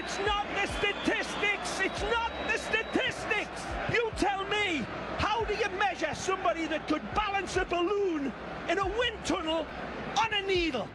It's not the statistics! It's not the statistics! You tell me, how do you measure somebody that could balance a balloon in a wind tunnel on a needle?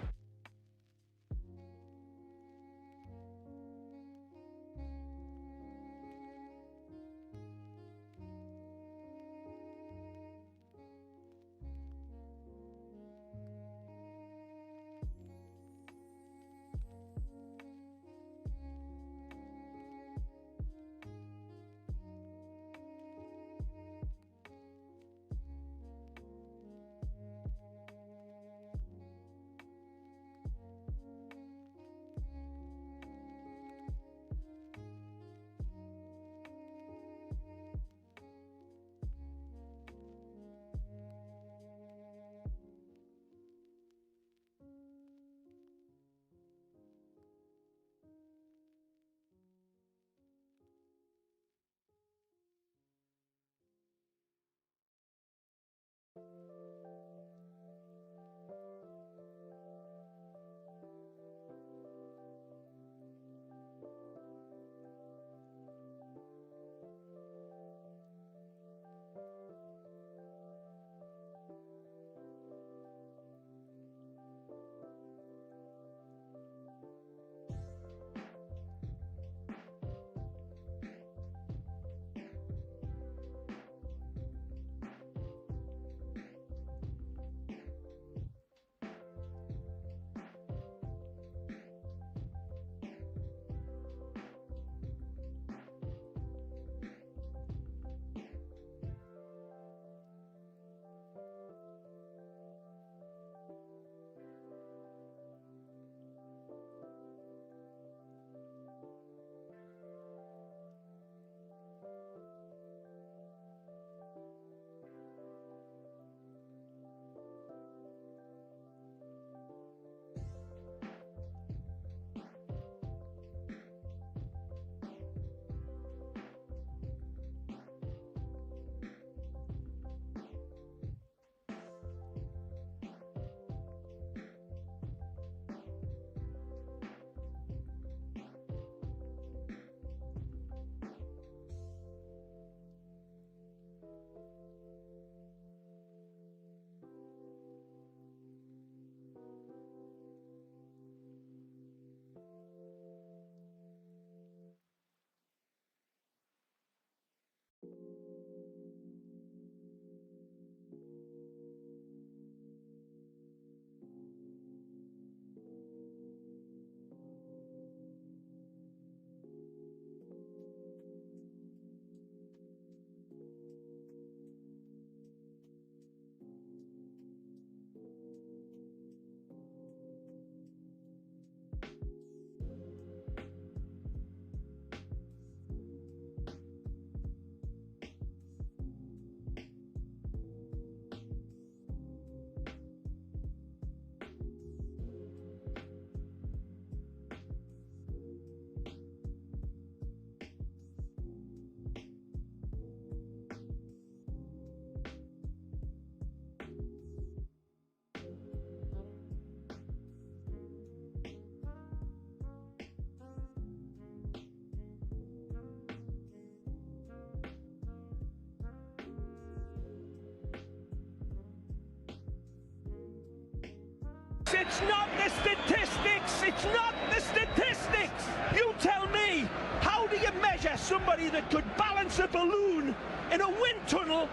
It's not the statistics! It's not the statistics! You tell me, how do you measure somebody that could balance a balloon in a wind tunnel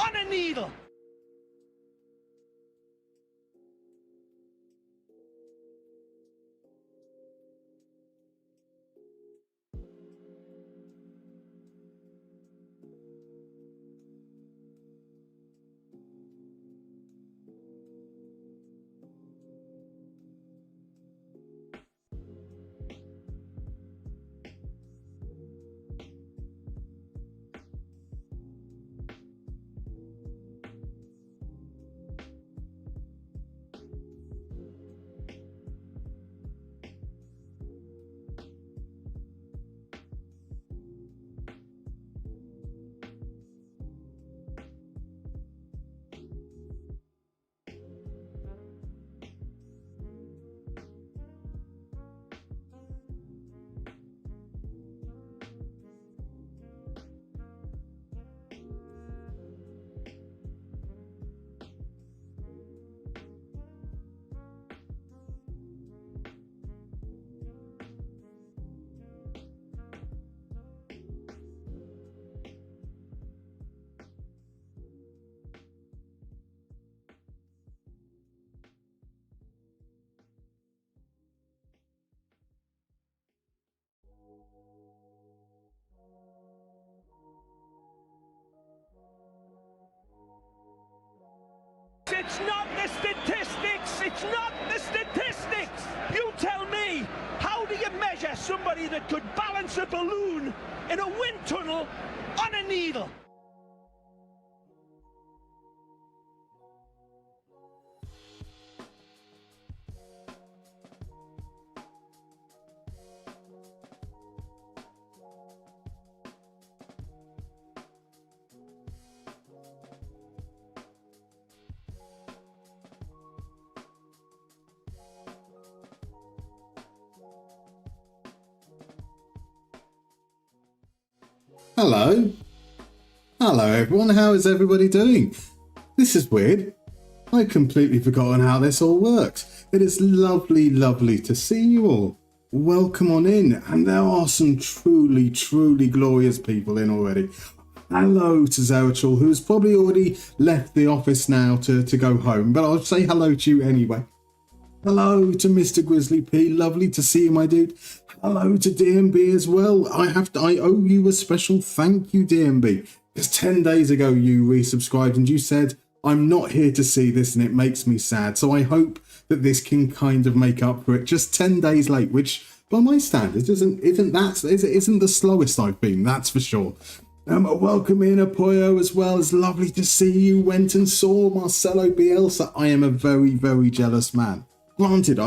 on a needle? somebody that could balance a balloon in a wind tunnel on a needle. Hello. Hello everyone, how is everybody doing? This is weird. I've completely forgotten how this all works. It is lovely to see you all. Welcome on in, and there are some truly glorious people in already. Hello to Zerachel, who's probably already left the office now to go home, but I'll say hello to you anyway. Hello to Mr. Grizzly P, lovely to see you, my dude. Hello to DMB as well. I owe you a special thank you, DMB, because 10 days ago you resubscribed and you said, I'm not here to see this and it makes me sad. So I hope that this can kind of make up for it. Just 10 days late, which by my standards isn't the slowest I've been, that's for sure. Welcome in Apoyo as well. It's lovely to see you. Went and saw Marcelo Bielsa. I am a very jealous man. Granted,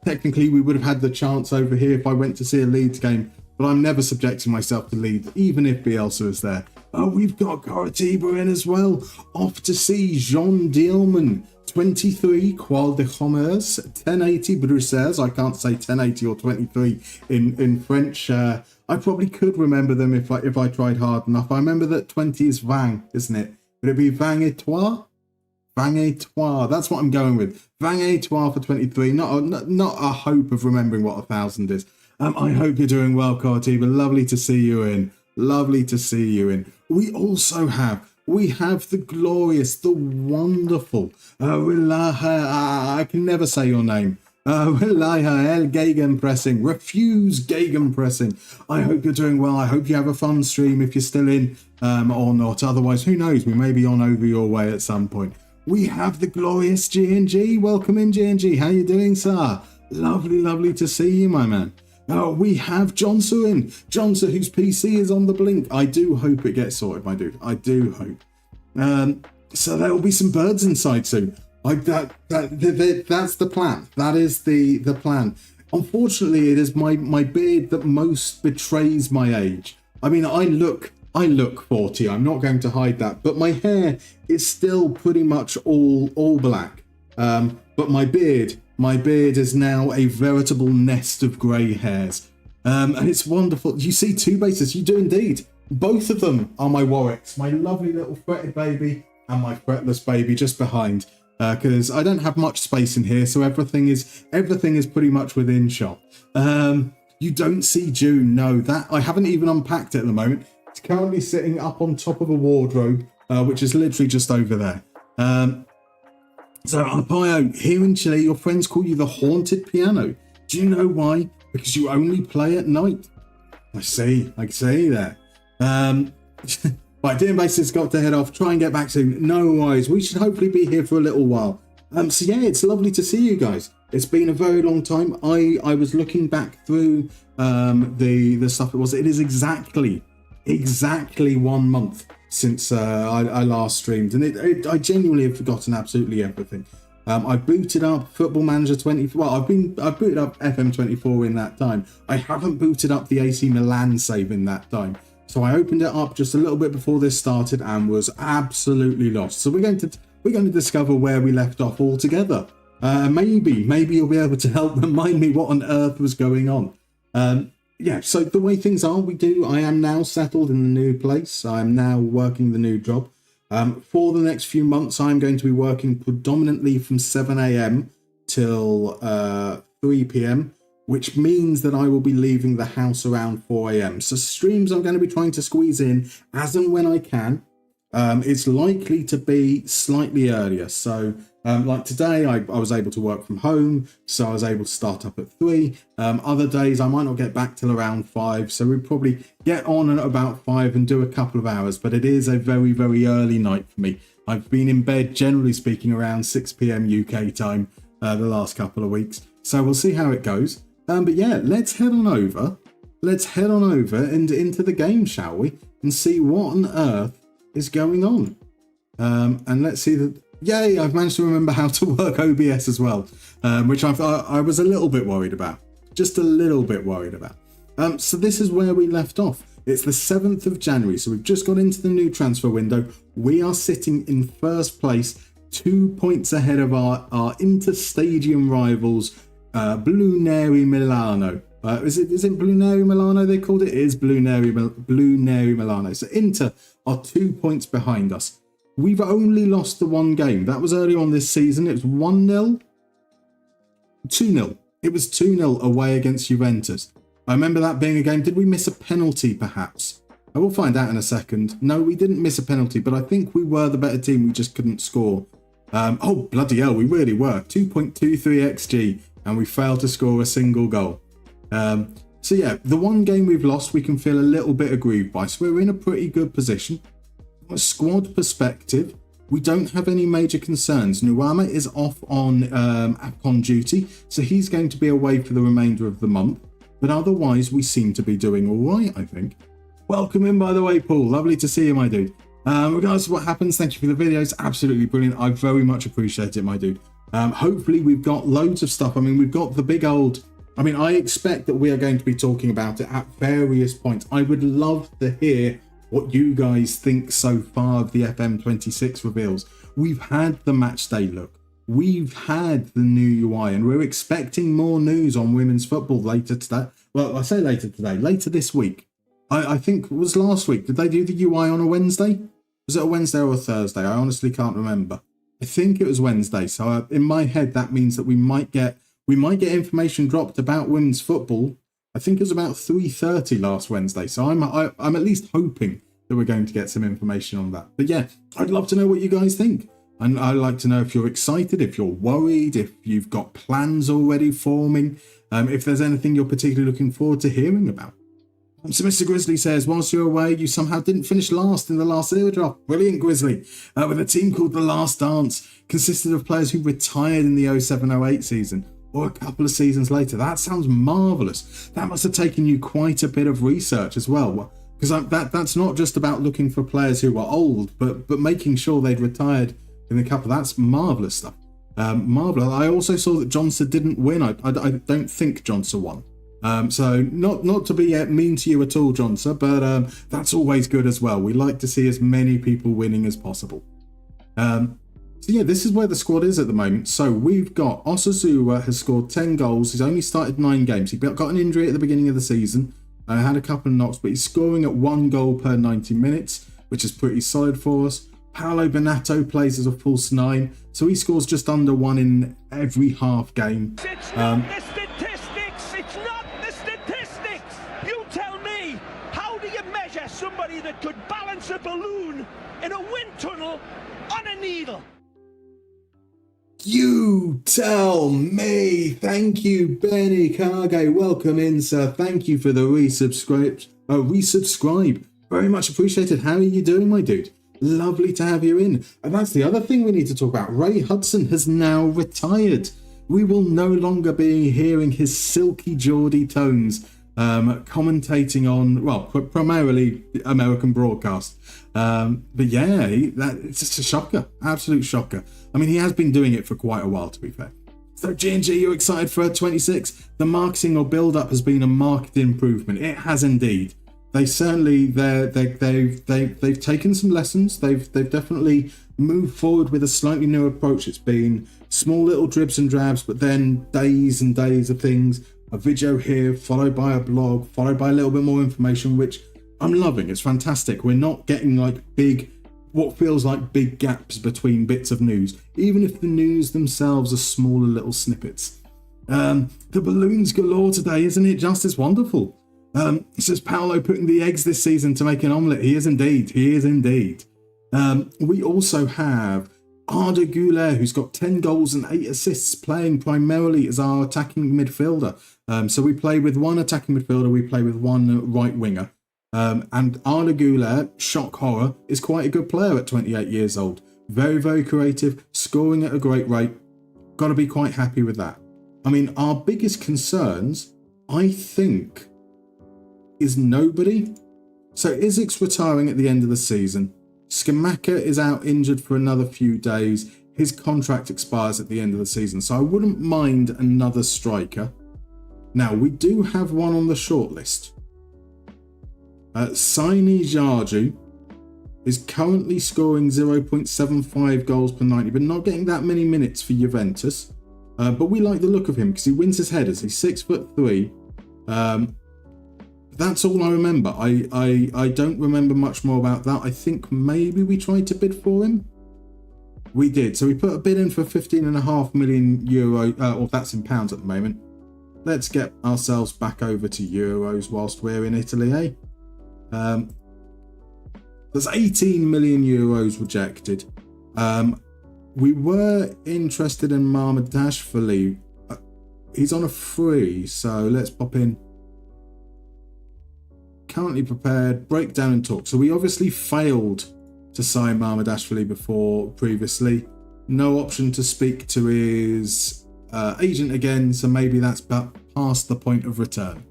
technically we would have had the chance over here if I went to see a Leeds game, but I'm never subjecting myself to Leeds, even if Bielsa is there. We've got Coritiba in as well. Off to see Jean Dielman, 23, Qual de Commerce, 1080 Bruxelles. I can't say 1080 or 23 in French. I probably could remember them if I tried hard enough. I remember that 20 is Vang, isn't it? Would it be Vang Etoile? Vang Etoile, that's what I'm going with. Vang Etoile for 23, not a hope of remembering what 1,000 is. I hope you're doing well, Coritiba. Lovely to see you in. Lovely to see you in. We also have the glorious, the wonderful, I can never say your name. El Gegenpressing, refuse Gegenpressing. I hope you're doing well. I hope you have a fun stream if you're still in or not. Otherwise, who knows? We may be on over your way at some point. We have the glorious G&G. Welcome in, G&G. How you doing, sir? Lovely to see you, my man. We have Johnson in. Johnson, whose PC is on the blink. I do hope it gets sorted, my dude. I do hope. So there will be some birds inside soon. That's the plan. That is the plan. Unfortunately, it is my beard that most betrays my age. I mean, I look 40. I'm not going to hide that, but my hair is still pretty much all black. But my beard is now a veritable nest of grey hairs. And it's wonderful. You see two bases. You do indeed. Both of them are my Warwicks, my lovely little fretted baby and my fretless baby just behind. Because I don't have much space in here, so everything is pretty much within shot. You don't see June. No, that I haven't even unpacked it at the moment. It's currently sitting up on top of a wardrobe, which is literally just over there. So, Arpaio, here in Chile, your friends call you the haunted piano. Do you know why? Because you only play at night. I see there. Right, DMBase has got to head off. Try and get back soon. No worries. We should hopefully be here for a little while. So yeah, it's lovely to see you guys. It's been a very long time. I was looking back through the stuff it is exactly 1 month since I last streamed, and I genuinely have forgotten absolutely everything. I booted up Football Manager 20. Well, I've booted up FM24 in that time. I haven't booted up the AC Milan save in that time. So I opened it up just a little bit before this started and was absolutely lost. So we're going to discover where we left off altogether. Maybe you'll be able to help remind me what on earth was going on. Yeah, so the way things are, I am now settled in the new place. I am now working the new job. For the next few months, I'm going to be working predominantly from 7 a.m. till 3 p.m., which means that I will be leaving the house around 4 a.m. So streams I'm going to be trying to squeeze in as and when I can. It's likely to be slightly earlier. So like today, I was able to work from home, so I was able to start up at 3. Other days, I might not get back till around 5. So we'll probably get on at about 5 and do a couple of hours. But it is a very, very early night for me. I've been in bed, generally speaking, around 6 p.m. UK time the last couple of weeks. So we'll see how it goes. But yeah, let's head on over let's head on over and into the game, shall we? And see what on earth is going on. And let's see that. Yay! I've managed to remember how to work OBS as well, which I was a little bit worried about. Just a little bit worried about. So this is where we left off. It's the 7th of January, so we've just got into the new transfer window. We are sitting in first place, 2 points ahead of our inter-stadium rivals, Blue Neri Milano. Is it Blue Neri Milano they called it? It is Blue Neri Milano. So Inter are 2 points behind us. We've only lost the one game. That was early on this season. It was 1-0? 2-0. It was 2-0 away against Juventus. I remember that being a game. Did we miss a penalty, perhaps? I will find out in a second. No, we didn't miss a penalty, but I think we were the better team. We just couldn't score. Oh, bloody hell, we really were. 2.23 XG, and we failed to score a single goal. So yeah, the one game we've lost, we can feel a little bit aggrieved by. So we're in a pretty good position. From a squad perspective, we don't have any major concerns. Nuama is off on AFCON duty, so he's going to be away for the remainder of the month. But otherwise, we seem to be doing all right, I think. Welcome in, by the way, Paul. Lovely to see you, my dude. Regardless of what happens, thank you for the videos. Absolutely brilliant. I very much appreciate it, my dude. Hopefully, we've got loads of stuff. I mean, we've got the big old... I mean, I expect that we are going to be talking about it at various points. I would love to hear what you guys think so far of the FM26 reveals. We've had the match day look. We've had the new UI, and we're expecting more news on women's football later today. Well, I say later today, later this week. I think it was last week. Did they do the UI on a Wednesday? Was it a Wednesday or a Thursday? I honestly can't remember. I think it was Wednesday. So in my head, that means that we might get information dropped about women's football. I think it was about 3:30 last Wednesday. So I'm at least hoping that we're going to get some information on that. But yeah, I'd love to know what you guys think. And I'd like to know if you're excited, if you're worried, if you've got plans already forming, if there's anything you're particularly looking forward to hearing about. So Mr. Grizzly says, whilst you're away, you somehow didn't finish last in the last airdrop. Brilliant, Grizzly. With a team called The Last Dance, consisted of players who retired in the 07-08 season, or a couple of seasons later. That sounds marvellous. That must have taken you quite a bit of research as well. Because that's not just about looking for players who are old, but making sure they'd retired in the couple. That's marvellous stuff. Marvellous. I also saw that Johnson didn't win. I don't think Johnson won. So not to be mean to you at all, Johnson, but that's always good as well. We like to see as many people winning as possible. So yeah, this is where the squad is at the moment. So we've got Osasuna has scored 10 goals. He's only started 9 games. He got an injury at the beginning of the season. Had a couple of knocks, but he's scoring at 1 goal per 90 minutes, which is pretty solid for us. Paolo Benato plays as a false 9, so he scores just under 1 in every half game. It's not the statistics! It's not the statistics! You tell me, how do you measure somebody that could balance a balloon in a wind tunnel on a needle? You tell me. Thank you, Benny Kage. Welcome in, sir. Thank you for the resubscribe. Very much appreciated. How are you doing, my dude? Lovely to have you in. And that's the other thing we need to talk about. Ray Hudson has now retired. We will no longer be hearing his silky Geordie tones commentating on, well, primarily American broadcast. But yeah, it's just a shocker. Absolute shocker. I mean, he has been doing it for quite a while, to be fair. So G&G, you're excited for 26? The marketing or build-up has been a marked improvement. It has indeed. They certainly they've taken some lessons. They've definitely moved forward with a slightly new approach. It's been small little dribs and drabs, but then days and days of things. A video here, followed by a blog, followed by a little bit more information, which I'm loving. It's fantastic. We're not getting like what feels like big gaps between bits of news, even if the news themselves are smaller little snippets. The balloons galore today, isn't it? Just as wonderful. It says Paolo putting the eggs this season to make an omelette. He is indeed. He is indeed. We also have Arda Güler, who's got 10 goals and 8 assists, playing primarily as our attacking midfielder. So we play with one attacking midfielder, we play with one right winger. And Arda Güler, shock horror, is quite a good player at 28 years old. Very, very creative, scoring at a great rate. Got to be quite happy with that. I mean, our biggest concerns, I think, is nobody. So Izik's retiring at the end of the season. Skamaka is out injured for another few days. His contract expires at the end of the season, so I wouldn't mind another striker. Now, we do have one on the shortlist. Saini Jarju is currently scoring 0.75 goals per 90, but not getting that many minutes for Juventus. But we like the look of him because he wins his headers. He's 6'3". That's all I remember. I don't remember much more about that. I think maybe we tried to bid for him. We did. So we put a bid in for €15.5 million, or that's in pounds at the moment. Let's get ourselves back over to euros whilst we're in Italy, eh? There's 18 million euros rejected. We were interested in Mamardashvili. He's on a free, so let's pop in. Currently prepared, breakdown and talk. So we obviously failed to sign Mamardashvili before previously. No option to speak to his agent again, so maybe that's past the point of return.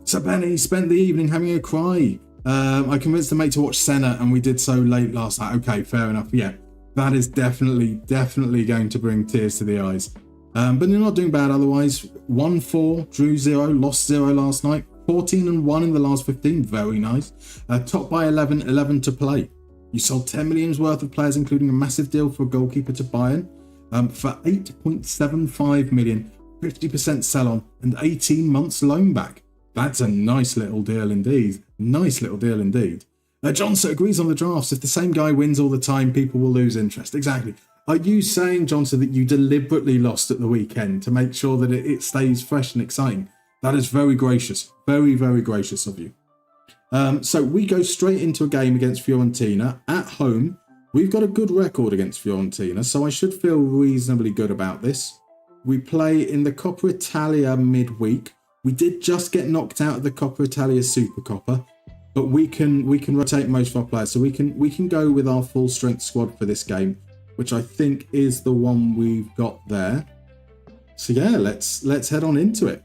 So Benny spent the evening having a cry. I convinced the mate to watch Senna, and we did so late last night. Okay, fair enough. Yeah, that is definitely going to bring tears to the eyes. But they're not doing bad otherwise. 1-4, drew 0, lost 0 last night. 14-1 in the last 15, very nice. Top by 11 to play. You sold 10 million's worth of players, including a massive deal for a goalkeeper to Bayern for 8.75 million, 50% sell-on, and 18 months loan back. That's a nice little deal indeed. Nice little deal indeed. Johnson agrees on the drafts. If the same guy wins all the time, people will lose interest. Exactly. Are you saying, Johnson, that you deliberately lost at the weekend to make sure that it stays fresh and exciting? That is very gracious. Very, very gracious of you. So we go straight into a game against Fiorentina at home. We've got a good record against Fiorentina, so I should feel reasonably good about this. We play in the Coppa Italia midweek. We did just get knocked out of the Coppa Italia Supercoppa, but we can rotate most of our players, so we can go with our full strength squad for this game, which I think is the one we've got there. So yeah, let's head on into it.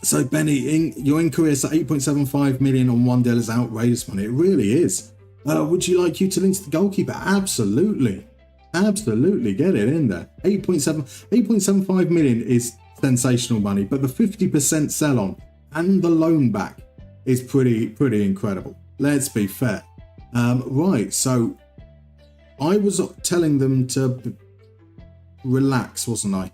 So Benny, your inquiry is at 8.75 million on one deal is outrageous money. It really is. Would you like Utilink to the goalkeeper? Absolutely. Get it in there. 8.75 million is sensational money, but the 50% sell on and the loan back is pretty incredible. Let's be fair. Right, so I was telling them to relax, wasn't I?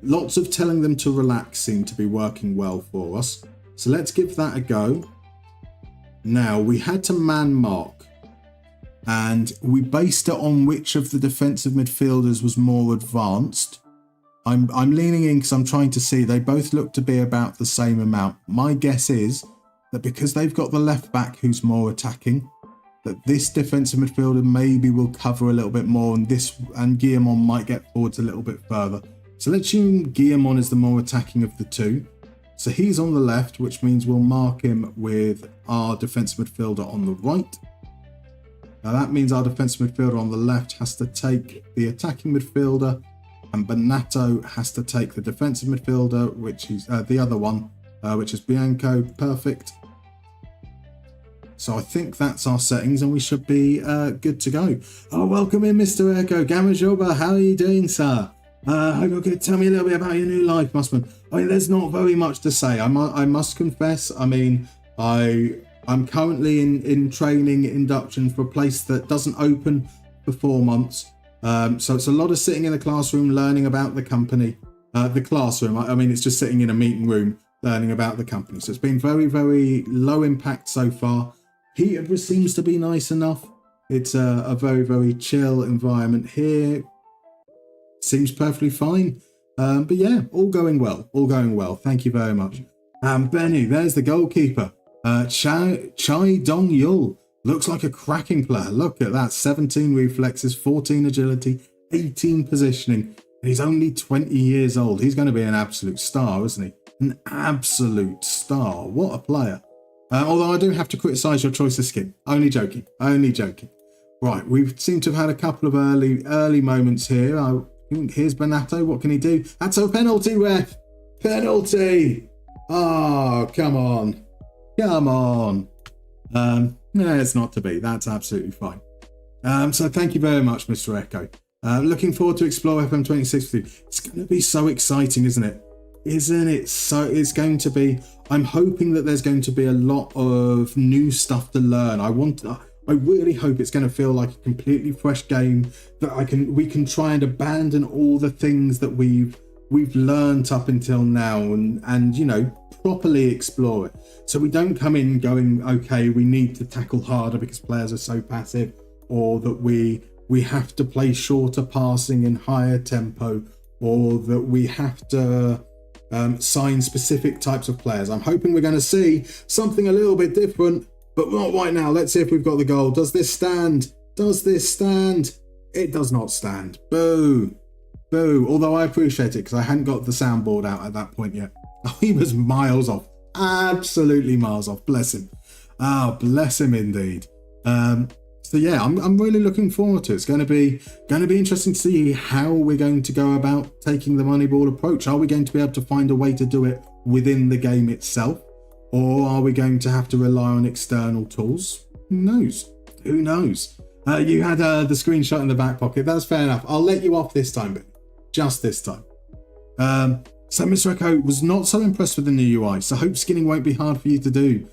Lots of telling them to relax seemed to be working well for us. So let's give that a go. Now, we had to man mark, and we based it on which of the defensive midfielders was more advanced. I'm leaning in because I'm trying to see. They both look to be about the same amount. My guess is that because they've got the left back who's more attacking, that this defensive midfielder maybe will cover a little bit more, and Guillamon might get forwards a little bit further. So let's assume Guillamon is the more attacking of the two. So he's on the left, which means we'll mark him with our defensive midfielder on the right. Now that means our defensive midfielder on the left has to take the attacking midfielder, and Bonato has to take the defensive midfielder, which is the other one, which is Bianco. Perfect. So I think that's our settings, and we should be good to go. Oh, welcome in, Mr. Echo. Gamajoba, how are you doing, sir? Hope you're good. Tell me a little bit about your new life, Musterman. I mean, there's not very much to say. I must confess. I mean, I'm currently in training induction for a place that doesn't open for 4 months. So it's a lot of sitting in the classroom, learning about the company. The classroom, I mean, it's just sitting in a meeting room, learning about the company. So it's been very, very low impact so far. Peterborough seems to be nice enough. It's a very, very chill environment here. Seems perfectly fine. But yeah, all going well. Thank you very much. Benny, there's the goalkeeper. Chai Dong-yul. Looks like a cracking player. Look at that. 17 reflexes, 14 agility, 18 positioning. And he's only 20 years old. He's going to be an absolute star, isn't he? An absolute star. What a player. Although I do have to criticise your choice of skin. Only joking. Right, we seem to have had a couple of early moments here. Here's Bonato. What can he do? That's a penalty, ref. Penalty. Oh, come on. Come on. No, it's not to be. That's absolutely fine. So thank you very much, Mr. Echo. Looking forward to explore FM26 with you. It's going to be so exciting, isn't it? Isn't it? So it's going to be. I'm hoping that there's going to be a lot of new stuff to learn. I really hope it's going to feel like a completely fresh game that we can try and abandon all the things that we've learned up until now and you know, properly explore it. So we don't come in going, okay, we need to tackle harder because players are so passive, or that we have to play shorter passing and higher tempo, or that we have to sign specific types of players. I'm hoping we're going to see something a little bit different, but not right now. Let's see if we've got the goal. Does this stand? Does this stand? It does not stand. Boo. Boo. Although I appreciate it because I hadn't got the soundboard out at that point yet. He was miles off. Absolutely miles off. Bless him. Oh, bless him indeed. So yeah, I'm really looking forward to it. It's going to be interesting to see how we're going to go about taking the Moneyball approach. Are we going to be able to find a way to do it within the game itself, or are we going to have to rely on external tools? Who knows? Who knows? You had the screenshot in the back pocket. That's fair enough. I'll let you off this time, but just this time. So Mr. Echo was not so impressed with the new UI, so hope skinning won't be hard for you to do.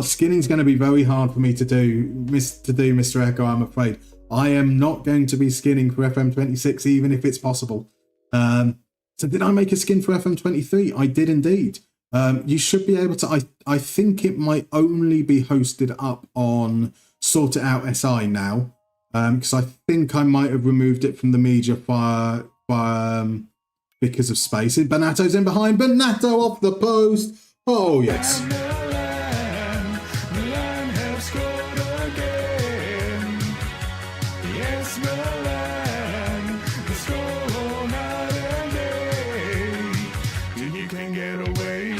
Skinning's going to be very hard for me to do, Mr. Echo, I'm afraid. I am not going to be skinning for FM26, even if it's possible. So did I make a skin for FM23? I did indeed. You should be able to, I think it might only be hosted up on Sort It Out SI now, because I think I might have removed it from the media file because of space. Bonato's in behind. Bonato off the post. Oh, yes. Milan have scored again. Yes, Milan, they score night and day. You can get away.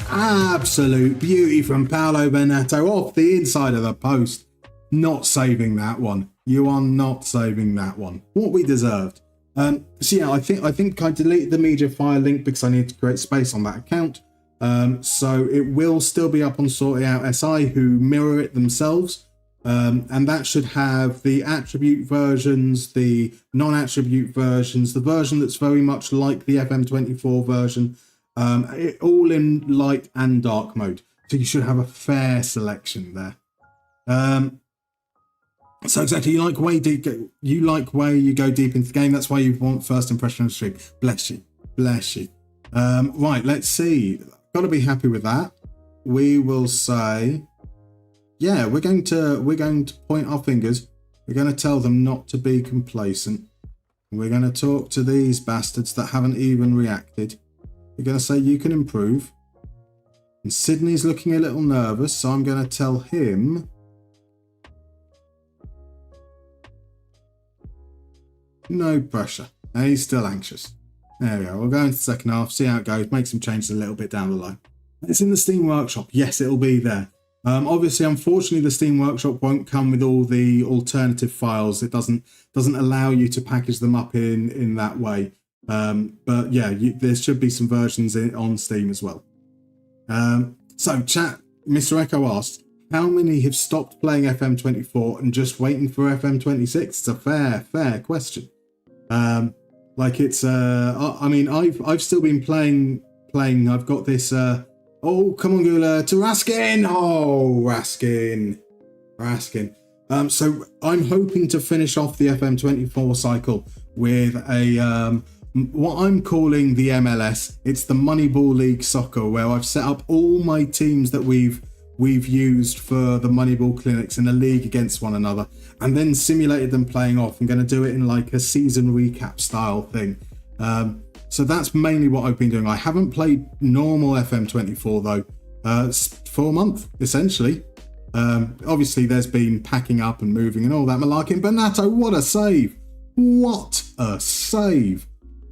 Absolute beauty from Paolo Bonato off the inside of the post. Not saving that one. You are not saving that one. What we deserved. So yeah, I think I deleted the media file link because I need to create space on that account. So it will still be up on Sort It Out SI, who mirror it themselves. And that should have the attribute versions, the non-attribute versions, the version that's very much like the FM24 version, all in light and dark mode. So you should have a fair selection there. So exactly, you like where you go deep into the game. That's why you want first impression of the stream. Bless you, bless you. Right, let's see. Got to be happy with that. We will say, yeah, we're going to point our fingers. We're going to tell them not to be complacent. We're going to talk to these bastards that haven't even reacted. We're going to say you can improve. And Sydney's looking a little nervous, so I'm going to tell him. No pressure. And he's still anxious. There we go. We'll go into the second half, see how it goes, make some changes a little bit down the line. It's in the Steam Workshop. Yes, it'll be there. Obviously, unfortunately, the Steam Workshop won't come with all the alternative files. It doesn't allow you to package them up in that way. But yeah, there should be some versions on Steam as well. So chat, Mr. Echo asked, how many have stopped playing FM24 and just waiting for FM26? It's a fair question. Like it's I mean, I've still been playing. I've got this oh, come on, Gula, to Raskin. Oh, Raskin. So I'm hoping to finish off the FM24 cycle with a what I'm calling the MLS. It's the Moneyball League Soccer, where I've set up all my teams that we've used for the Moneyball clinics in a league against one another, and then simulated them playing off. I'm going to do it in like a season recap style thing. So that's mainly what I've been doing. I haven't played normal FM24 though, for a month essentially. Obviously there's been packing up and moving and all that malarkey. Bonato, what a save! What a save!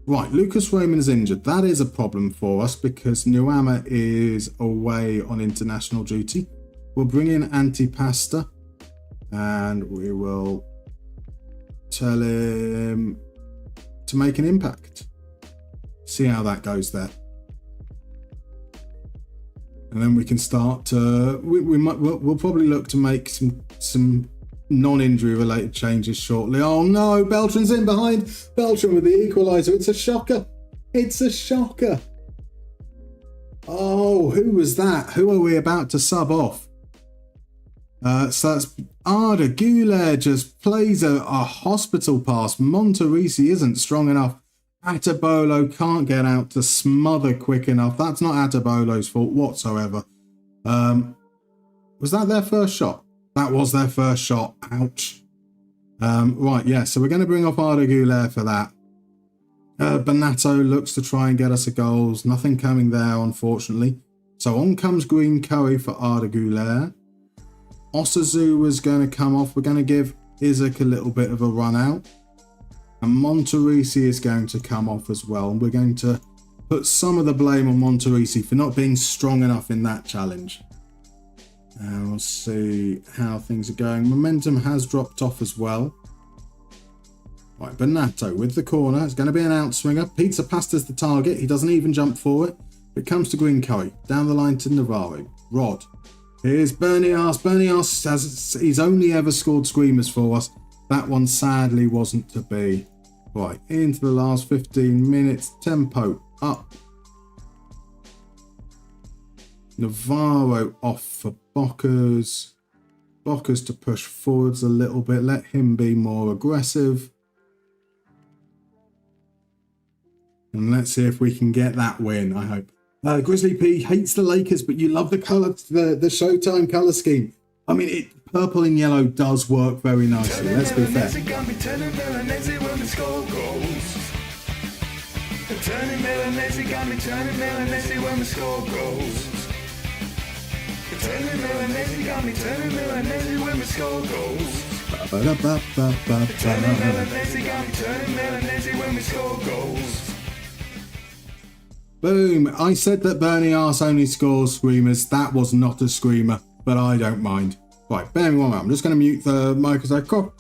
Right, Lucas Roman's injured. That is a problem for us because Nuama is away on international duty. We'll bring in Antipasta and we will tell him to make an impact. See how that goes there. And then we can start to, we'll probably look to make some non-injury related changes shortly. Oh no, Beltran's in behind. Beltran with the equaliser. It's a shocker. It's a shocker. Oh, who was that? Who are we about to sub off? So that's Arda Güler just plays a hospital pass. Monterisi isn't strong enough. Atabolo can't get out to smother quick enough. That's not Atabolo's fault whatsoever. Was that their first shot? That was their first shot. Ouch. Right, yeah, so we're going to bring off Arda Güler for that. Bonato looks to try and get us a goals. Nothing coming there, unfortunately. So on comes Green Curry for Arda Güler. Osazu was going to come off. We're going to give Isaac a little bit of a run out. And Monterisi is going to come off as well. And we're going to put some of the blame on Monterisi for not being strong enough in that challenge. And we'll see how things are going. Momentum has dropped off as well. Right, Bonato with the corner. It's going to be an outswinger. Pizza Pasta's the target. He doesn't even jump for it. It comes to Green Curry. Down the line to Navarro. Rod. Here's Bernias. Bernias, he's only ever scored screamers for us. That one sadly wasn't to be. Right, into the last 15 minutes. Tempo up. Navarro off for Bockers. Bockers to push forwards a little bit. Let him be more aggressive. And let's see if we can get that win, I hope. Grizzly P hates the Lakers, but you love the colour, the Showtime colour scheme. I mean, purple and yellow does work very nicely, let's be fair. Boom! I said that Bernias only scores screamers. That was not a screamer, but I don't mind. Right, bear me one moment. I'm just going to mute the mic as I cough.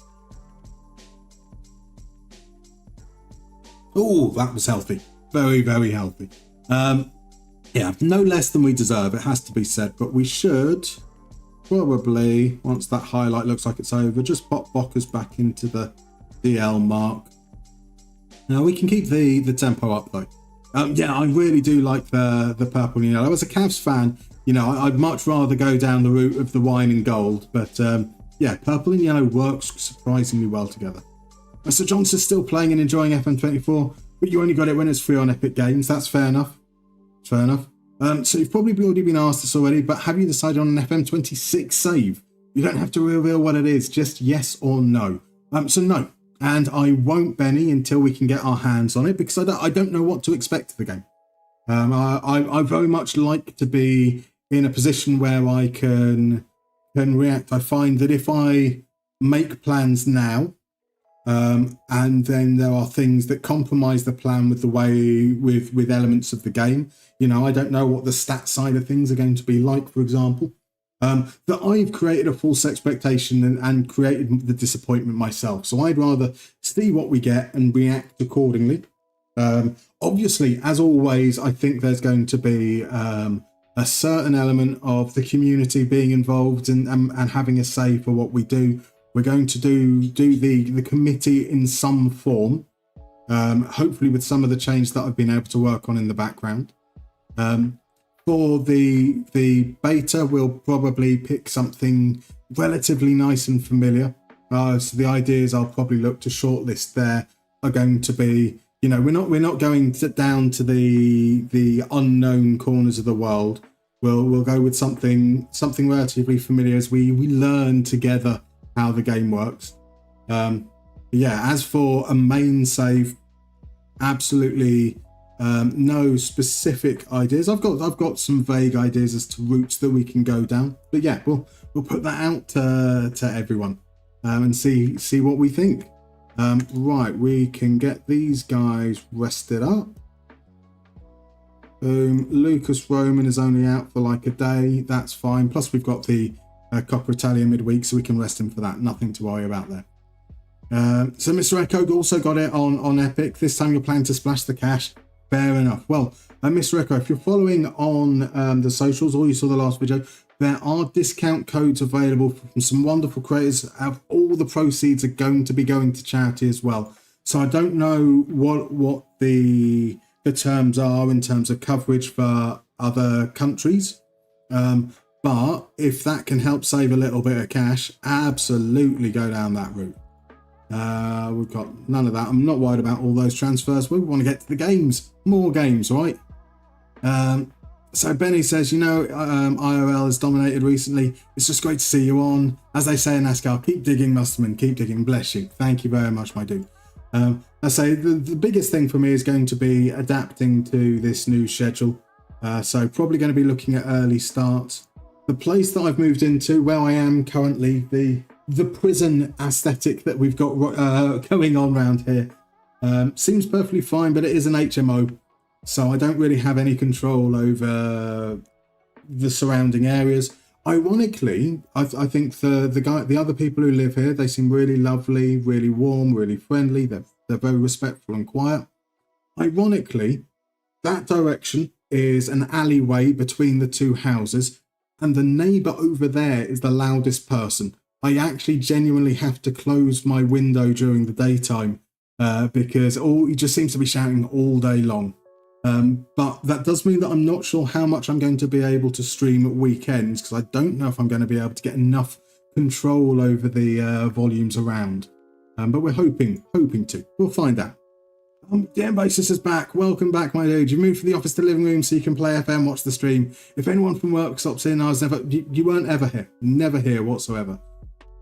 Oh, that was healthy. Very, very healthy. Yeah, no less than we deserve, it has to be said, but we should probably, once that highlight looks like it's over, just pop Bockers back into the DL mark. Now, we can keep the tempo up, though. Yeah, I really do like the purple and yellow. As a Cavs fan, you know, I'd much rather go down the route of the wine and gold. But yeah, purple and yellow works surprisingly well together. So Johnson's still playing and enjoying FM24, but you only got it when it's free on Epic Games. That's fair enough. Fair enough. So you've probably already been asked this already, but have you decided on an FM26 save? You don't have to reveal what it is, just yes or no. So no. And I won't, Benny, until we can get our hands on it, because I don't know what to expect of the game. I very much like to be in a position where I can react. I find that if I make plans now, and then there are things that compromise the plan with the way, with elements of the game, you know, I don't know what the stat side of things are going to be like, for example. That I've created a false expectation and created the disappointment myself. So I'd rather see what we get and react accordingly. Obviously, as always, I think there's going to be a certain element of the community being involved and having a say for what we do. We're going to do the committee in some form, hopefully with some of the change that I've been able to work on in the background. For the beta, we'll probably pick something relatively nice and familiar. So the ideas I'll probably look to shortlist there are going to be, you know, we're not going down to the unknown corners of the world. We'll go with something relatively familiar as we learn together how the game works. Yeah, as for a main save, absolutely. No specific ideas. I've got some vague ideas as to routes that we can go down, but yeah, we'll put that out to everyone and see what we think. Right, we can get these guys rested up. Lucas Roman is only out for like a day. That's fine. Plus we've got the Coppa Italia midweek, so we can rest him for that. Nothing to worry about there. So Mr. Echo also got it on Epic. This time you're planning to splash the cash. Fair enough. Well, Mr. Echo, if you're following on the socials or you saw the last video, there are discount codes available from some wonderful creators. All the proceeds are going to be going to charity as well. So I don't know what the terms are in terms of coverage for other countries. But if that can help save a little bit of cash, absolutely go down that route. We've got none of that. I'm not worried about all those transfers. We want to get to the games. More games, right? So Benny says, IRL has dominated recently. It's just great to see you on. As they say in NASCAR, keep digging, Musterman. Keep digging. Bless you. Thank you very much, my dude. I say the biggest thing for me is going to be adapting to this new schedule. So probably going to be looking at early starts. The place that I've moved into, where I am currently, the prison aesthetic that we've got going on around here, seems perfectly fine, but it is an HMO. So I don't really have any control over the surrounding areas. Ironically, I think the other people who live here, they seem really lovely, really warm, really friendly. They're very respectful and quiet. Ironically, that direction is an alleyway between the two houses, and the neighbour over there is the loudest person. I actually genuinely have to close my window during the daytime because he just seems to be shouting all day long. But that does mean that I'm not sure how much I'm going to be able to stream at weekends, because I don't know if I'm going to be able to get enough control over the volumes around. But we're hoping to. We'll find out. DM Basis is back. Welcome back, my dude. You moved from the office to the living room so you can play FM, watch the stream. If anyone from work stops in, you weren't ever here. Never here whatsoever.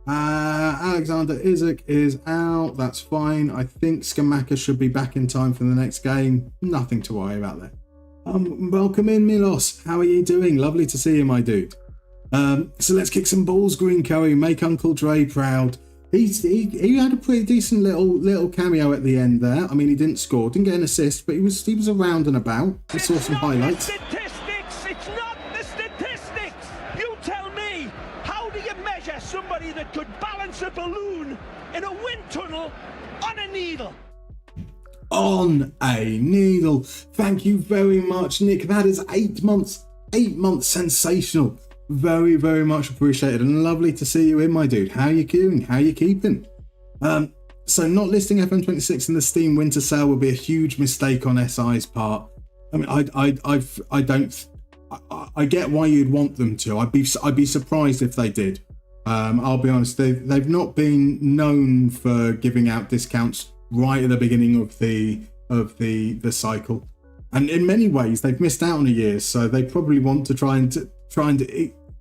Alexander Isaac is out. That's fine. I think Skamaka should be back in time for the next game. Nothing to worry about there. Welcome in, Milos. How are you doing? Lovely to see you, my dude. So let's kick some balls, Green Curry. Make Uncle Dre proud. He had a pretty decent little cameo at the end there. I mean, he didn't score, didn't get an assist, but he was around and about. I saw some highlights. Statistics. It's not the statistics. You tell me. How do you measure somebody that could balance a balloon in a wind tunnel on a needle? On a needle. Thank you very much, Nick. That is 8 months. 8 months. Sensational. Very, very much appreciated, and lovely to see you in, my dude. How you doing? How you keeping? So not listing FM26 in the Steam winter sale would be a huge mistake on SI's part. I mean, I get why you'd want them to. I'd be surprised if they did. I'll be honest. They've not been known for giving out discounts right at the beginning of the cycle, and in many ways they've missed out on a year. So they probably want to try and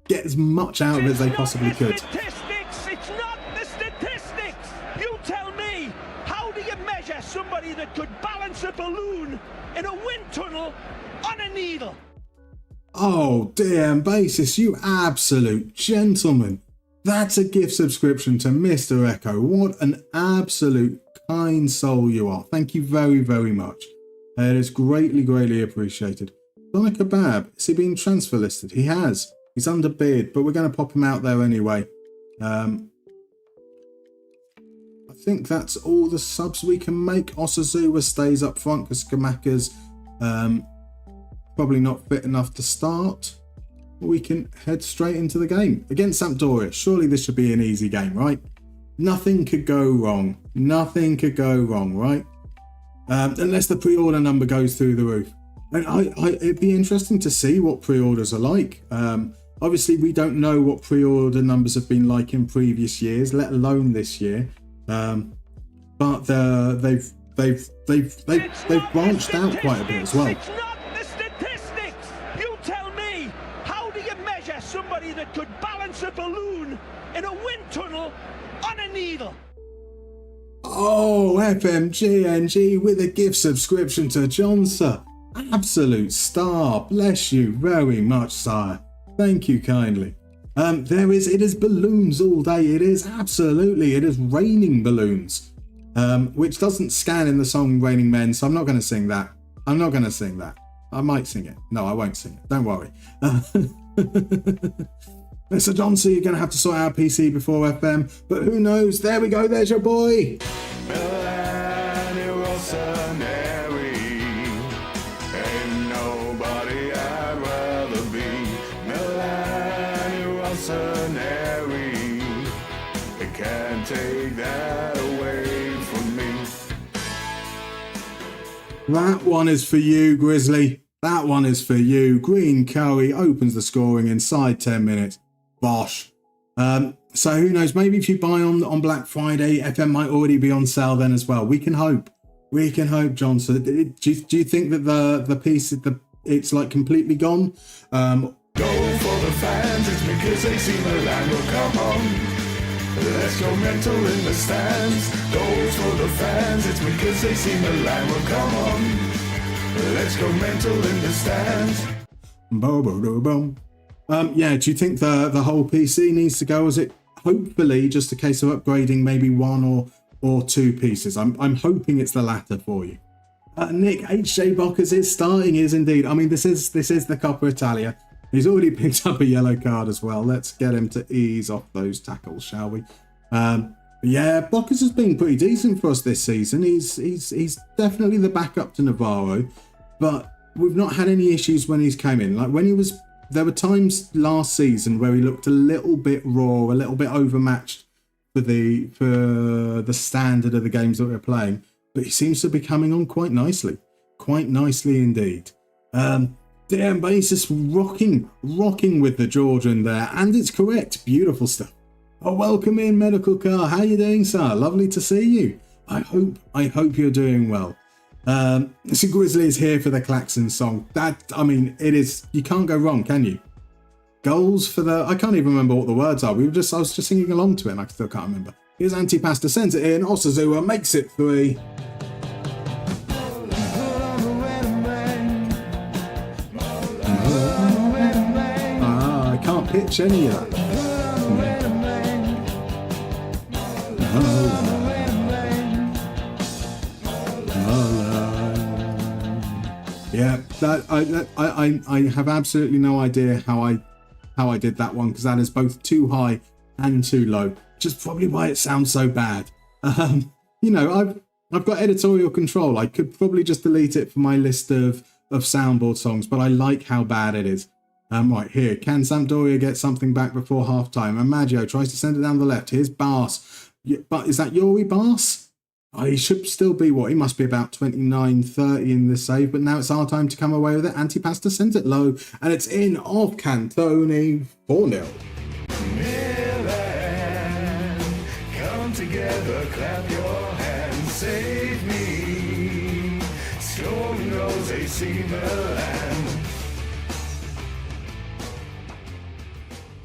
get as much out of it as they possibly could. Statistics, it's not the statistics. You tell me, how do you measure somebody that could balance a balloon in a wind tunnel on a needle? Oh, DM Basis, you absolute gentleman. That's a gift subscription to Mr. Echo. What an absolute kind soul you are. Thank you very, very much. It is greatly, greatly appreciated. Doner Kebab, is he being transfer listed? He has. He's under bid, but we're going to pop him out there anyway. I think that's all the subs we can make. Osazuwa stays up front because Skamaka's probably not fit enough to start. We can head straight into the game against Sampdoria. Surely this should be an easy game, right? Nothing could go wrong. Nothing could go wrong, right? Unless the pre-order number goes through the roof. And it'd be interesting to see what pre-orders are like. Obviously, we don't know what pre-order numbers have been like in previous years, let alone this year. But they've branched out quite a bit as well. It's not the statistics. You tell me. How do you measure somebody that could balance a balloon in a wind tunnel on a needle? Oh, FMGNG with a gift subscription to Johnson. Absolute star. Bless you very much, sire. Thank you kindly. It is balloons all day. It is raining balloons. Which doesn't scan in the song Raining Men, so I'm not going to sing that. I might sing it. No, I won't sing it. Don't worry. Mr. Johnson, you're going to have to sort out PC before FM, but who knows? There we go. There's your boy. Milan, it was an airy. That one is for you, Grizzly. That one is for you. Green Curry opens the scoring inside 10 minutes. Bosh. So who knows? Maybe if you buy on Black Friday, FM might already be on sale then as well. We can hope. We can hope, John. So do you think that the piece, it's like completely gone? Go for the fans, it's because they see Milan will come on. Let's go mental in the stands. Goals for the fans, it's because they see Milan will come on. Let's go mental in the stands. Yeah, do you think the whole PC needs to go? Is it hopefully just a case of upgrading maybe one or two pieces? I'm hoping it's the latter for you. Nick, HJ Bockers is starting, is indeed. I mean, this is the Coppa Italia. He's already picked up a yellow card as well. Let's get him to ease off those tackles, shall we? Yeah, Bockers has been pretty decent for us this season. He's definitely the backup to Navarro, but we've not had any issues when he's came in. Like when he was, there were times last season where he looked a little bit raw, a little bit overmatched for the standard of the games that we're playing. But he seems to be coming on quite nicely indeed. Damn, Basis rocking with the Georgian there, and it's correct. Beautiful stuff. Oh, welcome in, Medical Car. How you doing, sir? Lovely to see you. I hope you're doing well. So Grizzly is here for the Klaxon song. It is. You can't go wrong, can you? Goals for the. I can't even remember what the words are. I was just singing along to it, and I still can't remember. Here's Antipasta, sends it in. Osazua makes it 3. I can't pitch any of that. Yeah, I have absolutely no idea how I did that one, because that is both too high and too low, which is probably why it sounds so bad. I've got editorial control. I could probably just delete it from my list of soundboard songs, but I like how bad it is. Right here, can Sampdoria get something back before half time? And Maggio tries to send it down the left. Here's Bas. But is that Yori Bas? Oh, he should still be he must be about 29-30 in this save, but now it's our time to come away with it. Antipasta sends it low, and it's in off Cantoni, 4-0. Milan, come together, clap your hands, save me. Scoring goals, AC Milan.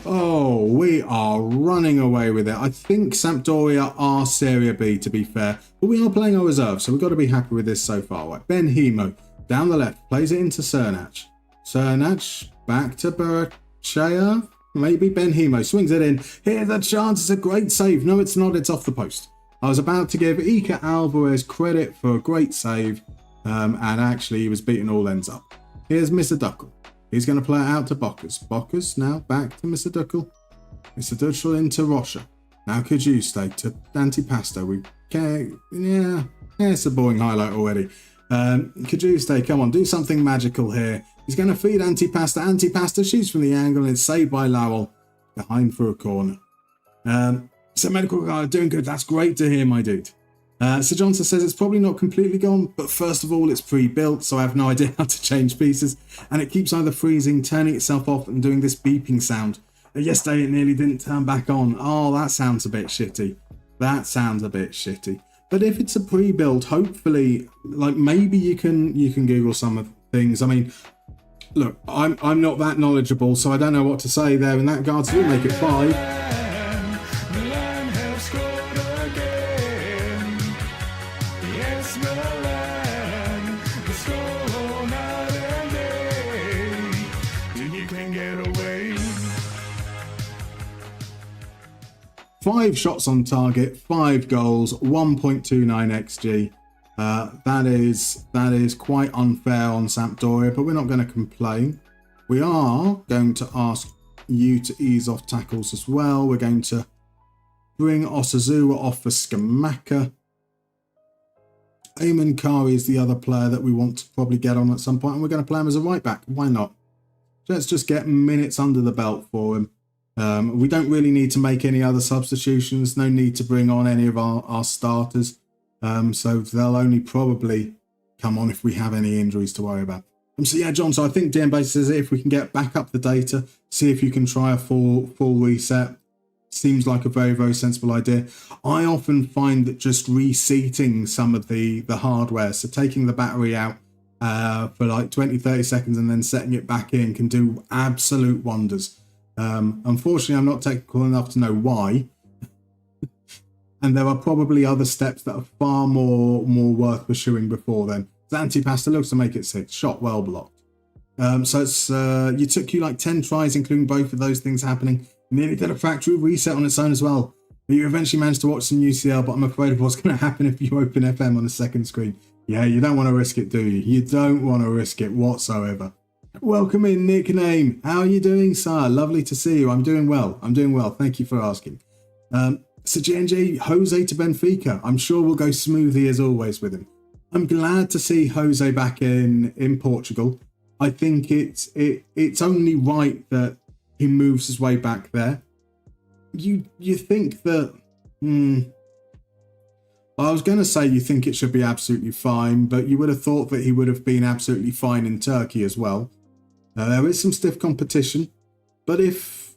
Oh, we are running away with it. I think Sampdoria are Serie B, to be fair, but we are playing our reserve, so we've got to be happy with this so far. Right, Ben Hemo, down the left, plays it into Cernach. Cernach, back to Barachea. Maybe Ben Hemo swings it in. Here's a chance. It's a great save. No, it's not. It's off the post. I was about to give Iker Alvarez credit for a great save, and actually he was beating all ends up. Here's Mr. Duckle. He's going to play it out to Bockers. Bockers now back to Mr. Duckle. Mr. Duckle into Rocha. Now Kajuste to Antipasta. It's a boring highlight already. Kajuste, come on, do something magical here. He's going to feed Antipasta. Antipasta shoots from the angle and it's saved by Lowell. Behind for a corner. So Medical Guy doing good. That's great to hear, my dude. Sir Johnson says it's probably not completely gone, but first of all, it's pre-built, so I have no idea how to change pieces, and it keeps either freezing, turning itself off, and doing this beeping sound. Yesterday, it nearly didn't turn back on. Oh, that sounds a bit shitty. But if it's a pre-built, hopefully, like maybe you can Google some of the things. I mean, look, I'm not that knowledgeable, so I don't know what to say there. In that regards, we'll make it 5. Milan, the score night and day. You can get away. 5 shots on target, 5 goals, 1.29 xG. That is quite unfair on Sampdoria, but we're not going to complain. We are going to ask you to ease off tackles as well. We're going to bring Osazua off for Skamaka. Eamon Kari is the other player that we want to probably get on at some point, and we're going to play him as a right back. Why not? Let's just get minutes under the belt for him. We don't really need to make any other substitutions. No need to bring on any of our starters. So they'll only probably come on if we have any injuries to worry about. So yeah, John, so I think DMB says if we can get back up the data, see if you can try a full reset. Seems like a very, very sensible idea. I often find that just reseating some of the hardware, so taking the battery out for like 20-30 seconds and then setting it back in can do absolute wonders. Unfortunately, I'm not technical enough to know why. And there are probably other steps that are far more worth pursuing before then. The antipasta looks to make it 6. Shot well blocked. So it's it took you like 10 tries, including both of those things happening. Nearly did a factory reset on its own as well. But you eventually managed to watch some UCL, but I'm afraid of what's going to happen if you open FM on the second screen. Yeah, you don't want to risk it, do you? You don't want to risk it whatsoever. Welcome in, nickname. How are you doing, sir? Lovely to see you. I'm doing well. Thank you for asking. So GNG, Jose to Benfica. I'm sure we'll go smoothly as always with him. I'm glad to see Jose back in Portugal. I think it's only right that he moves his way back there. You think that... I was going to say you think it should be absolutely fine, but you would have thought that he would have been absolutely fine in Turkey as well. There is some stiff competition, but if...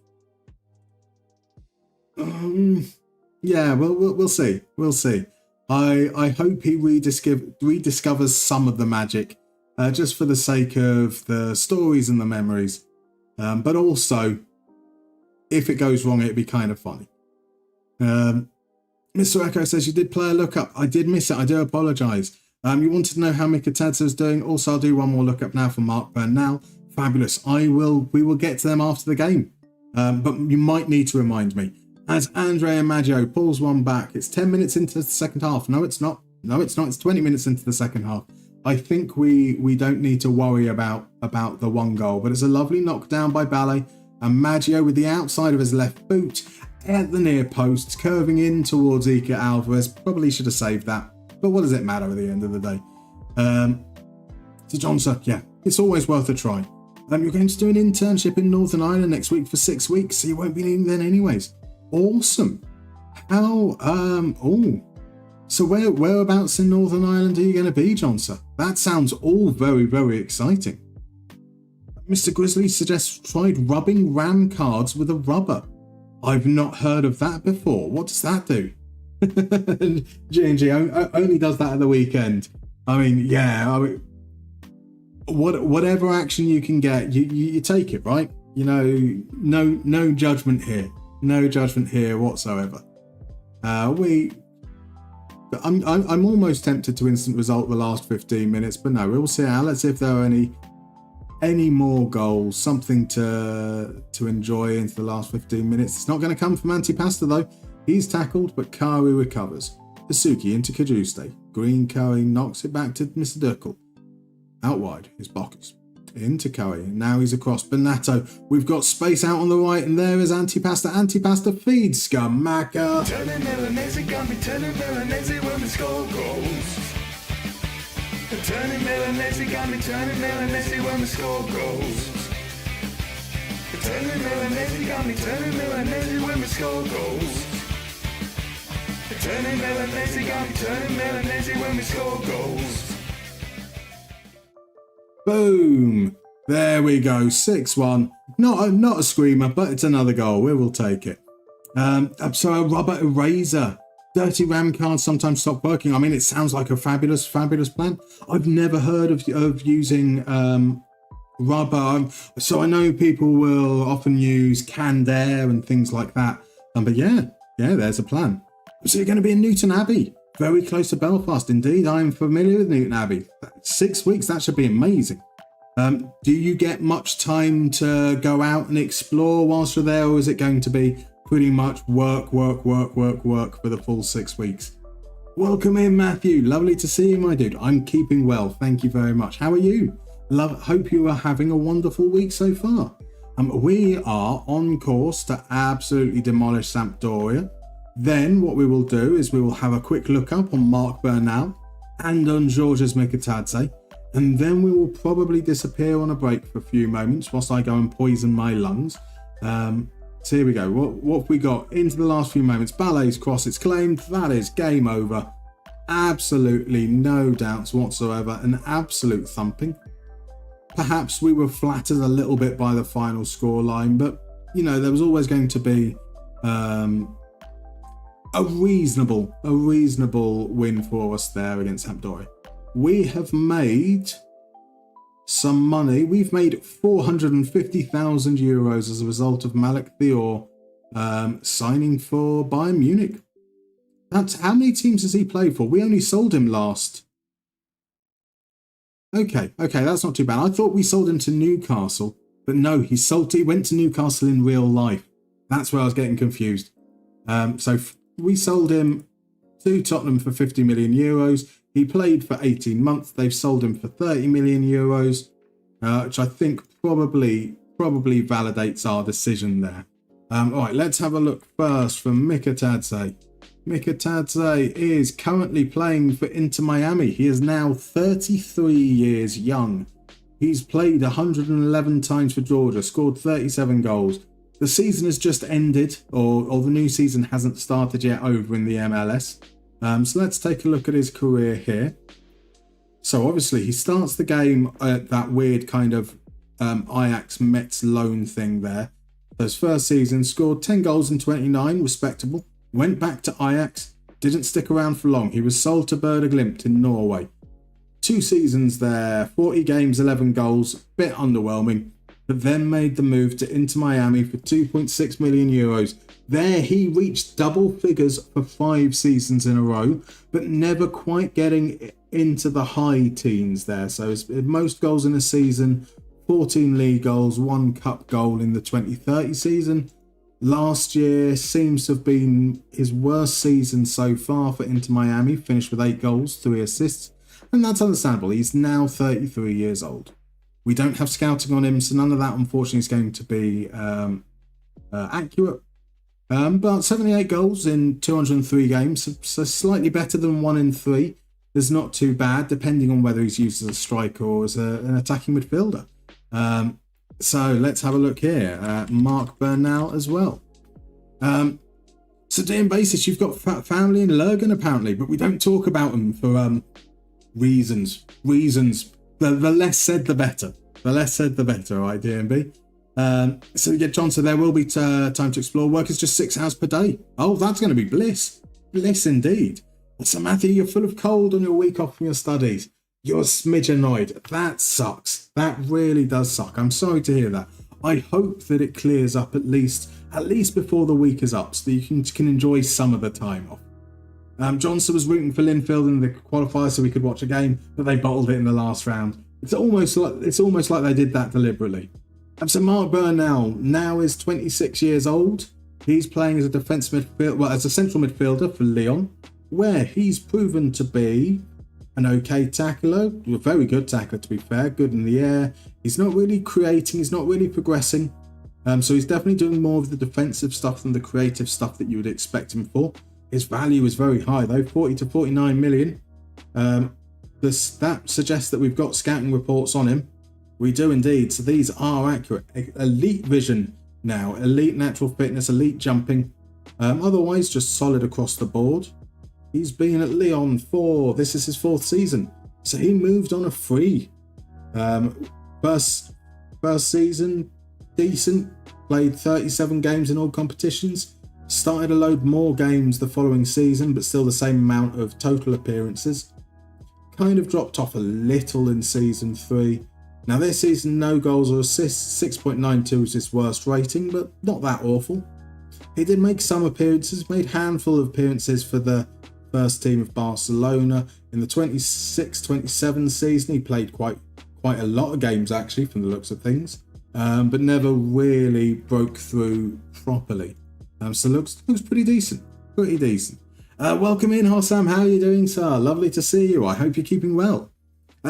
yeah, we'll see. We'll see. I hope he rediscovers some of the magic, just for the sake of the stories and the memories. But also, if it goes wrong, it'd be kind of funny. Mr. Echo says you did play a lookup. I did miss it. I do apologise. You wanted to know how Mikatadze's doing. Also, I'll do one more lookup now for Mark Bernal. Fabulous. We will get to them after the game. But you might need to remind me. As Andrea Maggio pulls one back, it's 10 minutes into the second half. No, it's not. It's 20 minutes into the second half. I think we don't need to worry about the one goal, but it's a lovely knockdown by Ballet, and Maggio with the outside of his left boot at the near post, curving in towards Iker Alvarez. Probably should have saved that, but what does it matter at the end of the day? So Johnson, yeah, it's always worth a try. You're going to do an internship in Northern Ireland next week for 6 weeks, so you won't be needing then anyways. Awesome. How? So whereabouts in Northern Ireland are you going to be, Johnson? That sounds all very, very exciting. Mr. Grizzly suggests tried rubbing RAM cards with a rubber. I've not heard of that before. What does that do? G&G only does that at the weekend. I mean, yeah. Whatever action you can get, you take it, right? You know, no judgment here. No judgment here whatsoever. I'm almost tempted to instant result the last 15 minutes, but no, we'll see how. Let's see if there are any more goals, something to enjoy into the last 15 minutes. It's not going to come from Antipasta though. He's tackled, but Kari recovers. Hasuki into Kajuste. Green Kari knocks it back to Mr. Durkle. Out wide is Bokkers. Into Kari. Now he's across Benato. We've got space out on the right, and there is Antipasta. Antipasta feeds Scamacca. Turning Milanese, got me turning Milanese when we score goals. Turning Milanese, got me turning Milanese when we score goals. Turning Milanese, got me turning Milanese when we score goals. Turning Milanese, got me turning Milanese when we score goals. Boom! There we go, 6-1. Not a screamer, but it's another goal. We will take it. So a rubber eraser. Dirty RAM cards sometimes stop working. I mean, it sounds like a fabulous, fabulous plan. I've never heard of using rubber. So I know people will often use canned air and things like that. But yeah, there's a plan. So you're going to be in Newton Abbey. Very close to Belfast, indeed. I am familiar with Newton Abbey. 6 weeks, that should be amazing. Do you get much time to go out and explore whilst you're there, or is it going to be pretty much work for the full 6 weeks? Welcome in, Matthew. Lovely to see you, my dude. I'm keeping well. Thank you very much. How are you? Hope you are having a wonderful week so far. We are on course to absolutely demolish Sampdoria. Then what we will do is we will have a quick look up on Mark Bernal and on Georges Mikatadze, and then we will probably disappear on a break for a few moments whilst I go and poison my lungs. So here we go. What have we got into the last few moments? Ballet's cross, it's claimed. That is game over. absolutely no doubts whatsoever, an absolute thumping. Perhaps we were flattered a little bit by the final scoreline, but you know, there was always going to be a reasonable win for us there against Sampdoria. We have made some money. We've made 450,000 euros as a result of Malik Thior signing for Bayern Munich. That's how many teams has he played for? We only sold him last. Okay, that's not too bad. I thought we sold him to Newcastle, but no, he went to Newcastle in real life. That's where I was getting confused. So we sold him to Tottenham for 50 million euros. He played for 18 months. They've sold him for 30 million euros, which I think probably validates our decision there. All right, let's have a look first from Mikatadze. Mikatadze is currently playing for Inter Miami. He is now 33 years young. He's played 111 times for Georgia, scored 37 goals. The season has just ended, or the new season hasn't started yet over in the MLS. So let's take a look at his career here. So obviously he starts the game at that weird kind of Ajax Mets loan thing there. So his first season, scored 10 goals in 29, respectable. Went back to Ajax, didn't stick around for long. He was sold to Werder Glimt in Norway. 2 seasons there, 40 games, 11 goals, bit underwhelming, but then made the move to Inter Miami for 2.6 million euros. There he reached double figures for 5 seasons in a row, but never quite getting into the high teens there. So his most goals in a season, 14 league goals, 1 cup goal in the 2030 season. Last year seems to have been his worst season so far for Inter Miami, finished with 8 goals, 3 assists, and that's understandable. He's now 33 years old. We don't have scouting on him, so none of that unfortunately is going to be accurate. But 78 goals in 203 games, so slightly better than 1 in 3. Is not too bad, depending on whether he's used as a striker or as an attacking midfielder. So let's have a look here at Mark Bernal as well. So on basis, you've got family in Lurgan apparently, but we don't talk about them for reasons. The less said, the better. The less said, the better, right, DMB? So yeah, John, so there will be time to explore. Work is just 6 hours per day. Oh, that's going to be bliss. Bliss indeed. So Matthew, you're full of cold on your week off from your studies. You're a smidge annoyed. That sucks. That really does suck. I'm sorry to hear that. I hope that it clears up at least before the week is up, so that you can enjoy some of the time off. Johnson was rooting for Linfield in the qualifier so we could watch a game, but they bottled it in the last round. It's almost like they did that deliberately. So Mark Bernal now is 26 years old. He's playing as as a central midfielder for Lyon, where he's proven to be an okay tackler, a very good tackler to be fair, good in the air. He's not really creating, he's not really progressing. So he's definitely doing more of the defensive stuff than the creative stuff that you would expect him for. His value is very high though, 40 to 49 million. That suggests that we've got scouting reports on him. We do indeed, so these are accurate. Elite vision now, elite natural fitness, elite jumping. Otherwise just solid across the board. He's been at Lyon this is his 4th season. So he moved on a free. First season, decent. Played 37 games in all competitions. Started a load more games the following season, but still the same amount of total appearances. Kind of dropped off a little in season 3. Now this season, no goals or assists. 6.92 is his worst rating, but not that awful. He did make some appearances, made a handful of appearances for the first team of Barcelona. In the 26-27 season, he played quite a lot of games actually from the looks of things, but never really broke through properly. So looks pretty decent. Welcome in, Hossam. How are you doing, sir? Lovely to see you. I hope you're keeping well.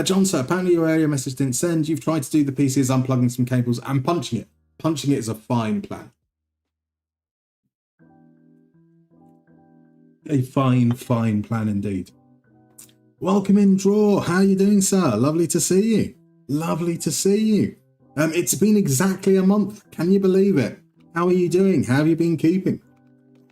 John, sir, apparently your area message didn't send. You've tried to do the PCs unplugging some cables and punching it. Punching it is a fine plan. A fine plan indeed. Welcome in, Draw. How are you doing, sir? Lovely to see you. It's been exactly a month. Can you believe it? How are you doing? How have you been keeping?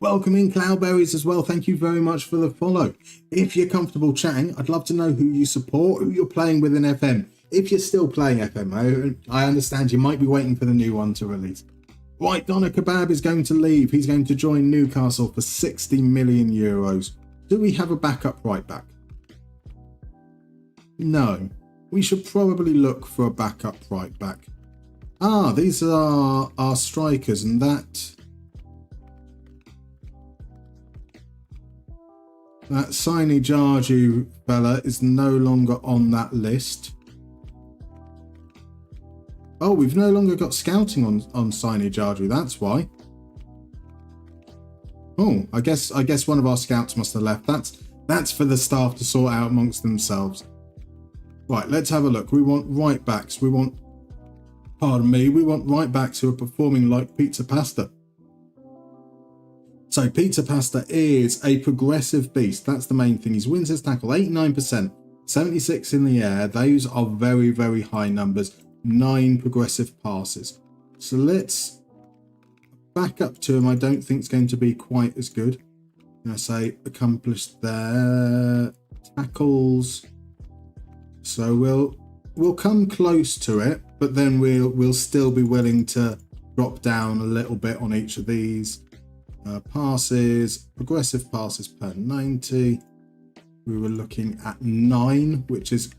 Welcome in Cloudberries as well. Thank you very much for the follow. If you're comfortable chatting, I'd love to know who you support, who you're playing with in FM. If you're still playing FM, I understand you might be waiting for the new one to release. Right, Donna Kebab is going to leave. He's going to join Newcastle for 60 million euros. Do we have a backup right back? No. We should probably look for a backup right back. Ah, these are our strikers, and that Sini Jarju fella is no longer on that list. Oh, we've no longer got scouting on Sini Jarju, that's why. Oh, I guess one of our scouts must have left. That's for the staff to sort out amongst themselves. Right, let's have a look. We want right backs. We want right backs who are performing like Pizza Pasta. So Pizza Pasta is a progressive beast. That's the main thing. His wins his tackle, 89%, 76 in the air. Those are very, very high numbers. 9 progressive passes. So let's back up to him. I don't think it's going to be quite as good. I say accomplished there. Tackles. So we'll come close to it, but then we'll still be willing to drop down a little bit on each of these. Passes, progressive passes per 90. We were looking at 9, which is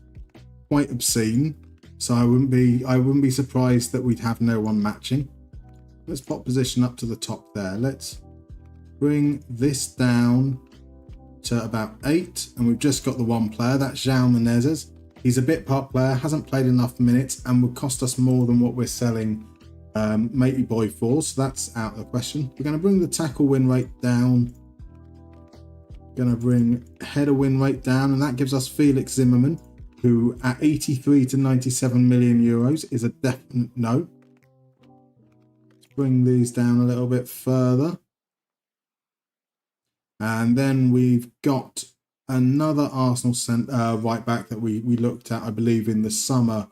quite obscene. So I wouldn't be surprised that we'd have no one matching. Let's pop position up to the top there. Let's bring this down to about 8, and we've just got the one player. That's João Menezes. He's a bit part player, hasn't played enough minutes, and would cost us more than what we're selling Matey Boy for. So that's out of the question. We're going to bring the tackle win rate down. Going to bring header win rate down, and that gives us Felix Zimmerman, who at 83 to 97 million euros is a definite no. Let's bring these down a little bit further. And then we've got another Arsenal right back that we looked at, I believe, in the summer.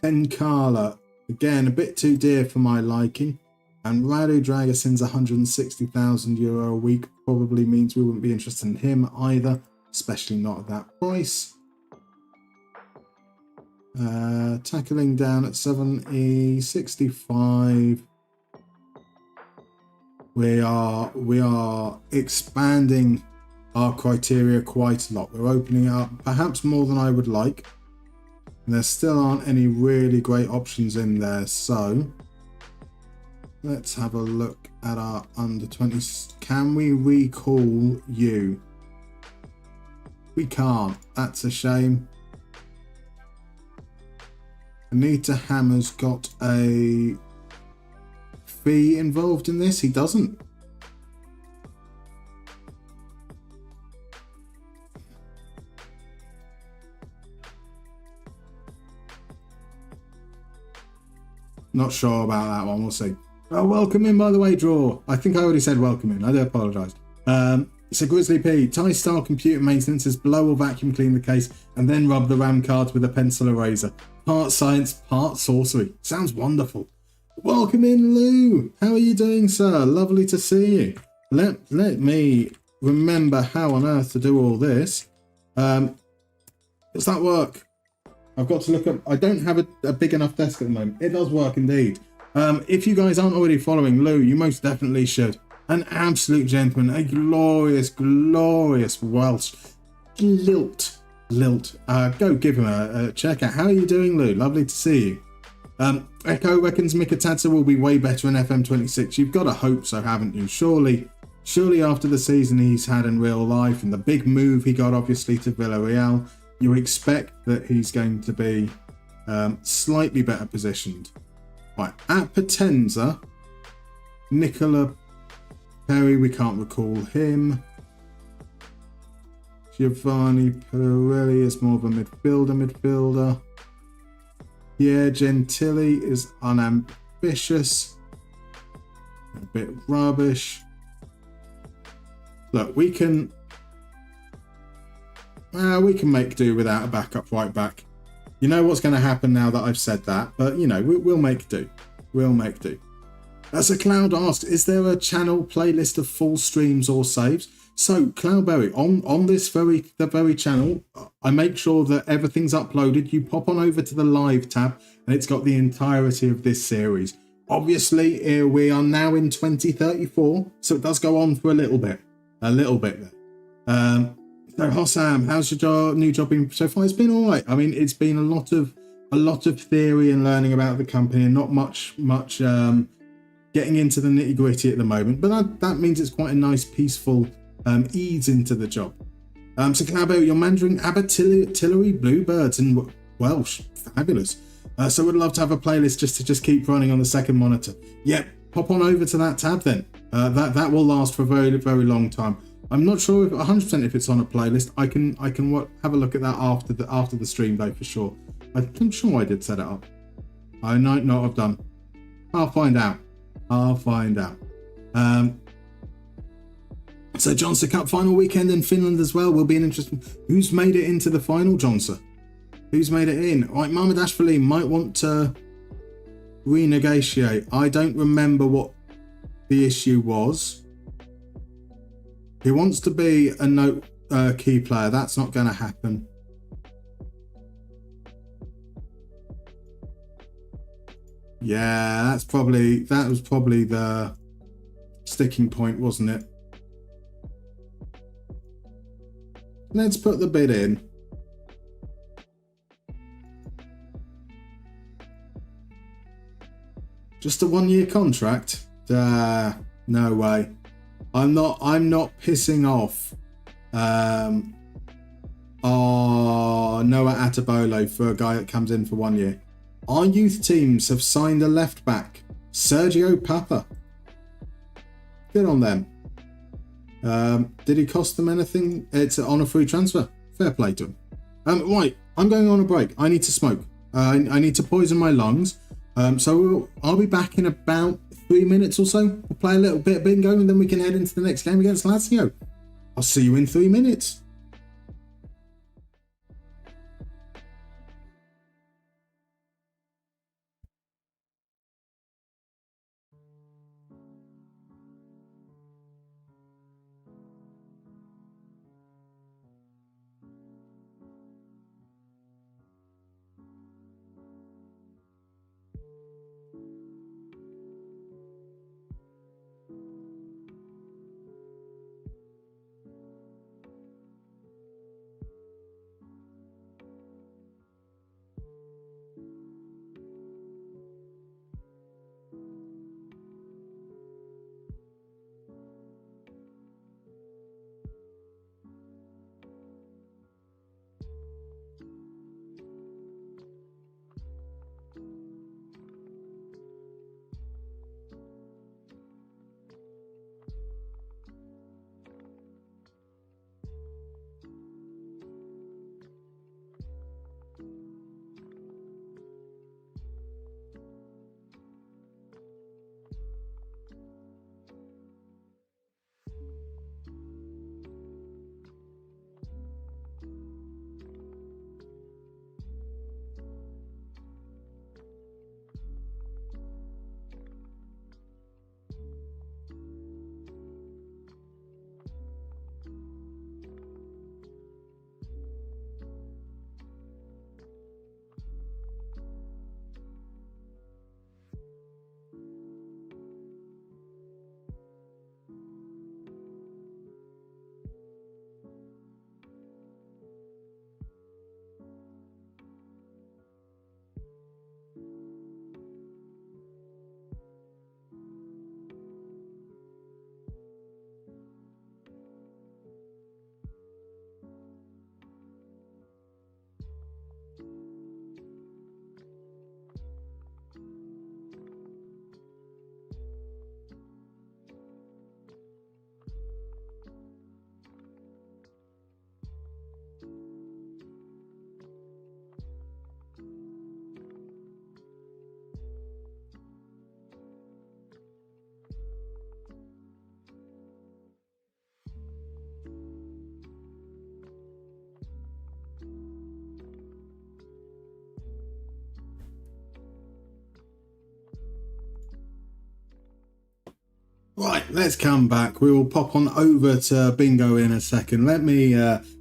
Penkala, again, a bit too dear for my liking. And Radu Dragason's 160,000 euro a week probably means we wouldn't be interested in him either, especially not at that price. Tackling down at 70, 65. We are expanding our criteria quite a lot. We're opening it up perhaps more than I would like. And there still aren't any really great options in there. So let's have a look at our under 20s. Can we recall you? We can't. That's a shame. Anita Hammer's got a fee involved in this. He doesn't. Not sure about that one. We'll see. Oh, welcome in, by the way, Draw. I think I already said welcome in. I do apologise. So Grizzly P, Thai-style computer maintenance is blow or vacuum clean the case and then rub the RAM cards with a pencil eraser. Part science, part sorcery. Sounds wonderful. Welcome in, Lou. How are you doing, sir? Lovely to see you. Let me remember how on earth to do all this. Does that work? I've got to look up. I don't have a big enough desk at the moment. It does work indeed. If you guys aren't already following Lou, you most definitely should. An absolute gentleman, a glorious, glorious Welsh lilt. Go give him a check out. How are you doing, Lou? Lovely to see you. Echo reckons Mikatadze will be way better in FM26. You've got to hope so, haven't you? Surely after the season he's had in real life and the big move he got obviously to Villarreal, you expect that he's going to be slightly better positioned. Right, at Potenza, Nicola Perry, we can't recall him. Giovanni Pirelli is more of a midfielder. Pierre Gentili is unambitious. A bit rubbish. Look, we can make do without a backup right back. You know what's going to happen now that I've said that, but you know, we'll make do. We'll make do. As a Cloud asks, is there a channel playlist of full streams or saves? So Cloudberry, on the very channel, I make sure that everything's uploaded. You pop on over to the live tab and it's got the entirety of this series. Obviously, we are now in 2034, so it does go on for a little bit there. So Hossam, how's your new job been so far? It's been all right. I mean, it's been a lot of theory and learning about the company, and not much getting into the nitty gritty at the moment. But that means it's quite a nice, peaceful ease into the job. So Clabo, you're Mandarin Abertillery Bluebirds in Welsh, fabulous. So we'd love to have a playlist just to keep running on the second monitor. Yep, pop on over to that tab then. That will last for a very, very long time. I'm not sure if 100% if it's on a playlist. I can have a look at that after the stream though, for sure. I'm sure I did set it up. I might not have done. I'll find out. So Johnson Cup final weekend in Finland as well will be an interesting. Who's made it into the final, Johnson? Who's made it in? Right, Mahmoud Ashfali might want to renegotiate. I don't remember what the issue was. He wants to be a key player. That's not going to happen. Yeah, that was probably the sticking point, wasn't it? Let's put the bid in. Just a 1-year contract? No way. I'm not pissing off Noah Atabolo for a guy that comes in for 1 year. Our youth teams have signed a left back, Sergio Papa. Good on them. Did he cost them anything? It's on a free transfer. Fair play to him. Right, I'm going on a break. I need to smoke. I need to poison my lungs. So I'll be back in about 3 minutes or so. We'll play a little bit of bingo and then we can head into the next game against Lazio. I'll see you in 3 minutes. Right, let's come back. We will pop on over to bingo in a second. Let me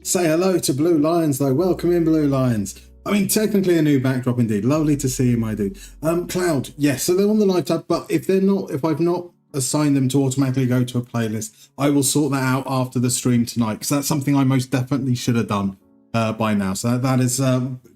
say hello to Blue Lions, though. Welcome in, Blue Lions. I mean, technically a new backdrop indeed. Lovely to see you, my dude. Cloud, yes, so they're on the live tab, but if I've not assigned them to automatically go to a playlist, I will sort that out after the stream tonight, because that's something I most definitely should have done by now. So that is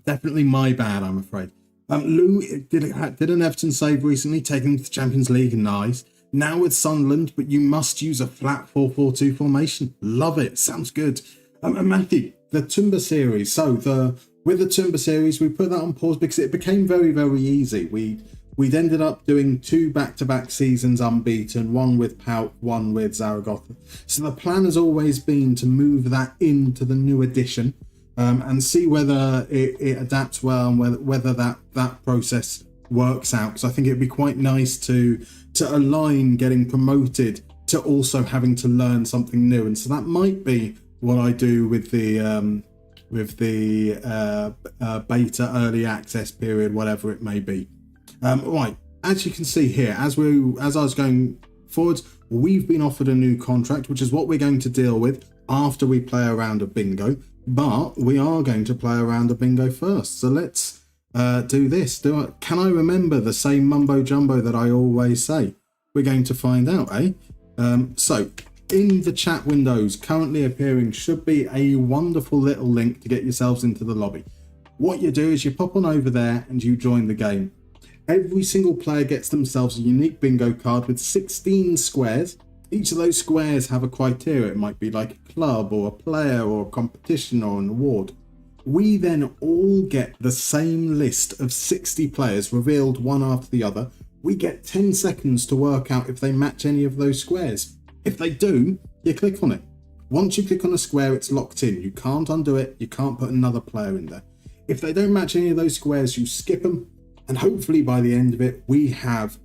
definitely my bad, I'm afraid. Lou did an Everton save recently, taking them to the Champions League. Nice. Now with Sunderland, but you must use a flat 4-4-2 formation. Love it. Sounds good. And Matthew, the Tumba series. So with the Tumba series, we put that on pause because it became very, very easy. We'd ended up doing 2 back-to-back seasons unbeaten, one with Pout, one with Zaragoza. So the plan has always been to move that into the new edition and see whether it adapts well and whether that process works out. Because I think it'd be quite nice to align getting promoted to also having to learn something new. And so that might be what I do with the beta early access period, whatever it may be. Right, as you can see here, as I was going forwards, we've been offered a new contract, which is what we're going to deal with after we play a round of bingo. But we are going to play a round of bingo first. So let's do this. Can I remember the same mumbo jumbo that I always say? We're going to find out, eh? So in the chat windows currently appearing should be a wonderful little link to get yourselves into the lobby. What you do is you pop on over there and you join the game. Every single player gets themselves a unique bingo card with 16 squares. Each of those squares have a criteria. It might be like a club or a player or a competition or an award. We then all get the same list of 60 players revealed one after the other. We get 10 seconds to work out if they match any of those squares. If they do, you click on it. Once you click on a square, it's locked in. You can't undo it. You can't put another player in there. If they don't match any of those squares, you skip them. And hopefully by the end of it, we have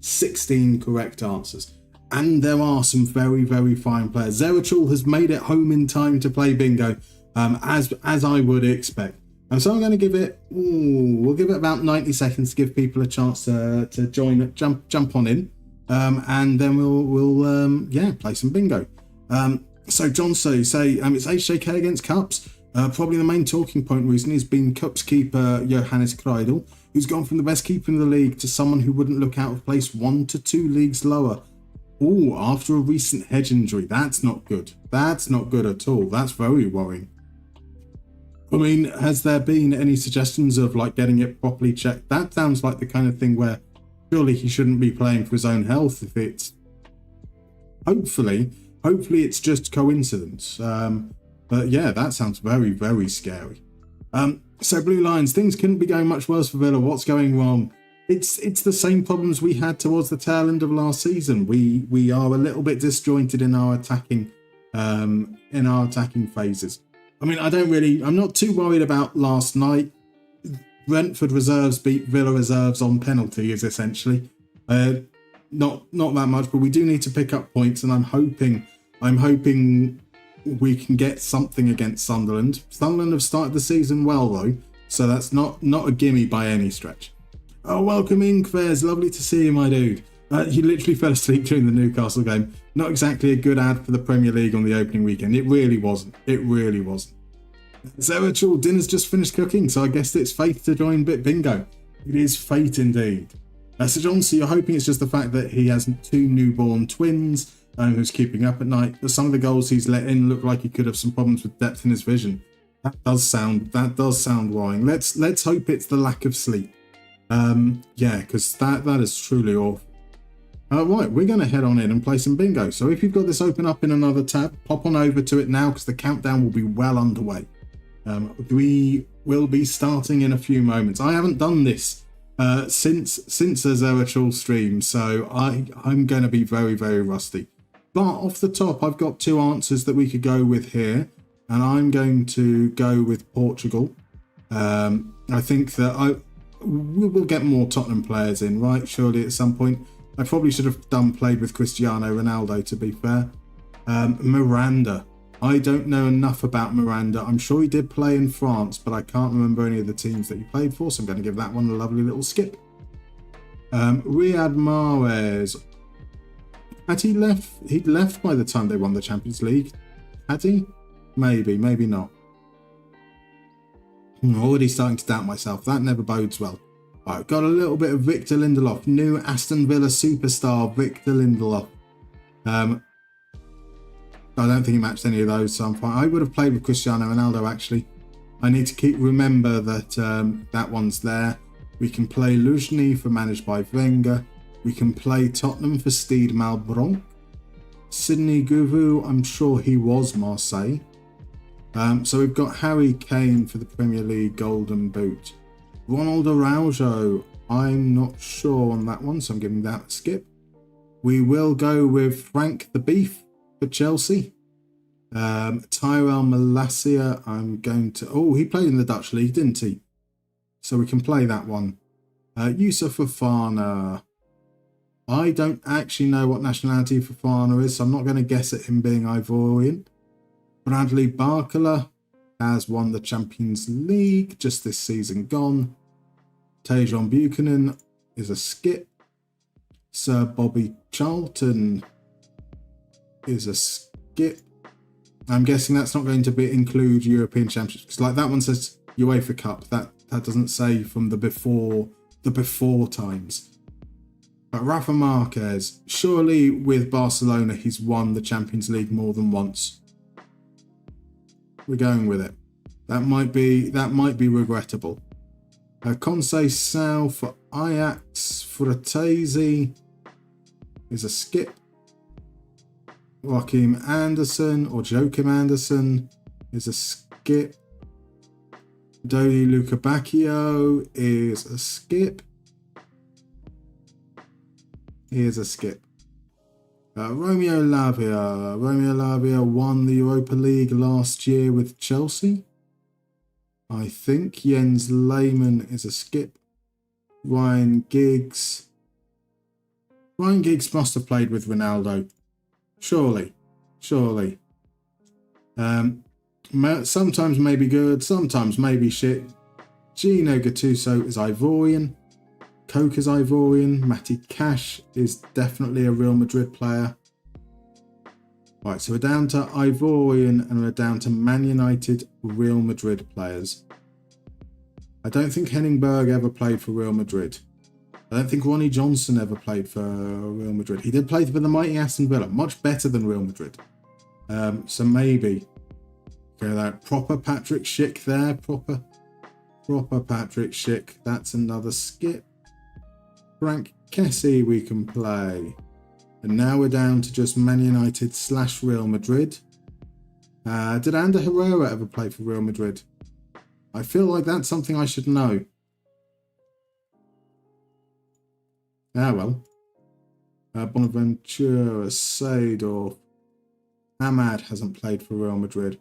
16 correct answers. And there are some very, very fine players. Zeratul has made it home in time to play bingo, as I would expect. And so I'm going to give it, we'll give it about 90 seconds to give people a chance to join, jump on in. And then we'll play some bingo. So John say it's HJK against Cups. Probably the main talking point recently has been Cups keeper Johannes Kreidel, who's gone from the best keeper in the league to someone who wouldn't look out of place 1 to 2 leagues lower. Oh, after a recent hedge injury. That's not good. That's not good at all. That's very worrying. I mean, has there been any suggestions of like getting it properly checked? That sounds like the kind of thing where surely he shouldn't be playing for his own health if it's... Hopefully it's just coincidence. But yeah, that sounds very, very scary. So Blue Lions, things couldn't be going much worse for Villa. What's going wrong? It's the same problems we had towards the tail end of last season. We are a little bit disjointed in our attacking phases. I mean, I'm not too worried about last night. Brentford reserves beat Villa reserves on penalties, essentially. Not that much, but we do need to pick up points, and I'm hoping we can get something against Sunderland. Sunderland have started the season well, though, so that's not a gimme by any stretch. Oh, welcome in, Kvez. Lovely to see you, my dude. You literally fell asleep during the Newcastle game. Not exactly a good ad for the Premier League on the opening weekend. It really wasn't. Zeratul, dinner's just finished cooking, so I guess it's fate to join Bit Bingo. It is fate indeed. So John, so you're hoping it's just the fact that he has 2 newborn twins who's keeping up at night, but some of the goals he's let in look like he could have some problems with depth in his vision. That does sound worrying. Let's hope it's the lack of sleep. Because that is truly awful. Right, we're going to head on in and play some bingo. So if you've got this open up in another tab, pop on over to it now because the countdown will be well underway. We will be starting in a few moments. I haven't done this since a Zeratul stream, so I'm going to be very, very rusty. But off the top, I've got 2 answers that we could go with here, and I'm going to go with Portugal. I think that we will get more Tottenham players in, right? Surely at some point. I probably should have played with Cristiano Ronaldo, to be fair. Miranda. I don't know enough about Miranda. I'm sure he did play in France, but I can't remember any of the teams that he played for, so I'm going to give that one a lovely little skip. Riyad Mahrez. Had he left? He'd left by the time they won the Champions League. Had he? Maybe, maybe not. I'm already starting to doubt myself. That never bodes well. Alright, got a little bit of Victor Lindelof. New Aston Villa superstar, Victor Lindelof. I don't think he matched any of those, so I'm fine. I would have played with Cristiano Ronaldo, actually. I need to remember that that one's there. We can play Luzhny for managed by Wenger. We can play Tottenham for Stede Malbronk. Sidney Govou, I'm sure he was Marseille. So we've got Harry Kane for the Premier League Golden Boot. Ronald Araujo, I'm not sure on that one, so I'm giving that a skip. We will go with Frank the Beef for Chelsea. Tyrell Malacia, I'm going to... Oh, he played in the Dutch League, didn't he? So we can play that one. Yusuf Fofana. I don't actually know what nationality Fofana is, so I'm not going to guess at him being Ivorian. Bradley Barcola has won the Champions League just this season gone. Tejon Buchanan is a skip. Sir Bobby Charlton is a skip. I'm guessing that's not going to include European Championships, because like that one says UEFA Cup. That doesn't say from the before times. But Rafa Marquez, surely with Barcelona he's won the Champions League more than once. We're going with it. That might be regrettable. Conceição for Ajax. Fratesi is a skip. Joachim Anderson is a skip. Dodi Lukebakio is a skip. Here's a skip. Romeo Lavia. Romeo Lavia won the Europa League last year with Chelsea. I think Jens Lehmann is a skip. Ryan Giggs. Ryan Giggs must have played with Ronaldo. Surely. Sometimes maybe good, sometimes maybe shit. Gino Gattuso is Ivorian. Coke is Ivorian. Matty Cash is definitely a Real Madrid player. Right, so we're down to Ivorian and we're down to Man United Real Madrid players. I don't think Henning Berg ever played for Real Madrid. I don't think Ronnie Johnson ever played for Real Madrid. He did play for the mighty Aston Villa, much better than Real Madrid. So maybe. Okay, that proper Patrick Schick there. Proper Patrick Schick. That's another skip. Frank Kessie we can play. And now we're down to just Man United / Real Madrid. Did Ander Herrera ever play for Real Madrid? I feel like that's something I should know. Ah, well. Bonaventura, Seedorf. Ahmad hasn't played for Real Madrid.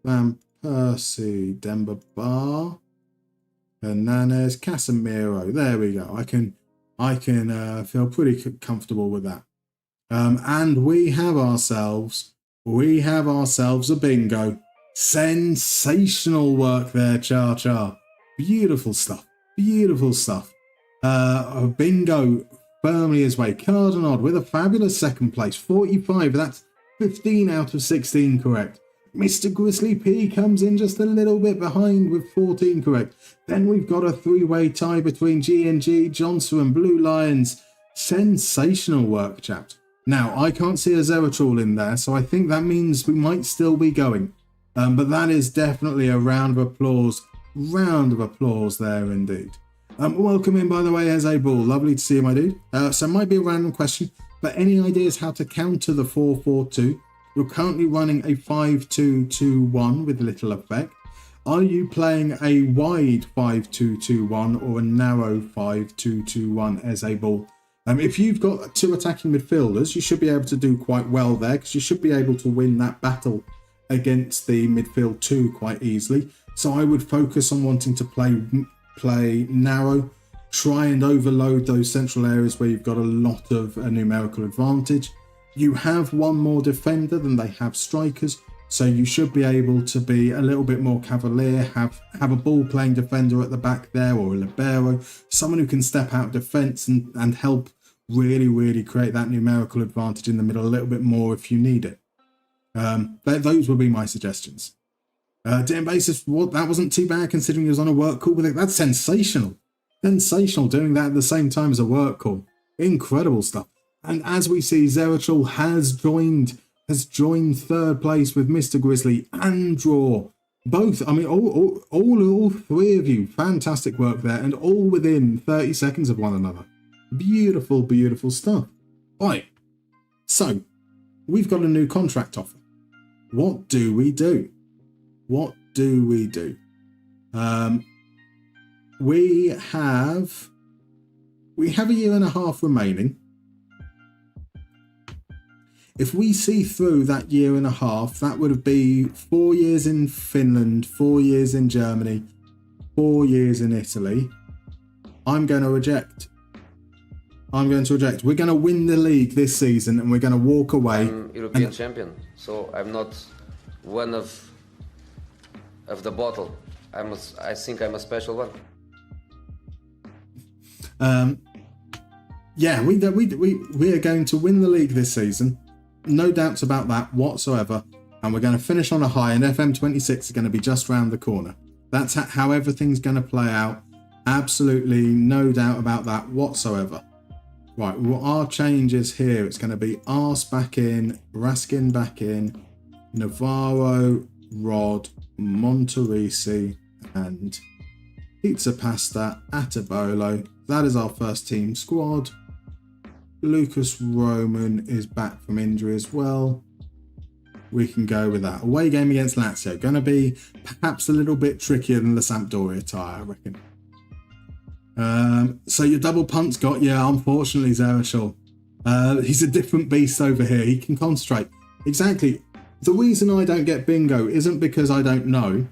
Van Persie, Demba Ba. Hernandez, Casemiro. There we go. I can feel pretty comfortable with that. And we have ourselves a bingo. Sensational work there, Char. Beautiful stuff. A bingo firmly his way. Cardinod with a fabulous second place. 45. That's 15 out of 16 correct. Mr. Grizzly P comes in just a little bit behind with 14 correct. Then we've got a three-way tie between G&G, Johnson and Blue Lions. Sensational work, chaps. Now, I can't see a Zeratul in there, so I think that means we might still be going. But that is definitely a round of applause. Round of applause there indeed. Welcome in, by the way, Eze Ball. Lovely to see you, my dude. So it might be a random question, but any ideas how to counter the 4-4-2? You're currently running a 5-2-2-1 with little effect. Are you playing a wide 5-2-2-1 or a narrow 5-2-2-1 as a ball? If you've got two attacking midfielders, you should be able to do quite well there, because you should be able to win that battle against the midfield two quite easily. So I would focus on wanting to play narrow, try and overload those central areas where you've got a lot of a numerical advantage. You have one more defender than they have strikers, so you should be able to be a little bit more cavalier, have a ball-playing defender at the back there, or a libero, someone who can step out of defence and help really, really create that numerical advantage in the middle a little bit more if you need it. Those would be my suggestions. Basis, that wasn't too bad considering he was on a work call with it. That's sensational. Sensational doing that at the same time as a work call. Incredible stuff. And as we see, Zerachel has joined third place with Mr. Grizzly and Draw. Both, I mean, all three of you, fantastic work there, and all within 30 seconds of one another. Beautiful, beautiful stuff. Right, so we've got a new contract offer. What do we do? What do we do? We have a year and a half remaining. If we see through that year and a half, that would be 4 years in Finland, 4 years in Germany, 4 years in Italy. I'm going to reject. We're going to win the league this season and we're going to walk away. I'm European champion, so I'm not one of the bottle. I think I'm a special one. Yeah, we are going to win the league this season. No doubts about that whatsoever. And we're going to finish on a high, and FM26 is going to be just round the corner. That's how everything's going to play out. Absolutely no doubt about that whatsoever. Right, well, our changes here, it's going to be Ars back in, Raskin back in, Navarro, Rod, Monterisi, and Pizza Pasta, Atabolo. That is our first team squad. Lucas Roman is back from injury as well. We can go with that. Away game against Lazio. Going to be perhaps a little bit trickier than the Sampdoria tie, I reckon. So your double punt's got you, unfortunately, Zerachel. He's a different beast over here. He can concentrate. Exactly. The reason I don't get bingo isn't because I don't know.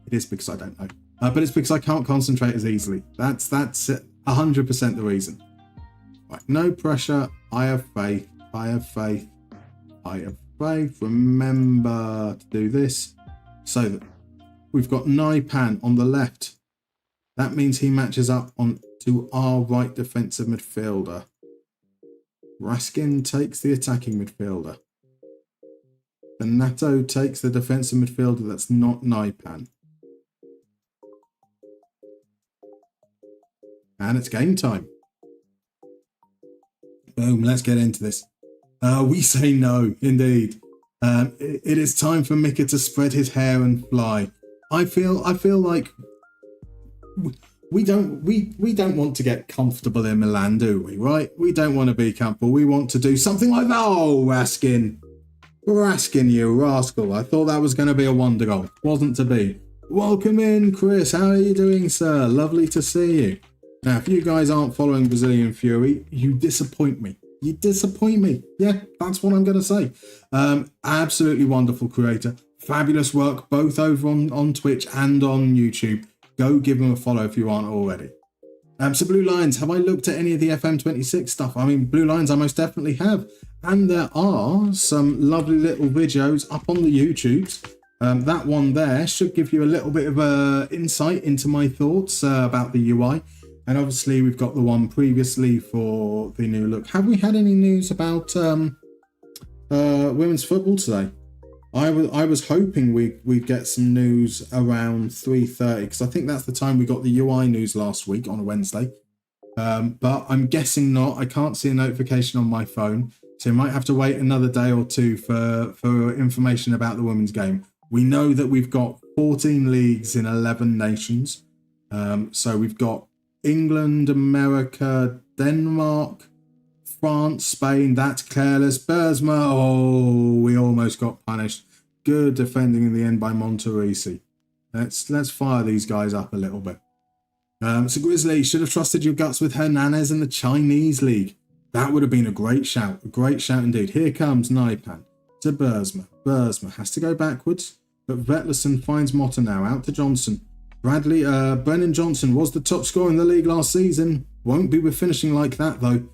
It is because I don't know. But it's because I can't concentrate as easily. That's 100% the reason. Right, no pressure. I have faith. I have faith. I have faith. Remember to do this. So we've got Naipan on the left. That means he matches up on to our right defensive midfielder. Raskin takes the attacking midfielder. Benato takes the defensive midfielder that's not Naipan. And it's game time. Boom, let's get into this. We say no, indeed. It is time for Mika to spread his hair and fly. I feel like we don't want to get comfortable in Milan, do we? Right? We don't want to be comfortable. We want to do something like that. Oh, Raskin, you rascal! I thought that was going to be a wonder goal. Wasn't to be. Welcome in, Chris. How are you doing, sir? Lovely to see you. Now, if you guys aren't following Brazilian Fury, you disappoint me. You disappoint me. Yeah, that's what I'm going to say. Absolutely wonderful creator. Fabulous work, both over on Twitch and on YouTube. Go give him a follow if you aren't already. So Blue Lions, have I looked at any of the FM26 stuff? I mean, Blue Lions, I most definitely have. And there are some lovely little videos up on the YouTubes. That one there should give you a little bit of insight into my thoughts about the UI. And obviously we've got the one previously for the new look. Have we had any news about women's football today? I was hoping we'd get some news around 3:30 because I think that's the time we got the UI news last week on a Wednesday. But I'm guessing not. I can't see a notification on my phone, so you might have to wait another day or two for information about the women's game. We know that we've got 14 leagues in 11 nations. So we've got England, America, Denmark, France, Spain. That's careless. Bersma. Oh, we almost got punished. Good defending in the end by Monterisi. Let's fire these guys up a little bit. So Grizzly, should have trusted your guts with Hernandez in the Chinese league. That would have been a great shout. A great shout indeed. Here comes Naipan to Bersma. Bersma has to go backwards, but Vetlerson finds Motta now. Out to Johnson. Brennan Johnson was the top scorer in the league last season. Won't be with finishing like that though.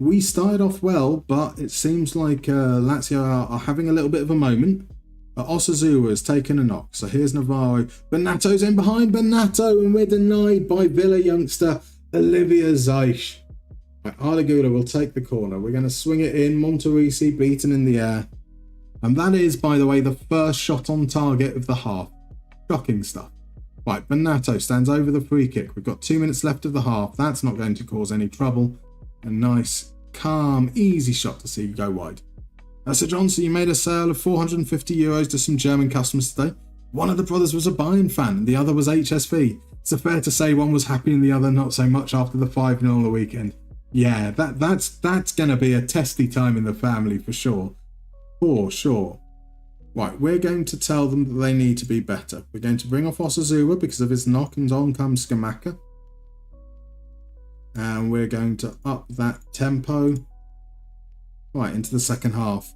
We started off well, but it seems like Lazio are having a little bit of a moment. Osazua has taken a knock. So here's Navarro. Benato's in behind Benato, and we're denied by Villa youngster Olivia Zeich. Right, Arligula will take the corner. We're going to swing it in. Monterisi beaten in the air. And that is, by the way, the first shot on target of the half. Shocking stuff. Right, Bonato stands over the free kick. We've got 2 minutes left of the half. That's not going to cause any trouble. A nice, calm, easy shot to see go wide. Sir Johnson, you made a sale of €450 to some German customers today. One of the brothers was a Bayern fan and the other was HSV. Is it fair to say one was happy and the other not so much after the 5-0 on the weekend? Yeah, that's going to be a testy time in the family for sure. For sure. Right, we're going to tell them that they need to be better. We're going to bring off Osazua because of his knock, and on comes Skamaka. And we're going to up that tempo. Right, into the second half.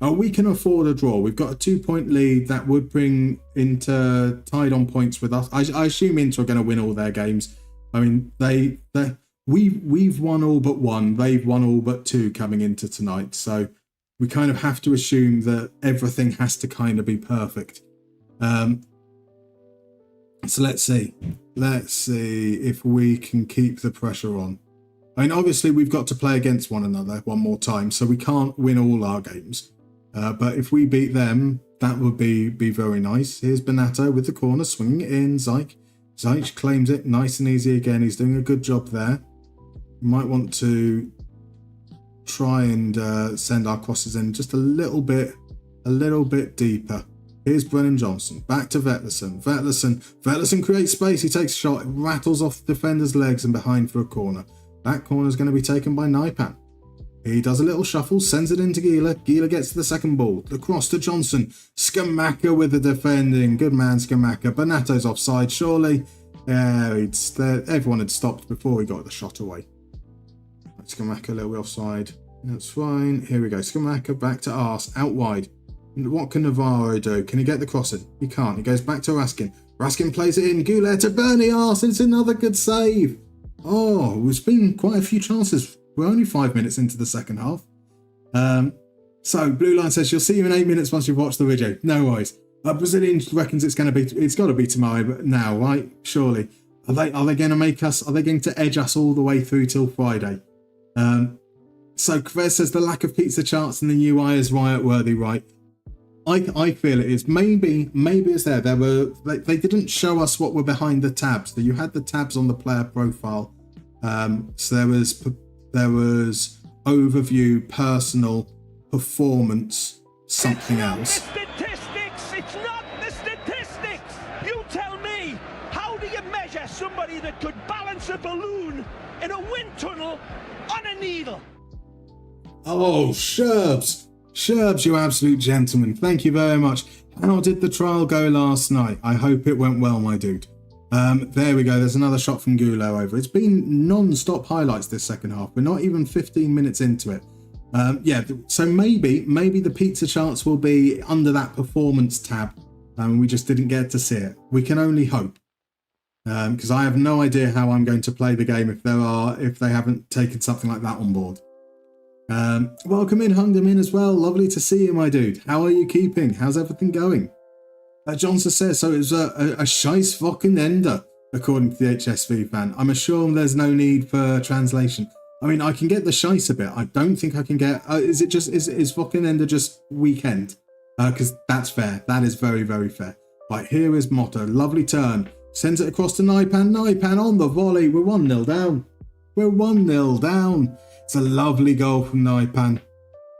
Oh, we can afford a draw. We've got a 2-point lead that would bring Inter tied on points with us. I assume Inter are going to win all their games. I mean, we've won all but one. They've won all but two coming into tonight. So we kind of have to assume that everything has to kind of be perfect. So let's see. Let's see if we can keep the pressure on. I mean, obviously, we've got to play against one another one more time, so we can't win all our games. But if we beat them, that would be very nice. Here's Bonato with the corner, swinging it in. Ziyech claims it nice and easy again. He's doing a good job there. We might want to try and send our crosses in just a little bit deeper. Here's Brennan Johnson, back to Vetlesen. Vetlesen creates space. He takes a shot, it rattles off the defender's legs and behind for a corner. That corner is going to be taken by Naipan. He does a little shuffle, sends it into Gila. Gila gets to the second ball. The cross to Johnson. Skamaka with the defending. Good man, Skamaka. Bonato's offside, surely. Yeah, everyone had stopped before he got the shot away. Skamaka a little bit offside. That's fine. Here we go. Skamaka back to Ars, out wide. What can Navarro do? Can he get the cross in? He can't. He goes back to Raskin. Raskin plays it in. Goulet to Bernie Ars. It's another good save. Oh, there's been quite a few chances. We're only 5 minutes into the second half. So Blue Line says she'll see you in 8 minutes once you've watched the video. No worries. Brazilian reckons it's got to be tomorrow, but now, right? Surely. Are they going to make us? Are they going to edge us all the way through till Friday? So Kvez says the lack of pizza charts in the UI is riot worthy, right? I feel it is. Maybe it's there. They didn't show us what were behind the tabs. You had the tabs on the player profile. So there was overview, personal, performance, something else. It's not the statistics. It's not the statistics. You tell me. How do you measure somebody that could balance a balloon in a wind tunnel on a needle? Oh, Sherbs, you absolute gentleman. Thank you very much. How did the trial go last night? I hope it went well, my dude. There we go. There's another shot from Goulet over. It's been non-stop highlights this second half. We're not even 15 minutes into it. Yeah, so maybe the pizza charts will be under that performance tab. We just didn't get to see it. We can only hope. Because I have no idea how I'm going to play the game if they haven't taken something like that on board. Welcome in, Hungermin as well. Lovely to see you, my dude. How are you keeping? How's everything going? Johnson says, so it was a scheiß fucking Ender, according to the HSV fan. I'm assured there's no need for translation. I mean, I can get the scheiß a bit. I don't think I can get... is fucking Ender just weekend? Because that's fair. That is very, very fair. Right, here is Motto. Lovely turn. Sends it across to Naipan. Naipan on the volley. We're 1-0 down. We're 1-0 down. It's a lovely goal from Naipan.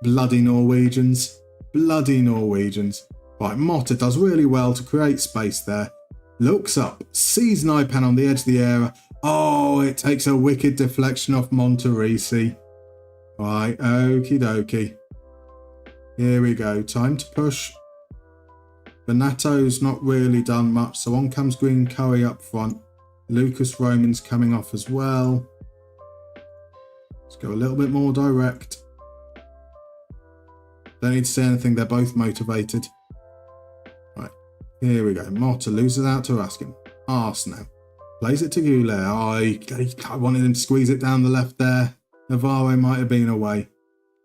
Bloody Norwegians. Bloody Norwegians. Right, Motta does really well to create space there. Looks up, sees Naipan on the edge of the area. Oh, it takes a wicked deflection off Monterisi. Right, okie dokie. Here we go, time to push. Bonato's not really done much, so on comes Green Curry up front. Lucas Roman's coming off as well. Let's go a little bit more direct. Don't need to say anything, they're both motivated. Here we go. Motta loses out to Raskin. Ars now. Plays it to Goulet. I wanted him to squeeze it down the left there. Navarro might have been away.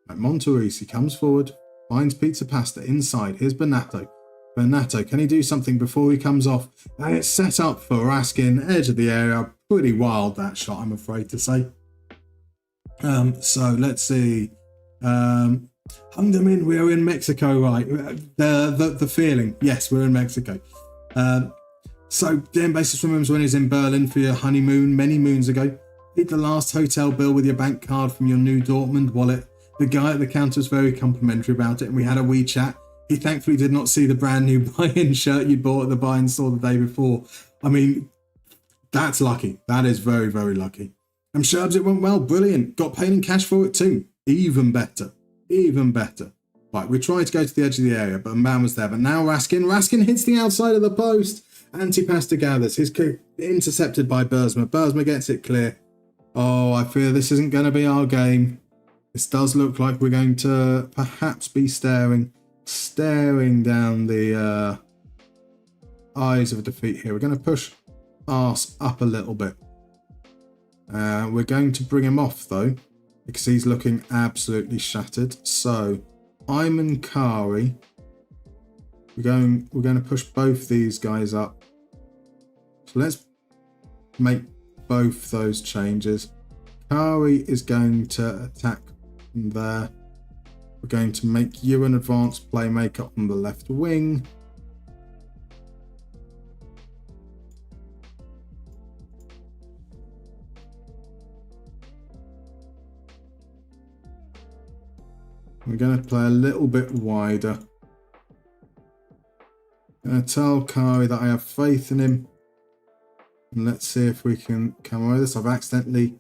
Right, Monterisi comes forward. Finds Pizza Pasta inside. Here's Bonato. Bonato, can he do something before he comes off? And it's set up for Raskin. Edge of the area. Pretty wild, that shot, I'm afraid to say. So let's see. Hung them in. We are in Mexico, right? The feeling. Yes, we're in Mexico. So Dan Basis remembers when he was in Berlin for your honeymoon many moons ago. Paid the last hotel bill with your bank card from your new Dortmund wallet. The guy at the counter was very complimentary about it, and we had a wee chat. He thankfully did not see the brand new buy-in shirt you bought at the buy-in store the day before. I mean, that's lucky. That is very, very lucky. And Sherbs, it went well. Brilliant. Got paid in cash for it too. Even better. Even better. Right, we tried to go to the edge of the area, but a man was there. But now Raskin hits the outside of the post. Antipasta gathers. His kick intercepted by Bersma. Bersma gets it clear. Oh, I fear this isn't going to be our game. This does look like we're going to perhaps be staring down the eyes of defeat here. We're going to push Arse up a little bit. We're going to bring him off though, because he's looking absolutely shattered. So Ayman Kari, we're going to push both these guys up. So let's make both those changes. Kari is going to attack from there. We're going to make you an advanced playmaker on the left wing. We're going to play a little bit wider. I'm going to tell Kari that I have faith in him. And let's see if we can come over this. I've accidentally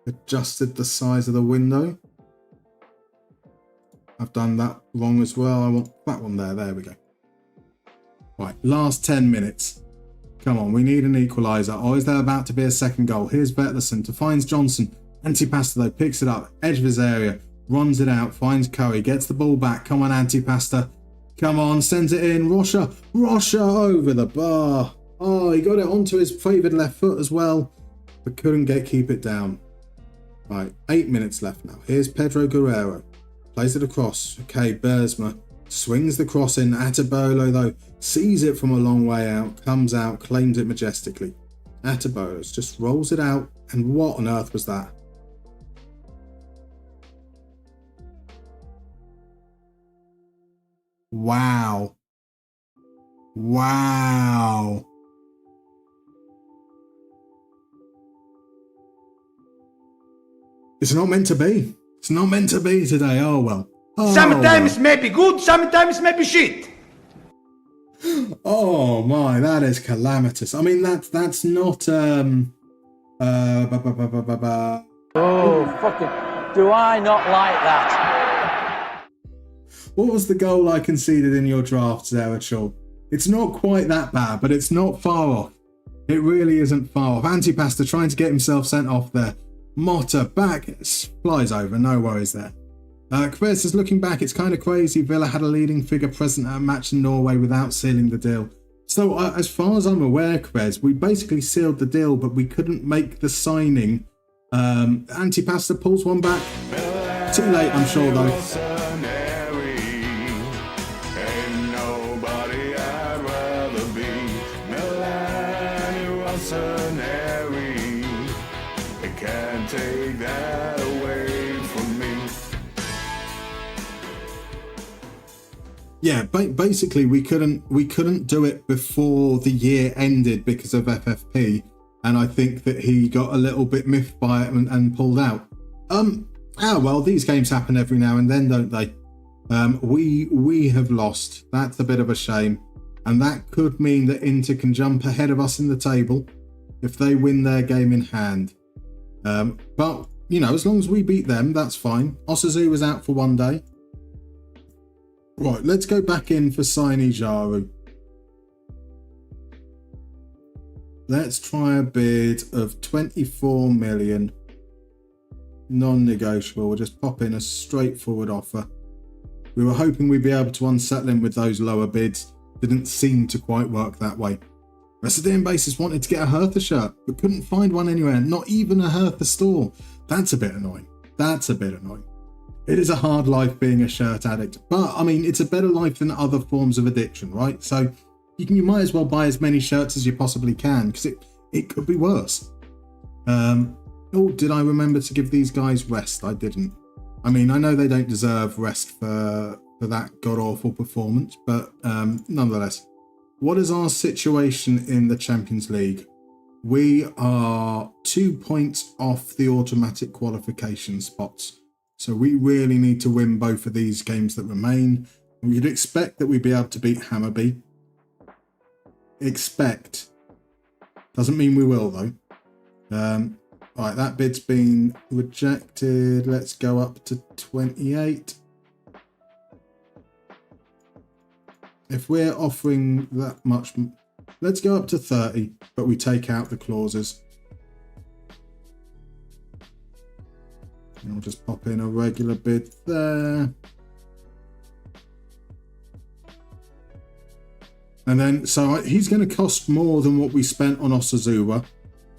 adjusted the size of the window. I've done that wrong as well. I want that one there. There we go. Right, last 10 minutes. Come on, we need an equaliser. Or is there about to be a second goal? Here's Vetterson to finds Johnson. Antipasta though picks it up, edge of his area, runs it out, finds Curry, gets the ball back. Come on, Antipasta. Come on, sends it in. Rocha over the bar. Oh, he got it onto his favoured left foot as well, but couldn't keep it down. Right, 8 minutes left now. Here's Pedro Guerrero. Plays it across. Okay, Bersma swings the cross in. Atabolo, though, sees it from a long way out, comes out, claims it majestically. Atabolos just rolls it out, and what on earth was that? Wow. Wow. It's not meant to be. It's not meant to be today. Oh well. Oh, sometimes maybe good, sometimes maybe shit. Oh my, that is calamitous. I mean, that's not Oh, fucking, do I not like that? What was the goal I conceded in your drafts there, Achal? It's not quite that bad, but it's not far off. It really isn't far off. Antipasta trying to get himself sent off there. Motta back, flies over, no worries there. Kvers is looking back, it's kind of crazy. Villa had a leading figure present at a match in Norway without sealing the deal. So as far as I'm aware, Kvers, we basically sealed the deal, but we couldn't make the signing. Antipasta pulls one back. Too late, I'm sure, though. Take that away from me. Yeah, basically we couldn't do it before the year ended because of FFP, and I think that he got a little bit miffed by it and pulled out. Well, these games happen every now and then, don't they? We have lost. That's a bit of a shame, and that could mean that Inter can jump ahead of us in the table if they win their game in hand. But, you know, as long as we beat them, that's fine. Osazu was out for one day. Right, let's go back in for Saini Jaru. Let's try a bid of 24 million. Non-negotiable. We'll just pop in a straightforward offer. We were hoping we'd be able to unsettle him with those lower bids. Didn't seem to quite work that way. Resident Basis wanted to get a Hertha shirt, but couldn't find one anywhere, not even a Hertha store. That's a bit annoying. It is a hard life being a shirt addict, but I mean, it's a better life than other forms of addiction, right? So you might as well buy as many shirts as you possibly can, because it could be worse. Oh, did I remember to give these guys rest? I didn't. I mean, I know they don't deserve rest for that god-awful performance, but nonetheless. What is our situation in the Champions League? We are 2 points off the automatic qualification spots. So we really need to win both of these games that remain. We'd expect that we'd be able to beat Hammarby. Expect. Doesn't mean we will, though. Right, that bid's been rejected. Let's go up to 28. If we're offering that much, let's go up to 30, but we take out the clauses. And we'll just pop in a regular bid there. And then, so he's going to cost more than what we spent on Osasuna.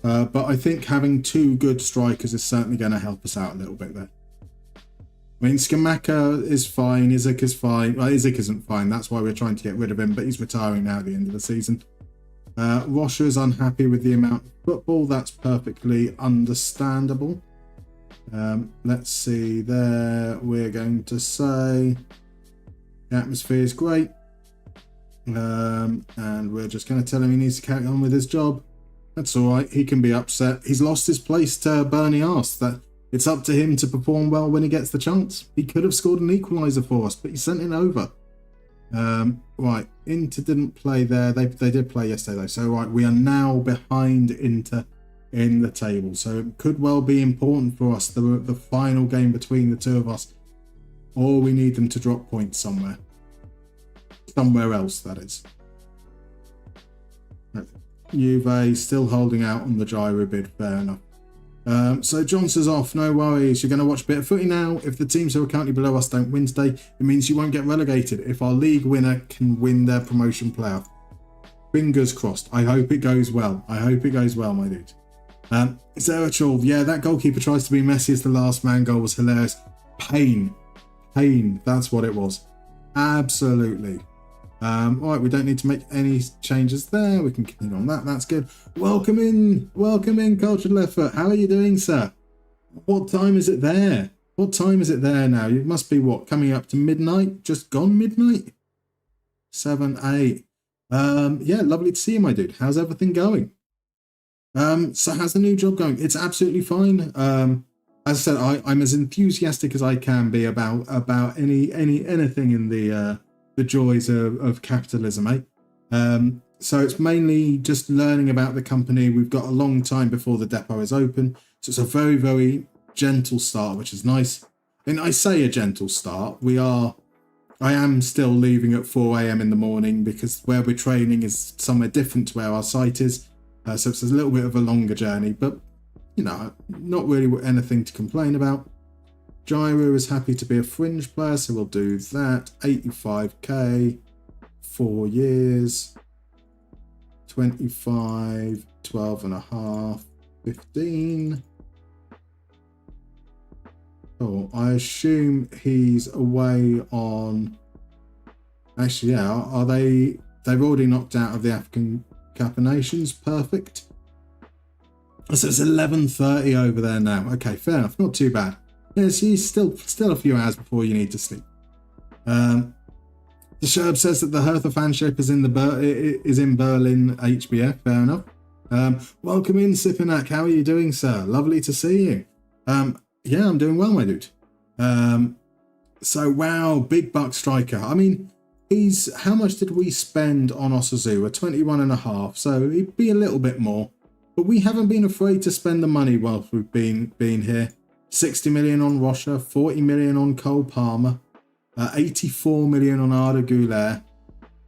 But I think having two good strikers is certainly going to help us out a little bit there. I mean, Skamaka is fine. Isaac is fine. Well, Isaac isn't fine. That's why we're trying to get rid of him. But he's retiring now at the end of the season. Rocha is unhappy with the amount of football. That's perfectly understandable. Let's see there. We're going to say the atmosphere is great. And we're just going to tell him he needs to carry on with his job. That's all right. He can be upset. He's lost his place to Bernie Arse. That it's up to him to perform well when he gets the chance. He could have scored an equaliser for us, but he sent it over. Right, Inter didn't play there. They did play yesterday though. So right, we are now behind Inter in the table. So it could well be important for us, the final game between the two of us. Or we need them to drop points somewhere. Somewhere else, that is. Juve still holding out on the gyro bid, fair enough. So Johnson's off, no worries. You're going to watch a bit of footy now. If the teams who are currently below us don't win today, it means you won't get relegated if our league winner can win their promotion playoff. Fingers crossed. I hope it goes well. I hope it goes well, my dude. Zerachal, yeah, that goalkeeper tries to be Messi as the last man goal was hilarious. Pain. That's what it was. Absolutely. Alright, we don't need to make any changes there. We can continue on that. That's good. Welcome in, Cultured Left Foot. How are you doing, sir? What time is it there? What time is it there now? It must be what, coming up to midnight? Just gone midnight? 7, 8. Yeah, lovely to see you, my dude. How's everything going? So how's the new job going? It's absolutely fine. As I said, I'm as enthusiastic as I can be about anything in the joys of capitalism, eh? So it's mainly just learning about the company. We've got a long time before the depot is open. So it's a very, very gentle start, which is nice. And I say a gentle start. I am still leaving at 4 a.m. in the morning because where we're training is somewhere different to where our site is. So it's a little bit of a longer journey, but, you know, not really anything to complain about. Gyro is happy to be a fringe player, so we'll do that. 85k, 4 years, 25, 12 and a half, 15. Oh, I assume he's away on... Actually, yeah, are they... They've already knocked out of the African Cup of Nations. Perfect. So it's 11:30 over there now. Okay, fair enough. Not too bad. Yes, he's still a few hours before you need to sleep. The Sherb says that the Hertha fanship is in Berlin HBF. Fair enough. Welcome in, Sipinak. How are you doing, sir? Lovely to see you. Yeah, I'm doing well, my dude. So wow, big buck striker. I mean, how much did we spend on Osasuna? 21.5. So it'd be a little bit more, but we haven't been afraid to spend the money whilst we've been here. 60 million on Rocha, 40 million on Cole Palmer, 84 million on Arda Güler.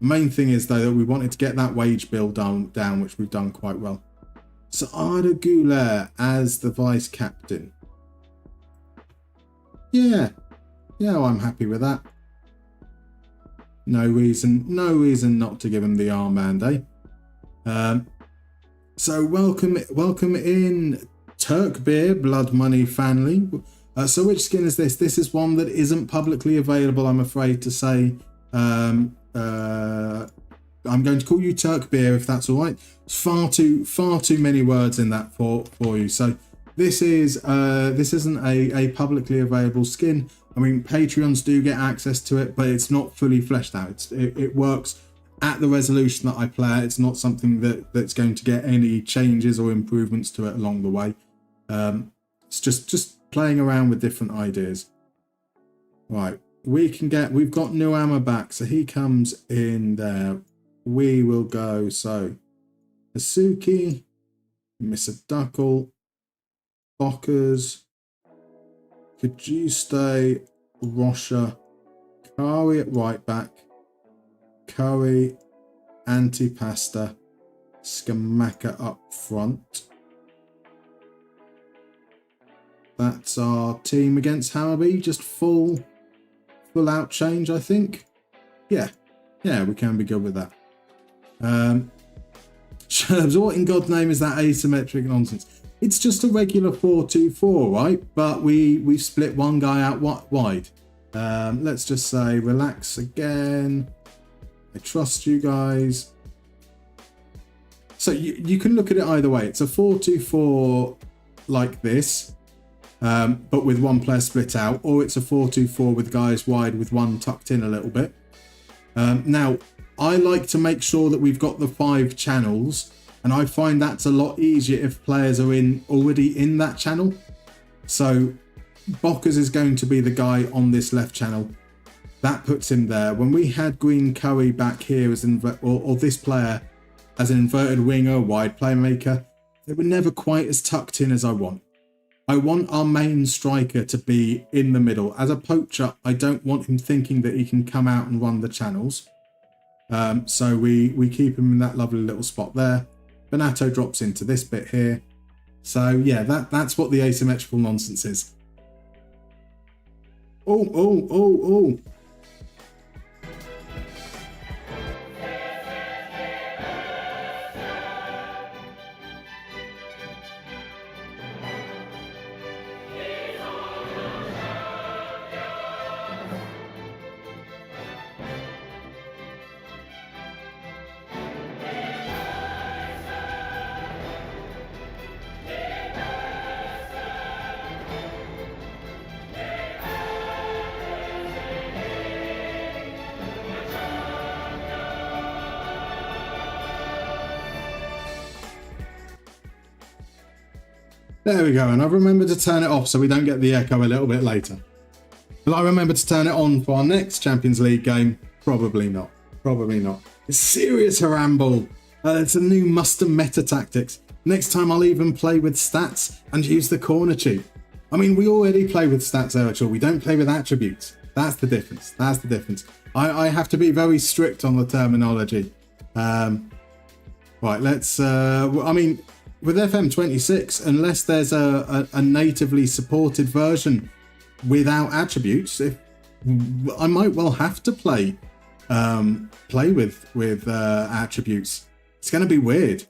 The main thing is, though, that we wanted to get that wage bill down, which we've done quite well. So Arda Güler as the vice captain. Yeah, I'm happy with that. No reason not to give him the armband, eh? So welcome in. Turk Beer, Blood Money family. So which skin is this? This is one that isn't publicly available, I'm afraid to say. I'm going to call you Turk Beer if that's all right. It's far too many words in that for you. So this isn't a publicly available skin. I mean, Patreons do get access to it, but it's not fully fleshed out. It works at the resolution that I play. It's not something that's going to get any changes or improvements to it along the way. It's just playing around with different ideas. Right, we've got Nuama back, so he comes in there. We will go, so Asuki, Missadakul, Bokkers, Kajuste, Rocha, Kari at right back, Curry, Antipasta, Scamacca up front. That's our team against Hammarby. Just full out change, I think. Yeah, we can be good with that. Sherbs, what in God's name is that asymmetric nonsense? It's just a regular 4-2-4, right? But we split one guy out wide. Let's just say relax again. I trust you guys. So you can look at it either way. It's a 4-2-4 like this, but with one player split out, or it's a 4-2-4 with guys wide with one tucked in a little bit. Now, I like to make sure that we've got the 5 channels, and I find that's a lot easier if players are already in that channel. So Bokkers is going to be the guy on this left channel. That puts him there. When we had Green Curry back here as or this player as an inverted winger, wide playmaker, they were never quite as tucked in as I want. I want our main striker to be in the middle. As a poacher, I don't want him thinking that he can come out and run the channels. So we keep him in that lovely little spot there. Bonato drops into this bit here. So yeah, that's what the asymmetrical nonsense is. Oh. There we go, and I've remembered to turn it off so we don't get the echo a little bit later. Will I remember to turn it on for our next Champions League game? Probably not. It's serious haramble. It's a new Muster meta tactics. Next time I'll even play with stats and use the corner cheat. I mean, we already play with stats, Erchel. We don't play with attributes. That's the difference. I have to be very strict on the terminology. Right, let's... I mean... With FM26, unless there's a natively supported version without attributes, I might well have to play with attributes. It's going to be weird.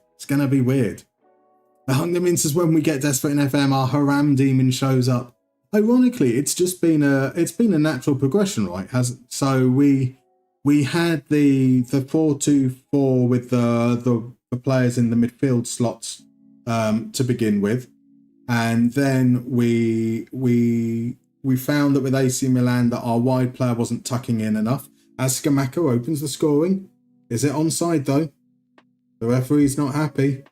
That means is when we get desperate in FM, our Haram demon shows up. Ironically, it's been a natural progression, right? So we had the 4-2-4 with the players in the midfield slots. To begin with, and then we found that with AC Milan that our wide player wasn't tucking in enough. As Scamacca opens the scoring, is it onside though? The referee's not happy.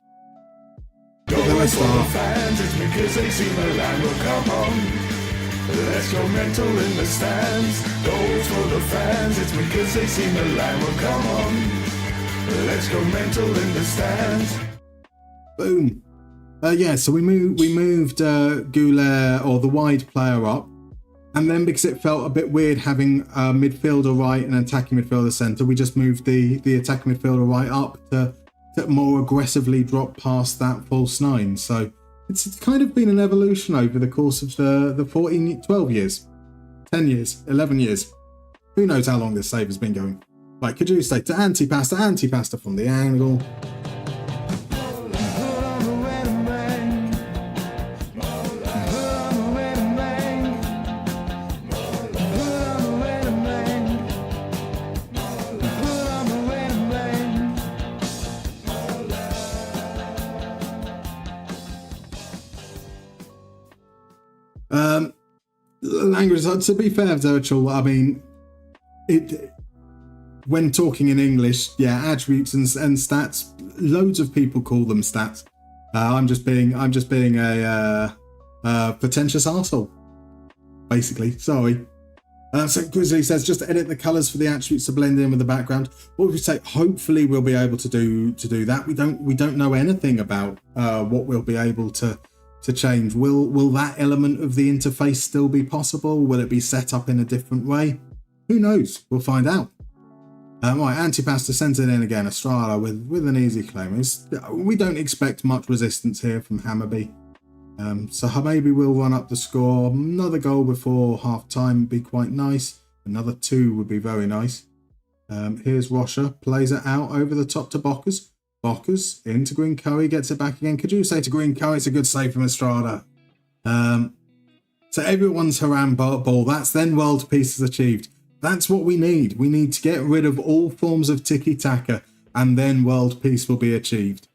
Go for the fans, it's because AC Milan will come on. Let's go mental in the stands. Goals for the fans, it's because AC Milan will come on. Let's go mental in the stands. Boom. So we moved Goulet, or the wide player, up, and then because it felt a bit weird having a midfielder right and an attacking midfielder centre, we just moved the attacking midfielder right up to more aggressively drop past that false 9. So it's kind of been an evolution over the course of the 12 years, 10 years, 11 years. Who knows how long this save has been going. Right, Kajuste to Antipasta from the angle. Language, to be fair, Zerachel, I mean, when talking in English, yeah, attributes and stats, loads of people call them stats. I'm just being a pretentious arsehole, basically. Sorry. So Grizzly says, just edit the colours for the attributes to blend in with the background. What would we say? Hopefully we'll be able to do that. We don't know anything about what we'll be able to change. Will that element of the interface still be possible? Will it be set up in a different way? Who knows? We'll find out. Right, Antipasta sends it in again. Estrada with an easy claim. We don't expect much resistance here from Hammarby. So maybe we'll run up the score. Another goal before half time would be quite nice. Another 2 would be very nice. Here's Rocha, plays it out over the top to Bockers. Bockers into Green Curry, gets it back again. Could you say to Green Curry, it's a good save from Estrada. So everyone's Haram ball. That's then world peace is achieved. That's what we need. We need to get rid of all forms of tiki-taka, and then world peace will be achieved.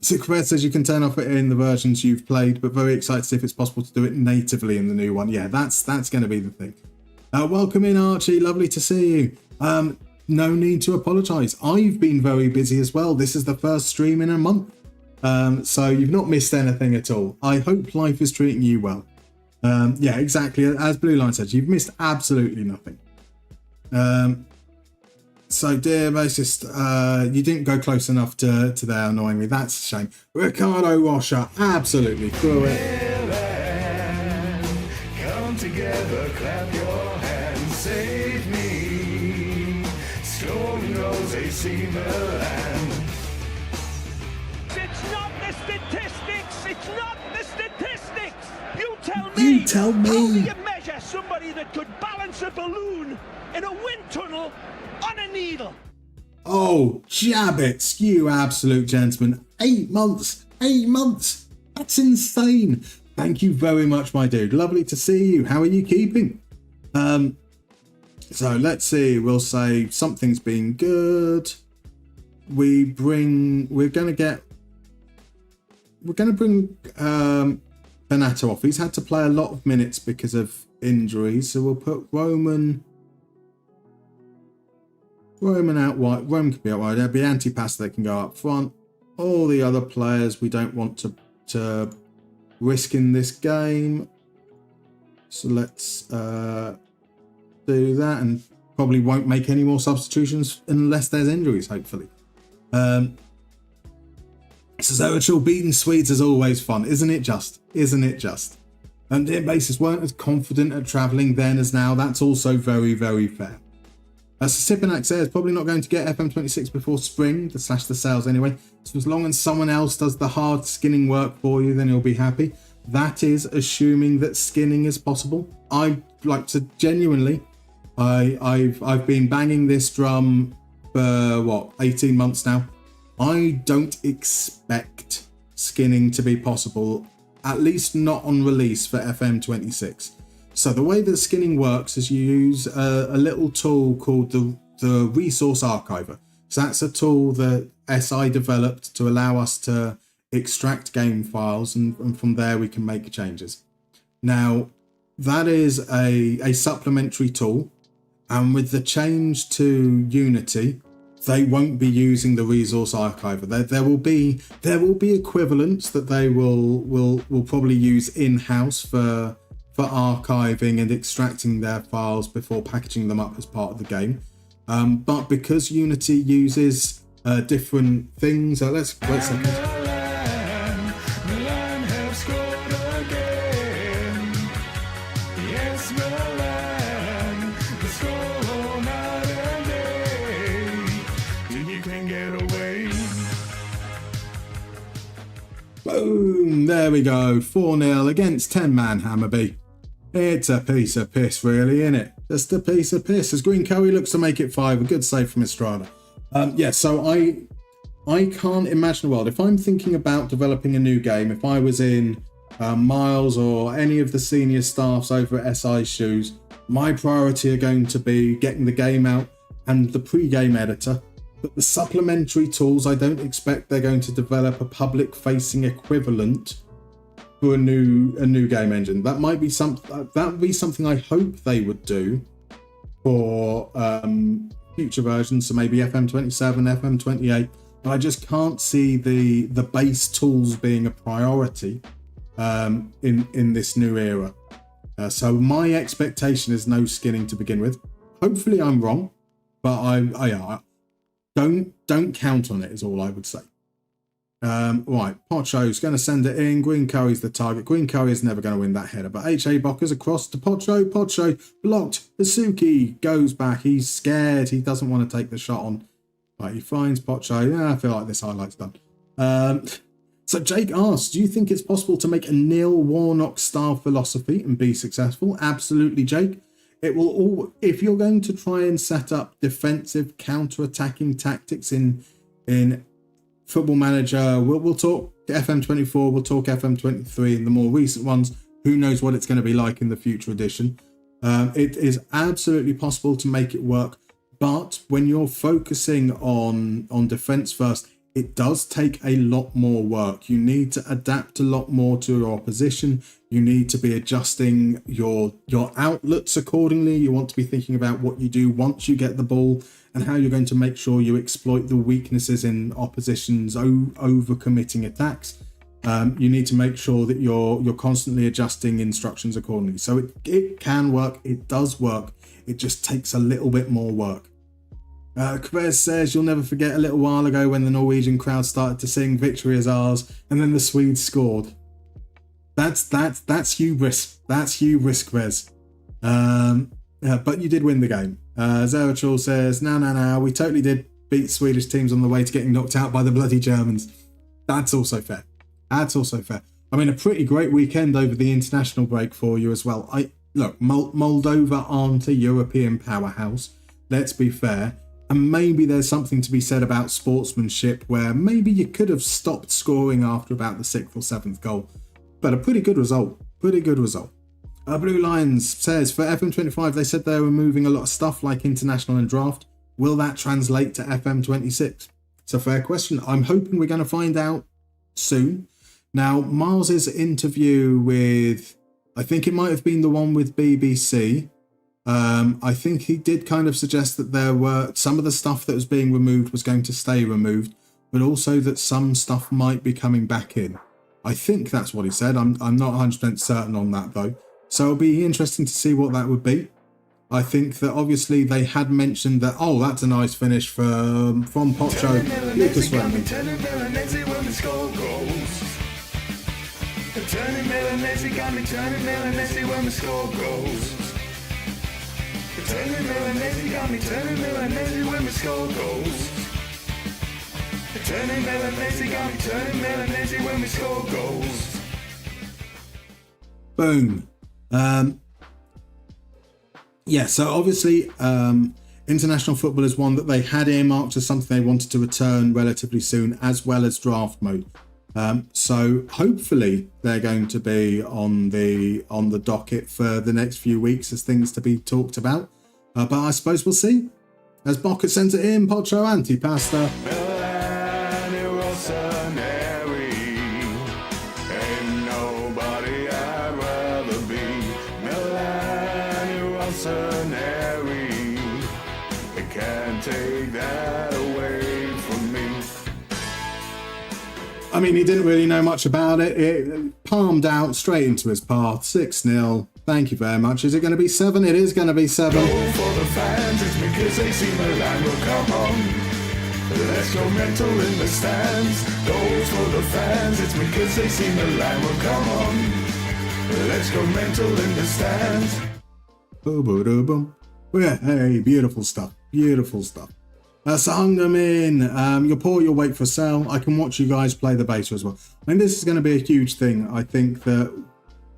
Sickbed says you can turn off it in the versions you've played, but very excited to see if it's possible to do it natively in the new one. Yeah, that's going to be the thing. Welcome in, Archie. Lovely to see you. No need to apologise. I've been very busy as well. This is the first stream in a month. So you've not missed anything at all. I hope life is treating you well. Yeah, exactly. As Blue Line says, you've missed absolutely nothing. So, dear bassist, you didn't go close enough to there, annoyingly. That's a shame. Ricardo Rocha, absolutely through it. Milan, come together, clap your hands, save me. Storm goes AC Milan. It's not the statistics. It's not the statistics. You tell me. You tell me. How do you measure somebody that could balance a balloon in a wind tunnel on a needle? Oh, Jabbits, you absolute gentleman. 8 months. 8 months. That's insane. Thank you very much, my dude. Lovely to see you. How are you keeping? So let's see. We'll say something's been good. We're going to bring Benato off. He's had to play a lot of minutes because of injuries. So we'll put Roman out wide. Roman can be out wide. There'll be Antipasta that can go up front. All the other players we don't want to risk in this game. So let's do that, and probably won't make any more substitutions unless there's injuries, hopefully. So Zerachel beating Swedes is always fun, isn't it just? Isn't it just? And their bases weren't as confident at travelling then as now. That's also very, very fair. Sipinak says probably not going to get FM26 before spring, the sales anyway. So as long as someone else does the hard skinning work for you, then you'll be happy. That is assuming that skinning is possible. I'd like to genuinely, I've been banging this drum for 18 months now. I don't expect skinning to be possible, at least not on release for FM26. So the way that skinning works is you use a little tool called the Resource Archiver. So that's a tool that SI developed to allow us to extract game files, and from there we can make changes. Now, that is a supplementary tool, and with the change to Unity, they won't be using the Resource Archiver. There will be equivalents that they will probably use in-house for archiving and extracting their files before packaging them up as part of the game. But because Unity uses different things, let's wait a second. Milan have scored again. Yes, Milan, the score night and day. You can get away. Boom! There we go. 4-0 against 10-man Hammarby. It's a piece of piss, really, isn't it? Just a piece of piss. As Green Curry looks to make it 5, a good save from Estrada. So I can't imagine a world. If I'm thinking about developing a new game, if I was in Miles or any of the senior staffs over at SI's shoes, my priority are going to be getting the game out and the pre-game editor. But the supplementary tools, I don't expect they're going to develop a public-facing equivalent for a new game engine. That might be something I hope they would do for future versions, so maybe FM27, FM28. But I just can't see the base tools being a priority in this new era. So my expectation is no skinning to begin with. Hopefully I'm wrong, but I don't count on it is all I would say. Right, Pocho's going to send it in. Green Curry's the target. Green Curry is never going to win that header, but H.A. Bocker's across to Pocho. Pocho blocked. Isuki goes back. He's scared. He doesn't want to take the shot on. Right, he finds Pocho. Yeah, I feel like this highlight's done. So Jake asks, do you think it's possible to make a Neil Warnock style philosophy and be successful? Absolutely, Jake. It will all, if you're going to try and set up defensive counter-attacking tactics in Football Manager, we'll talk FM24, we'll talk FM23 and the more recent ones. Who knows what it's going to be like in the future edition. It is absolutely possible to make it work, but when you're focusing on defense first, it does take a lot more work. You need to adapt a lot more to your opposition. You need to be adjusting your outlets accordingly. You want to be thinking about what you do once you get the ball and how you're going to make sure you exploit the weaknesses in opposition's overcommitting attacks. You need to make sure that you're constantly adjusting instructions accordingly. So it can work. It does work. It just takes a little bit more work. Kvez says, you'll never forget a little while ago when the Norwegian crowd started to sing "Victory is ours" and then the Swedes scored. That's hubris. That's hubris, Kvez. But you did win the game. Zerachul says, no, we totally did beat Swedish teams on the way to getting knocked out by the bloody Germans. That's also fair. I mean, a pretty great weekend over the international break for you as well. Look, Moldova aren't a European powerhouse. Let's be fair. And maybe there's something to be said about sportsmanship where maybe you could have stopped scoring after about the 6th or 7th goal. But a pretty good result. Blue Lions says, for FM25, they said they were moving a lot of stuff like international and draft. Will that translate to FM26? It's a fair question. I'm hoping we're going to find out soon. Now, Miles's interview with, I think it might have been the one with BBC. I think he did kind of suggest that there were some of the stuff that was being removed was going to stay removed, but also that some stuff might be coming back in. I think that's what he said. I'm not 100% certain on that though. So it'll be interesting to see what that would be. I think that obviously they had mentioned that, oh, that's a nice finish from Pocho. Lucas Wembley. Turning Milanese got me turning Milanese when the score goes. Turning Milanese got me turning Milanese when the score goes. Turning Milanese got me turning Milanese when the score goes. Boom. Yeah, so obviously international football is one that they had earmarked as something they wanted to return relatively soon, as well as draft mode. So hopefully they're going to be on the docket for the next few weeks as things to be talked about. But I suppose we'll see. As Boca sends it in, Pocho Antipasta. Milan, Rossoneri. Ain't nobody I'd rather be. Milan, Rossoneri. They can't take that away from me. I mean, he didn't really know much about it. It palmed out straight into his path. 6-0. Thank you very much. Is it going to be 7? It is going to be 7. Go for the fans, it's because they see Milan will come on. Let's go mental in the stands. Goals for the fans, it's because they see Milan will come on. Let's go mental in the stands. Boom, boom, boom, boom. Yeah, hey, beautiful stuff. So hung them in. You're poor, you'll wait for sale. I can watch you guys play the beta as well. I mean, this is going to be a huge thing. I think that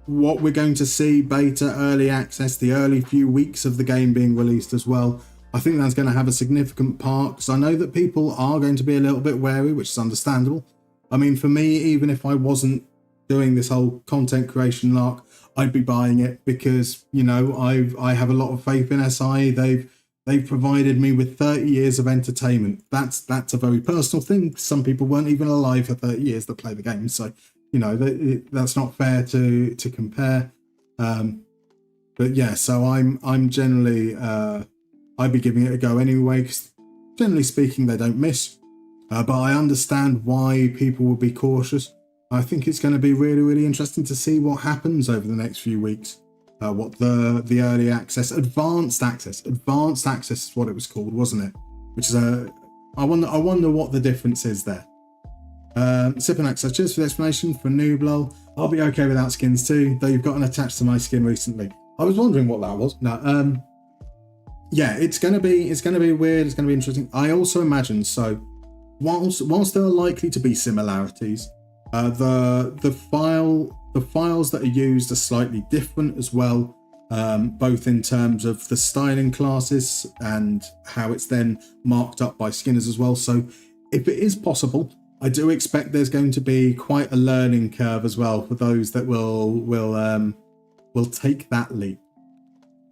what we're going to see, beta, early access, the early few weeks of the game being released as well, I think that's going to have a significant part, because I know that people are going to be a little bit wary, which is understandable. I mean, for me, even if I wasn't doing this whole content creation lark, I'd be buying it because, you know, I have a lot of faith in SI. They've provided me with 30 years of entertainment. That's a very personal thing. Some people weren't even alive for 30 years that play the game, so that's not fair to compare. But yeah, so I'm generally I'd be giving it a go anyway, because generally speaking they don't miss. But I understand why people will be cautious. I think it's going to be really, really interesting to see what happens over the next few weeks. What the early access, advanced access is what it was called, wasn't it? Which is I wonder what the difference is there. Sipping access, cheers for the explanation for Nooblol. I'll be okay without skins too, though you've gotten attached to my skin recently. I was wondering what that was. No, yeah, it's gonna be weird. It's gonna be interesting. I also imagine so. Whilst there are likely to be similarities, the files that are used are slightly different as well, both in terms of the styling classes and how it's then marked up by skinners as well. So if it is possible, I do expect there's going to be quite a learning curve as well for those that will take that leap.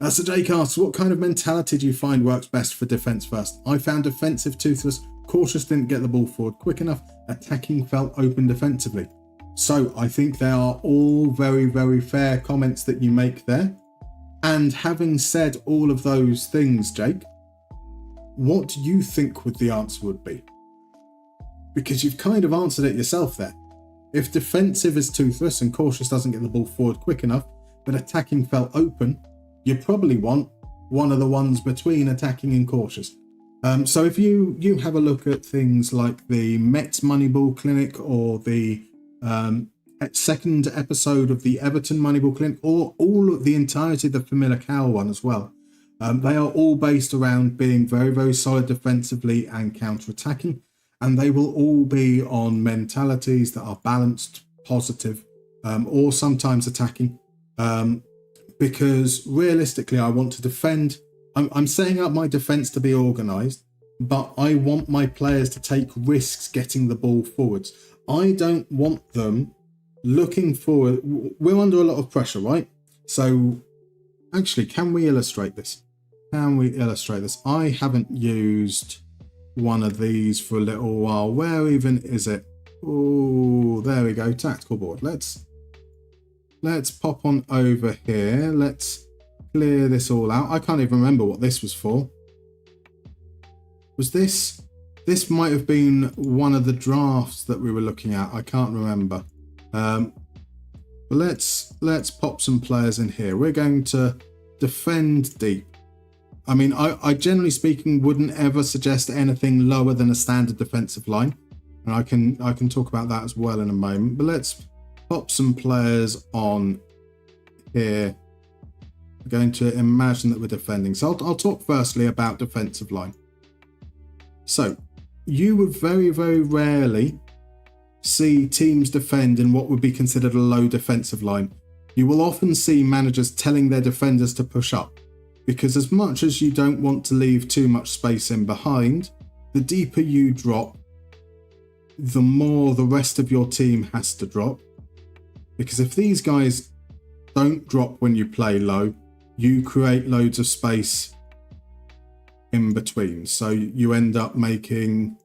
So Jake asks, what kind of mentality do you find works best for defence first? I found defensive toothless, cautious didn't get the ball forward quick enough, attacking felt open defensively. So I think they are all very, very fair comments that you make there. And having said all of those things, Jake, what do you think the answer would be? Because you've kind of answered it yourself there. If defensive is toothless and cautious doesn't get the ball forward quick enough, but attacking felt open, you probably want one of the ones between attacking and cautious. So if you have a look at things like the Mets Moneyball Clinic or the second episode of the Everton Moneyball Clinic, or all of the entirety of the Familiar Cow one as well, they are all based around being very, very solid defensively and counter-attacking, and they will all be on mentalities that are balanced, positive, or sometimes attacking. Because realistically, I want to defend. I'm setting up my defence to be organised, but I want my players to take risks getting the ball forwards. I don't want them looking forward. We're under a lot of pressure, right? So actually, can we illustrate this? I haven't used one of these for a little while. Where even is it? Oh, there we go. Tactical board. Let's pop on over here. Let's clear this all out. I can't even remember what this was for. Was this might have been one of the drafts that we were looking at. I can't remember. But let's pop some players in here. We're going to defend deep. I mean, I generally speaking wouldn't ever suggest anything lower than a standard defensive line. And I can talk about that as well in a moment. But let's pop some players on here. We're going to imagine that we're defending. So I'll talk firstly about defensive line. So you would very, very rarely see teams defend in what would be considered a low defensive line. You will often see managers telling their defenders to push up, because as much as you don't want to leave too much space in behind, the deeper you drop, the more the rest of your team has to drop. Because if these guys don't drop when you play low, you create loads of space in between. So you end up making...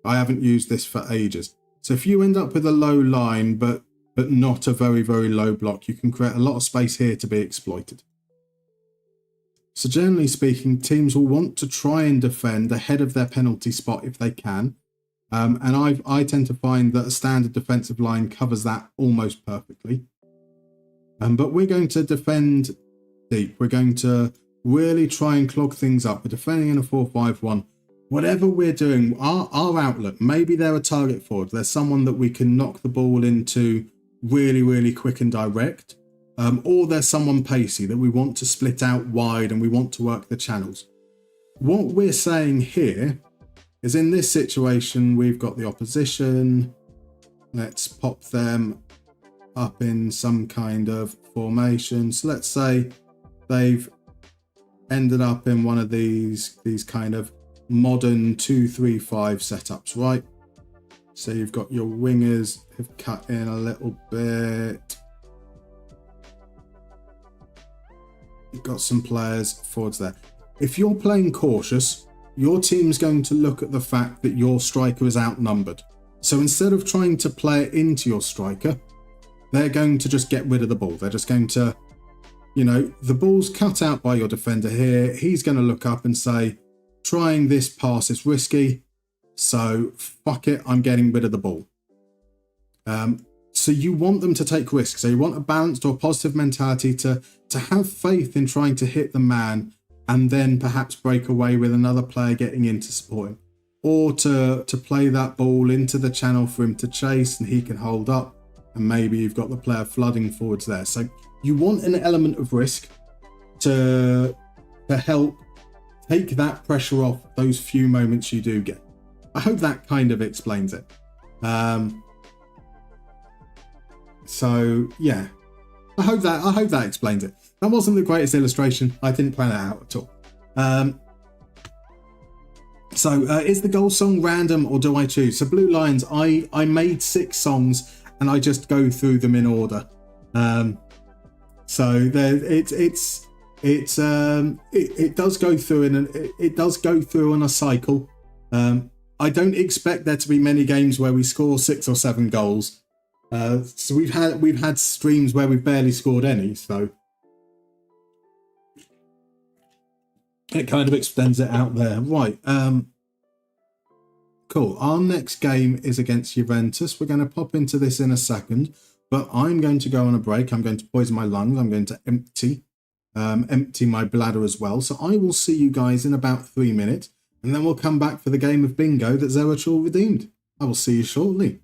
I haven't used this for ages. So if you end up with a low line, but not a very, very low block, you can create a lot of space here to be exploited. So generally speaking, teams will want to try and defend ahead of their penalty spot if they can. And I tend to find that a standard defensive line covers that almost perfectly. But we're going to defend deep. We're going to really try and clog things up. We're defending in a 4-5-1. Whatever we're doing, our outlook, maybe they're a target forward. There's someone that we can knock the ball into really, really quick and direct. Or there's someone pacey that we want to split out wide and we want to work the channels. What we're saying here is, in this situation, we've got the opposition. Let's pop them up in some kind of formation. So let's say they've ended up in one of these kind of modern 2-3-5 setups, right? So you've got your wingers have cut in a little bit. You've got some players forwards there. If you're playing cautious, your team's going to look at the fact that your striker is outnumbered. So instead of trying to play it into your striker, they're going to just get rid of the ball. They're just going to, you know, the ball's cut out by your defender here. He's going to look up and say, trying this pass is risky, so fuck it, I'm getting rid of the ball. So you want them to take risks. So you want a balanced or positive mentality to have faith in trying to hit the man and then perhaps break away with another player getting in to support him. Or to play that ball into the channel for him to chase and he can hold up, and maybe you've got the player flooding forwards there. So you want an element of risk to help take that pressure off those few moments you do get. I hope that kind of explains it. So yeah, I hope that explains it. That wasn't the greatest illustration. I didn't plan it out at all. So is the goal song random or do I choose? So Blue Lions, I made 6 songs and I just go through them in order. So there, it does go through it does go through on a cycle. I don't expect there to be many games where we score 6 or 7 goals. So we've had streams where we've barely scored any. So it kind of extends it out there. Right. Cool. Our next game is against Juventus. We're going to pop into this in a second, but I'm going to go on a break. I'm going to poison my lungs. I'm going to empty my bladder as well. So I will see you guys in about 3 minutes, and then we'll come back for the game of bingo that Zeratul redeemed. I will see you shortly.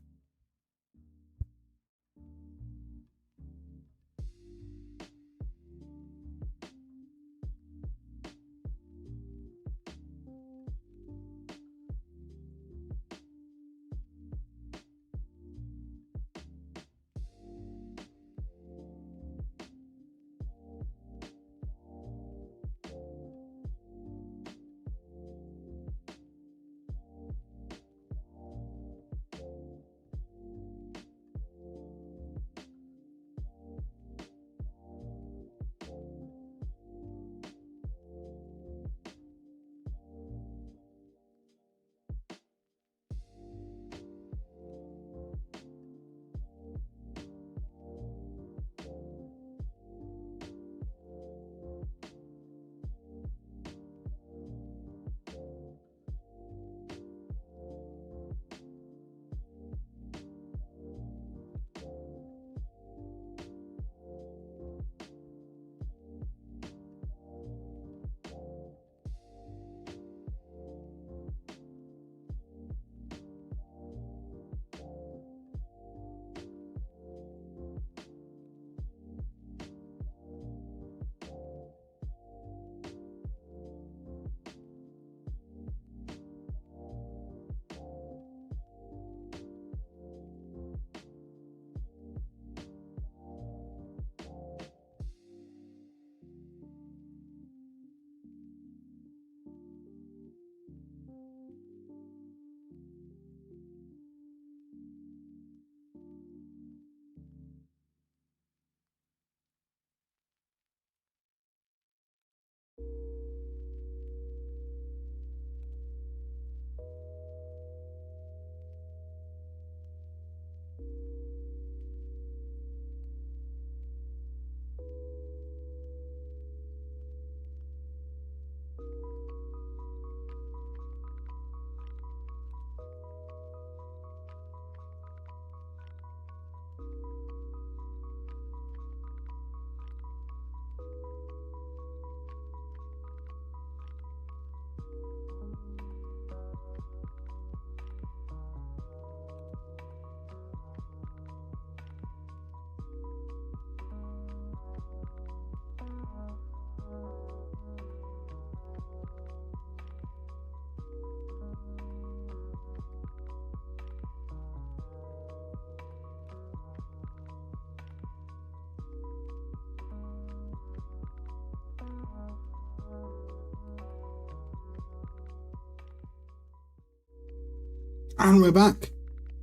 And we're back.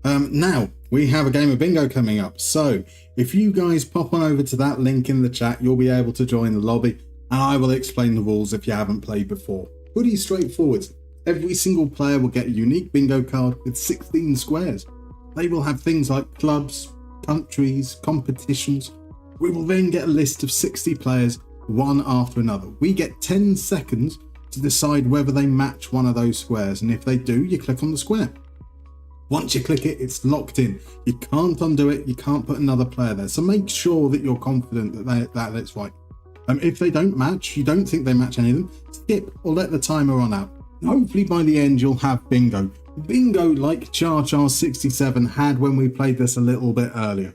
Now, we have a game of bingo coming up. So, if you guys pop on over to that link in the chat, you'll be able to join the lobby, and I will explain the rules if you haven't played before. Pretty straightforward. Every single player will get a unique bingo card with 16 squares. They will have things like clubs, countries, competitions. We will then get a list of 60 players, one after another. We get 10 seconds to decide whether they match one of those squares, and if they do, you click on the square. Once you click it, it's locked in. You can't undo it. You can't put another player there. So make sure that you're confident that it's right. If they don't match, you don't think they match any of them, skip or let the timer run out. Hopefully by the end you'll have bingo. Bingo like Char Char 67 had when we played this a little bit earlier.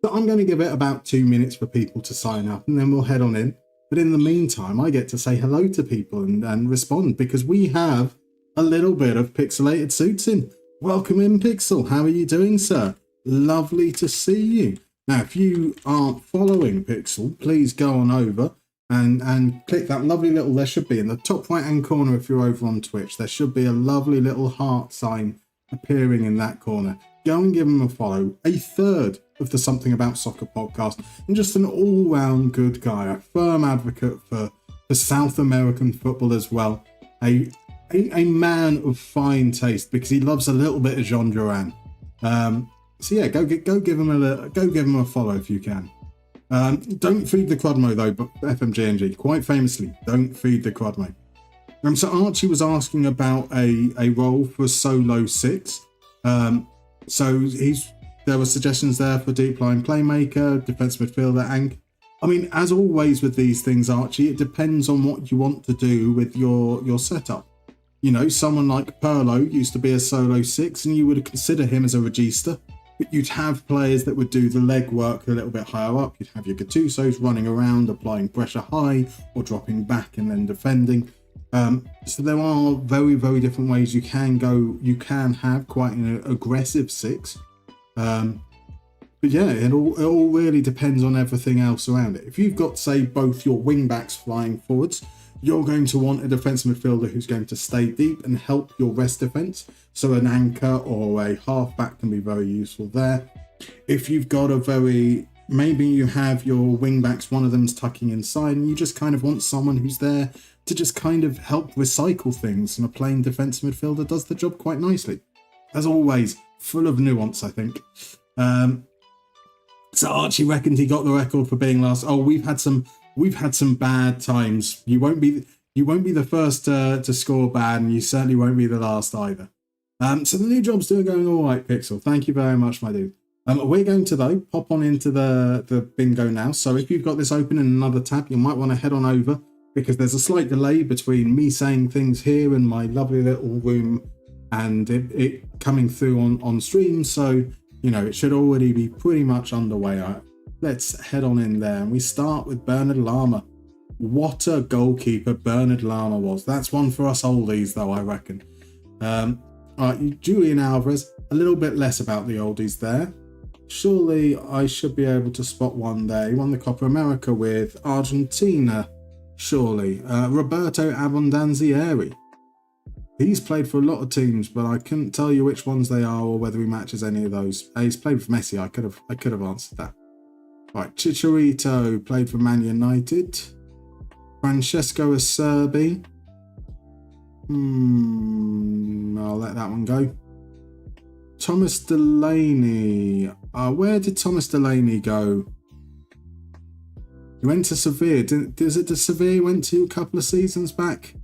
So I'm going to give it about 2 minutes for people to sign up, and then we'll head on in. But in the meantime, I get to say hello to people and respond, because we have a little bit of pixelated suits in. Welcome in, Pixel. How are you doing, sir? Lovely to see you. Now, if you aren't following Pixel, please go on over and click that lovely little, there should be in the top right hand corner if you're over on Twitch, there should be a lovely little heart sign appearing in that corner. Go and give him a follow. A third of the Something About Soccer podcast, and just an all-round good guy, a firm advocate for South American football as well. A man of fine taste, because he loves a little bit of Jean Duran. So yeah, go give him a follow if you can. Don't feed the Quadmo though, but FMGNG, quite famously, don't feed the Quadmo. So Archie was asking about a role for solo 6. So there were suggestions there for deep line playmaker, defense midfielder, and I mean, as always with these things, Archie, it depends on what you want to do with your setup. You know, someone like Perlo used to be a solo 6, and you would consider him as a regista. But you'd have players that would do the leg work a little bit higher up. You'd have your Gattusos running around, applying pressure high, or dropping back and then defending. So there are very, very different ways you can go. You can have quite an aggressive 6. But yeah, it all really depends on everything else around it. If you've got, say, both your wing backs flying forwards, you're going to want a defensive midfielder who's going to stay deep and help your rest defence. So an anchor or a half-back can be very useful there. If you've got maybe you have your wing-backs, one of them's tucking inside, and you just kind of want someone who's there to just kind of help recycle things, and a plain defensive midfielder does the job quite nicely. As always, full of nuance, I think. So Archie reckoned he got the record for being last. Oh, we've had some bad times. You won't be the first to score bad, and you certainly won't be the last either. So the new job's still going all right, Pixel. Thank you very much, my dude. We're going to, though, pop on into the bingo now. So if you've got this open in another tab, you might want to head on over, because there's a slight delay between me saying things here in my lovely little room and it coming through on stream. So, you know, it should already be pretty much underway. Let's head on in there. And we start with Bernard Lama. What a goalkeeper Bernard Lama was. That's one for us oldies, though, I reckon. All right, Julian Alvarez, a little bit less about the oldies there. Surely I should be able to spot one there. He won the Copa America with Argentina, surely. Roberto Abondanzieri. He's played for a lot of teams, but I couldn't tell you which ones they are or whether he matches any of those. He's played with Messi. I could have answered that. Right, Chicharito played for Man United. Francesco Acerbi. I'll let that one go. Thomas Delaney. Where did Thomas Delaney go? He went to Sevilla. Is it the Sevilla he went to a couple of seasons back? I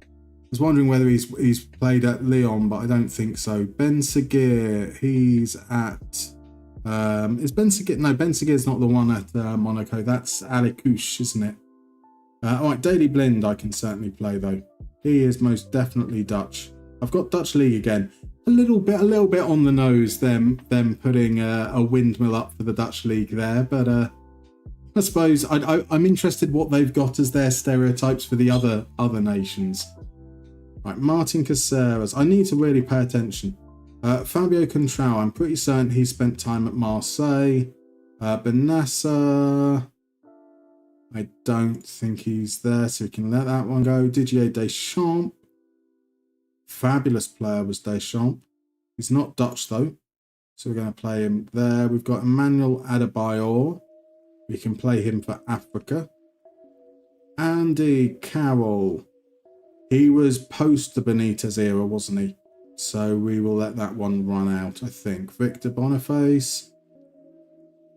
was wondering whether he's played at Lyon, but I don't think so. Ben Seguir, he's at... is Ben Seguir... No, Ben Seguir's not the one at Monaco. That's Alicouche, isn't it? All right, Daily Blind I can certainly play, though. He is most definitely Dutch. I've got Dutch League again. A little bit on the nose, them putting a windmill up for the Dutch League there, but I suppose I'm interested what they've got as their stereotypes for the other nations. Right, Martin Caceres. I need to really pay attention. Fabio Contrao. I'm pretty certain he spent time at Marseille. Benassa. I don't think he's there, so we can let that one go. Didier Deschamps. Fabulous player was Deschamps. He's not Dutch, though, so we're going to play him there. We've got Emmanuel Adebayor. We can play him for Africa. Andy Carroll. He was post the Benitez era, wasn't he? So we will let that one run out, I think. Victor Boniface.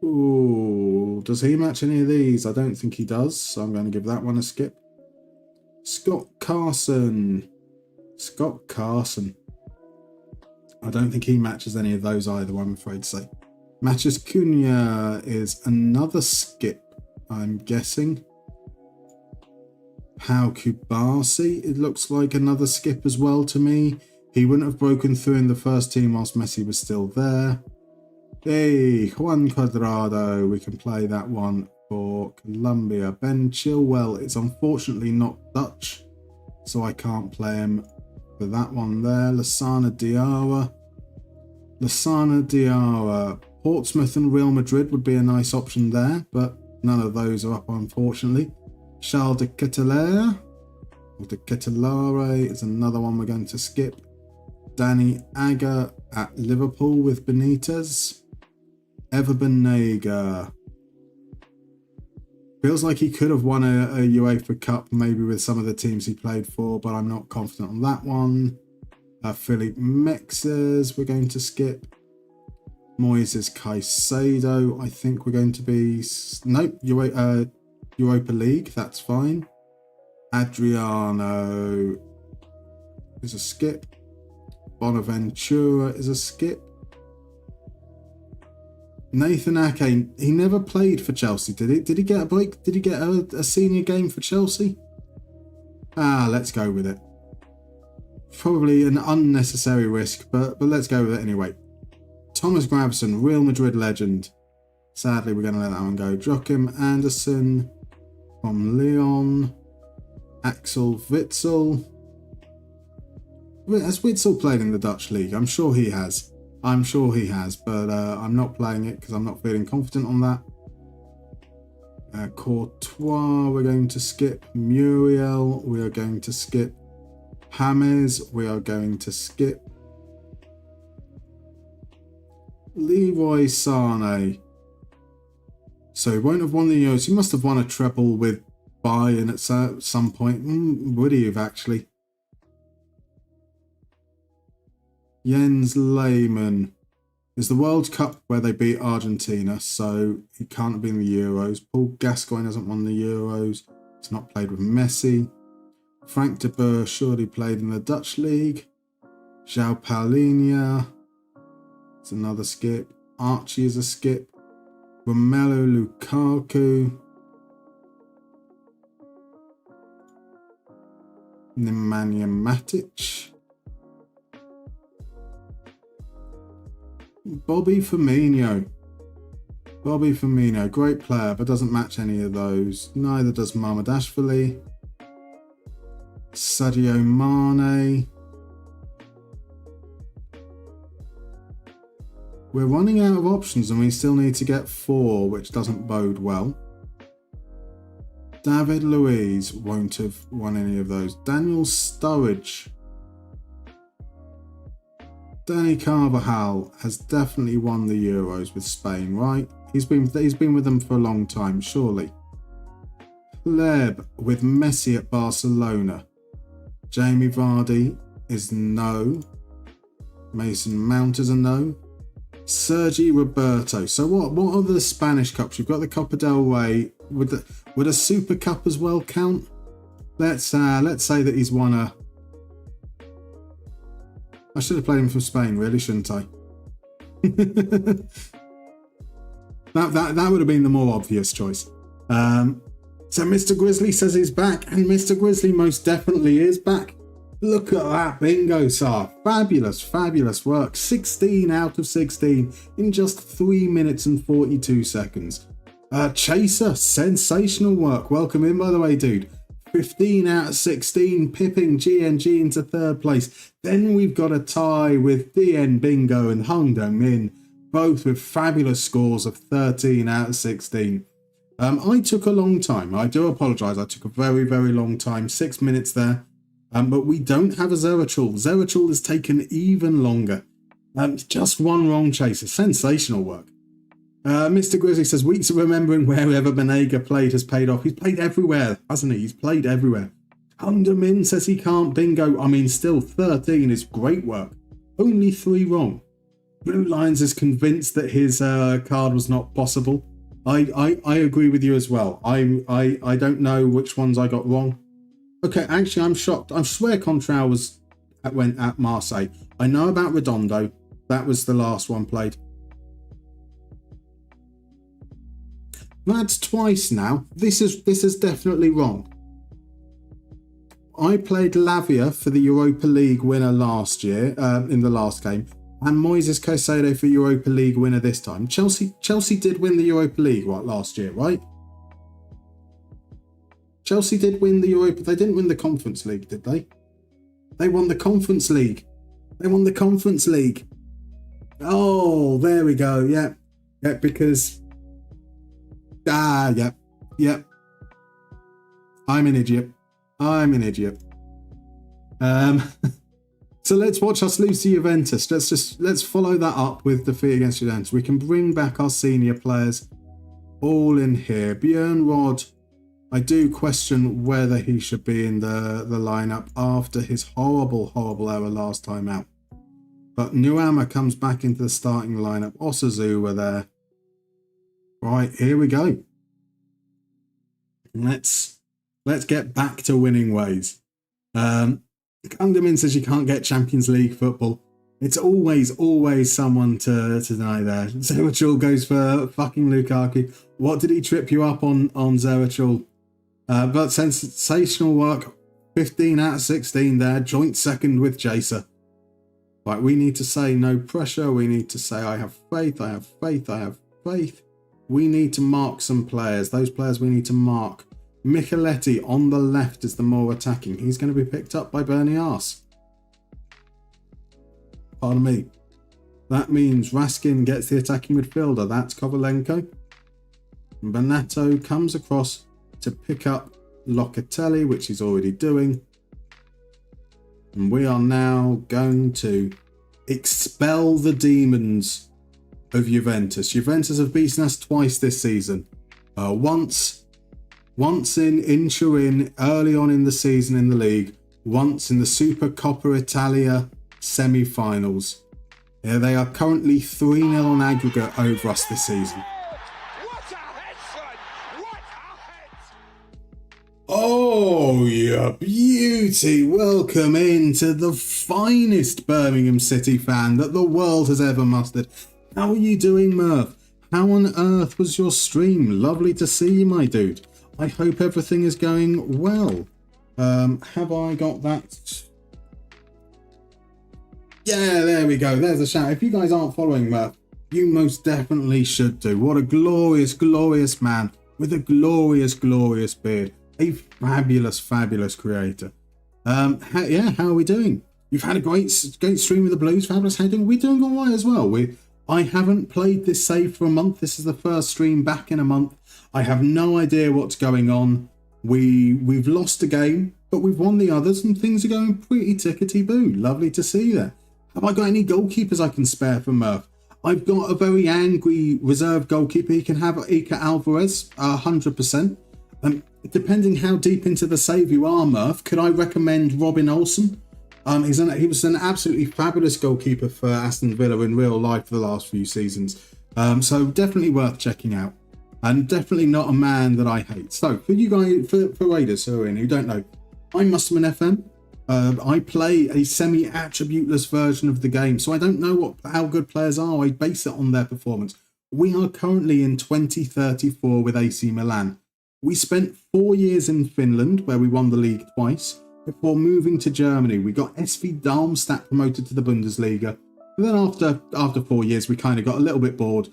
Ooh, does he match any of these? I don't think he does, so I'm going to give that one a skip. Scott Carson. Scott Carson. I don't think he matches any of those either, I'm afraid to say. Matches Cunha is another skip, I'm guessing. Pau Kubasi, it looks like another skip as well to me. He wouldn't have broken through in the first team whilst Messi was still there. Hey, Juan Cuadrado, we can play that one for Colombia. Ben Chilwell is unfortunately not Dutch, so I can't play him for that one there. Lassana Diarra. Portsmouth and Real Madrid would be a nice option there, but none of those are up, unfortunately. Charles de Ketelaere, or de Ketelare, is another one we're going to skip. Danny Agger at Liverpool with Benitez. Ever Banega. Feels like he could have won a UEFA Cup, maybe with some of the teams he played for, but I'm not confident on that one. Philippe Mexes, we're going to skip. Moises Caicedo, I think we're going to be... Nope, Europa League, that's fine. Adriano is a skip. Bonaventura is a skip. Nathan Ake, he never played for Chelsea, did he? Did he get a break? Did he get a senior game for Chelsea? Let's go with it. Probably an unnecessary risk, but let's go with it anyway. Thomas Gravesen, Real Madrid legend. Sadly, we're going to let that one go. Joachim Anderson from Lyon. Axel Witsel. Has Witsel played in the Dutch league? I'm sure he has. But I'm not playing it because I'm not feeling confident on that. Courtois, we're going to skip. Muriel, we are going to skip. James, we are going to skip. Leroy Sané. So he won't have won the Euros. He must have won a treble with Bayern at some point. Would he have actually? Jens Lehmann. Is the World Cup where they beat Argentina, so he can't have been the Euros. Paul Gascoigne hasn't won the Euros. He's not played with Messi. Frank de Boer surely played in the Dutch league. João Paulinho. It's another skip. Archie is a skip. Romelu Lukaku. Nemanja Matic. Bobby Firmino, great player, but doesn't match any of those. Neither does Mamardashvili. Sadio Mane. We're running out of options and we still need to get 4, which doesn't bode well. David Luiz won't have won any of those. Daniel Sturridge. Danny Carvajal has definitely won the Euros with Spain, right? He's been with them for a long time, surely. Pleb with Messi at Barcelona. Jamie Vardy is no. Mason Mount is a no. Sergi Roberto. So what are the Spanish Cups? You've got the Copa del Rey. Would a Super Cup as well count? Let's say that he's won a... I should have played him for Spain, really, shouldn't I? that would have been the more obvious choice. So Mr. Grizzly says he's back, and Mr. Grizzly most definitely is back. Look at that bingo, sir. Fabulous work. 16 out of 16 in just 3 minutes and 42 seconds. Chaser, sensational work. Welcome in, by the way, dude. 15 out of 16, pipping GNG into 3rd place. Then we've got a tie with DN Bingo and Hung Dong Min, both with fabulous scores of 13 out of 16. I took a long time. I do apologise. I took a very, very long time. 6 minutes there. But we don't have a Zerachul. Zerachul has taken even longer. Just one wrong chaser. Sensational work. Mr. Grizzly says, weeks of remembering wherever Banega played has paid off. He's played everywhere, hasn't he? He's played everywhere. Undermin says he can't bingo. I mean, still 13 is great work. Only 3 wrong. Blue Lions is convinced that his card was not possible. I agree with you as well. I don't know which ones I got wrong. Okay, actually, I'm shocked. I swear Contral went at Marseille. I know about Redondo. That was the last one played. That's twice now. This is definitely wrong. I played Lavia for the Europa League winner last year, in the last game, and Moises Caicedo for Europa League winner this time. Chelsea did win the Europa League last year, right? Chelsea did win the Europa. They didn't win the Conference League, did they? They won the Conference League. They won the Conference League. Oh, there we go. Yeah, because yep. I'm an idiot. So let's watch us lose to Juventus. Let's follow that up with defeat against Juventus. We can bring back our senior players all in here. Björn Rod, I do question whether he should be in the lineup after his horrible error last time out. But Nuama comes back into the starting lineup. Osazu were there. Right, here we go. Let's get back to winning ways. Kunderman says you can't get Champions League football. It's always someone to deny there. Zerachul goes for fucking Lukaku. What did he trip you up on Zerachul? But sensational work. 15 out of 16 there. Joint second with Jaser. Right, we need to say no pressure. We need to say I have faith. We need to mark some players. Those players we need to mark. Micheletti on the left is the more attacking. He's going to be picked up by Bernie Arse. Pardon me. That means Raskin gets the attacking midfielder. That's Kovalenko. Bonato comes across to pick up Locatelli, which he's already doing. And we are now going to expel the demons of Juventus. Juventus have beaten us twice this season. Once in Turin early on in the season in the league, once in the Supercoppa Italia semi-finals. Yeah, they are currently 3-0 on aggregate over us this season. Oh, you beauty. Welcome into the finest Birmingham City fan that the world has ever mustered. How are you doing, Murph? How on earth was your stream? Lovely to see you, my dude. I hope everything is going well. Have I got that? Yeah, there we go. There's a shout. If you guys aren't following Murph, you most definitely should do. What a glorious, glorious man with a glorious, glorious beard. A fabulous, fabulous creator. How are we doing? You've had a great stream with the Blues. Fabulous. How are you doing? We're doing all right as well. I haven't played this save for a month. This is the first stream back in a month. I have no idea what's going on. We've lost a game, but we've won the others, and things are going pretty tickety-boo. Lovely to see you there. Have I got any goalkeepers I can spare for Murph? I've got a very angry reserve goalkeeper. You can have Iker Alvarez, 100%. Depending how deep into the save you are, Murph, could I recommend Robin Olsen? He was an absolutely fabulous goalkeeper for Aston Villa in real life for the last few seasons. So definitely worth checking out. And definitely not a man that I hate. So for you guys, for Raiders who don't know, I'm MustermannFM. I play a semi-attributeless version of the game, so I don't know how good players are. I base it on their performance. We are currently in 2034 with AC Milan. We spent 4 years in Finland, where we won the league twice, before moving to Germany. We got SV Darmstadt promoted to the Bundesliga. And then after 4 years, we kind of got a little bit bored.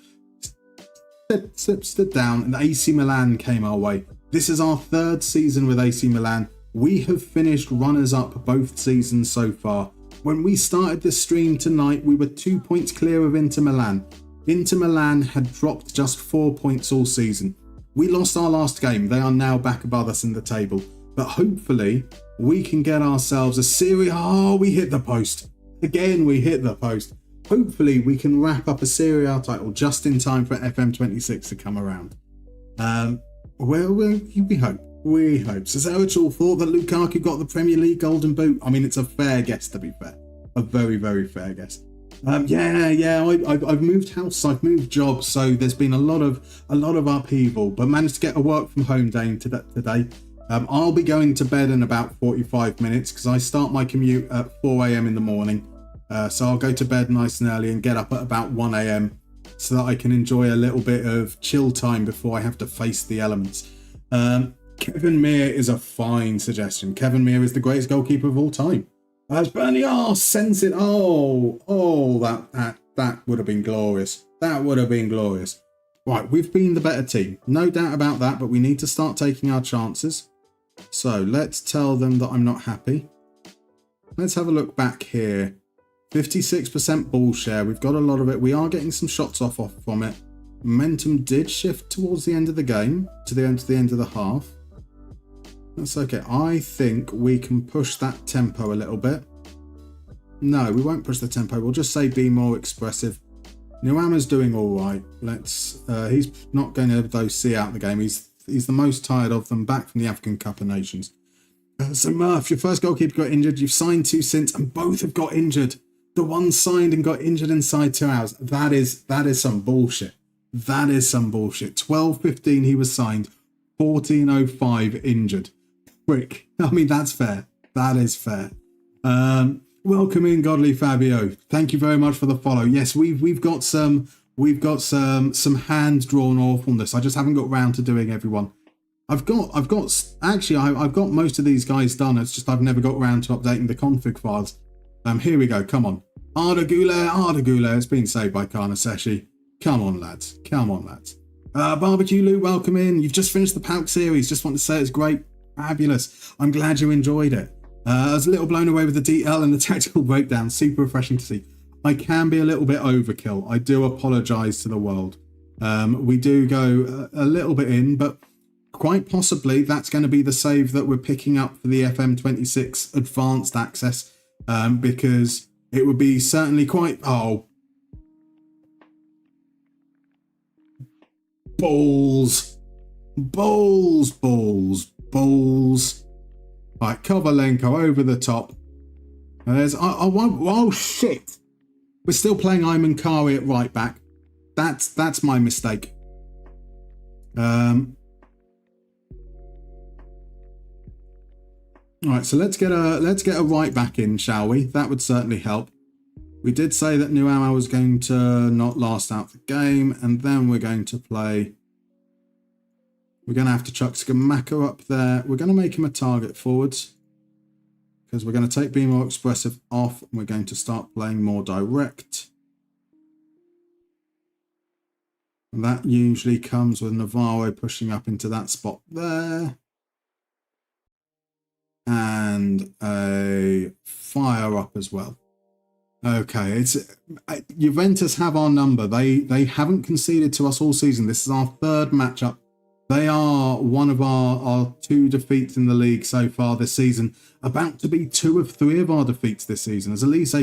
Slipped down, and AC Milan came our way. This is our third season with AC Milan. We have finished runners-up both seasons so far. When we started this stream tonight, we were 2 points clear of Inter Milan. Inter Milan had dropped just 4 points all season. We lost our last game. They are now back above us in the table. But hopefully, we can get ourselves a Serie A. Oh, we hit the post. Again, we hit the post. Hopefully, we can wrap up a Serie A title just in time for FM26 to come around. We hope. We hope. So Zerachul thought that Lukaku got the Premier League Golden Boot. I mean, it's a fair guess, to be fair. a very, very fair guess. I've moved house, I've moved jobs, so there's been a lot of upheaval, but managed to get a work from home day today. I'll be going to bed in about 45 minutes because I start my commute at 4 a.m. in the morning. So I'll go to bed nice and early and get up at about 1 a.m. so that I can enjoy a little bit of chill time before I have to face the elements. Kevin Meir is a fine suggestion. Kevin Meir is the greatest goalkeeper of all time. As Burnley sends it. That would have been glorious. That would have been glorious. Right, we've been the better team. No doubt about that, but we need to start taking our chances. So let's tell them that I'm not happy. Let's have a look back here. 56% ball share. We've got a lot of it. We are getting some shots off from it. Momentum did shift towards the end of the game, to the end of the half. That's okay. I think we can push that tempo a little bit. No, we won't push the tempo. We'll just say be more expressive. Nuama's doing all right. He's not going to though see out the game. He's the most tired of them, back from the African Cup of Nations. So Murph, your first goalkeeper got injured. You've signed 2 since, and both have got injured. The one signed and got injured inside 2 hours. That is some bullshit. That is some bullshit. 12:15 he was signed. 14:05 injured. Prick. I mean, that's fair. That is fair. Welcome in, Godly Fabio. Thank you very much for the follow. Yes, we've got some hand drawn awfulness. I just haven't got round to doing everyone. I've got most of these guys done. It's just I've never got around to updating the config files. Here we go. Come on. Arda Güler. It's been saved by Karnaseshi. Come on, lads. Barbecue Lou, welcome in. You've just finished the Pauk series. Just want to say it's great. Fabulous. I'm glad you enjoyed it. I was a little blown away with the detail and the tactical breakdown. Super refreshing to see. I can be a little bit overkill. I do apologise to the world. We do go a little bit in, but quite possibly that's going to be the save that we're picking up for the FM26 advanced access, because it would be certainly quite... Balls. Right, Kovalenko over the top. And there's... Oh, shit. We're still playing Ayman Kari at right back. That's my mistake. Right, so let's get a right back in, shall we? That would certainly help. We did say that Nuama was going to not last out the game, and then we're going to play... We're going to have to chuck Skamaka up there. We're going to make him a target forwards, because we're going to take Be More Expressive off, and we're going to start playing more direct. And that usually comes with Navarro pushing up into that spot there. And a fire up as well. Okay, Juventus have our number. They haven't conceded to us all season. This is our third matchup. They are one of our 2 defeats in the league so far this season. About to be 2 of 3 of our defeats this season. As Elise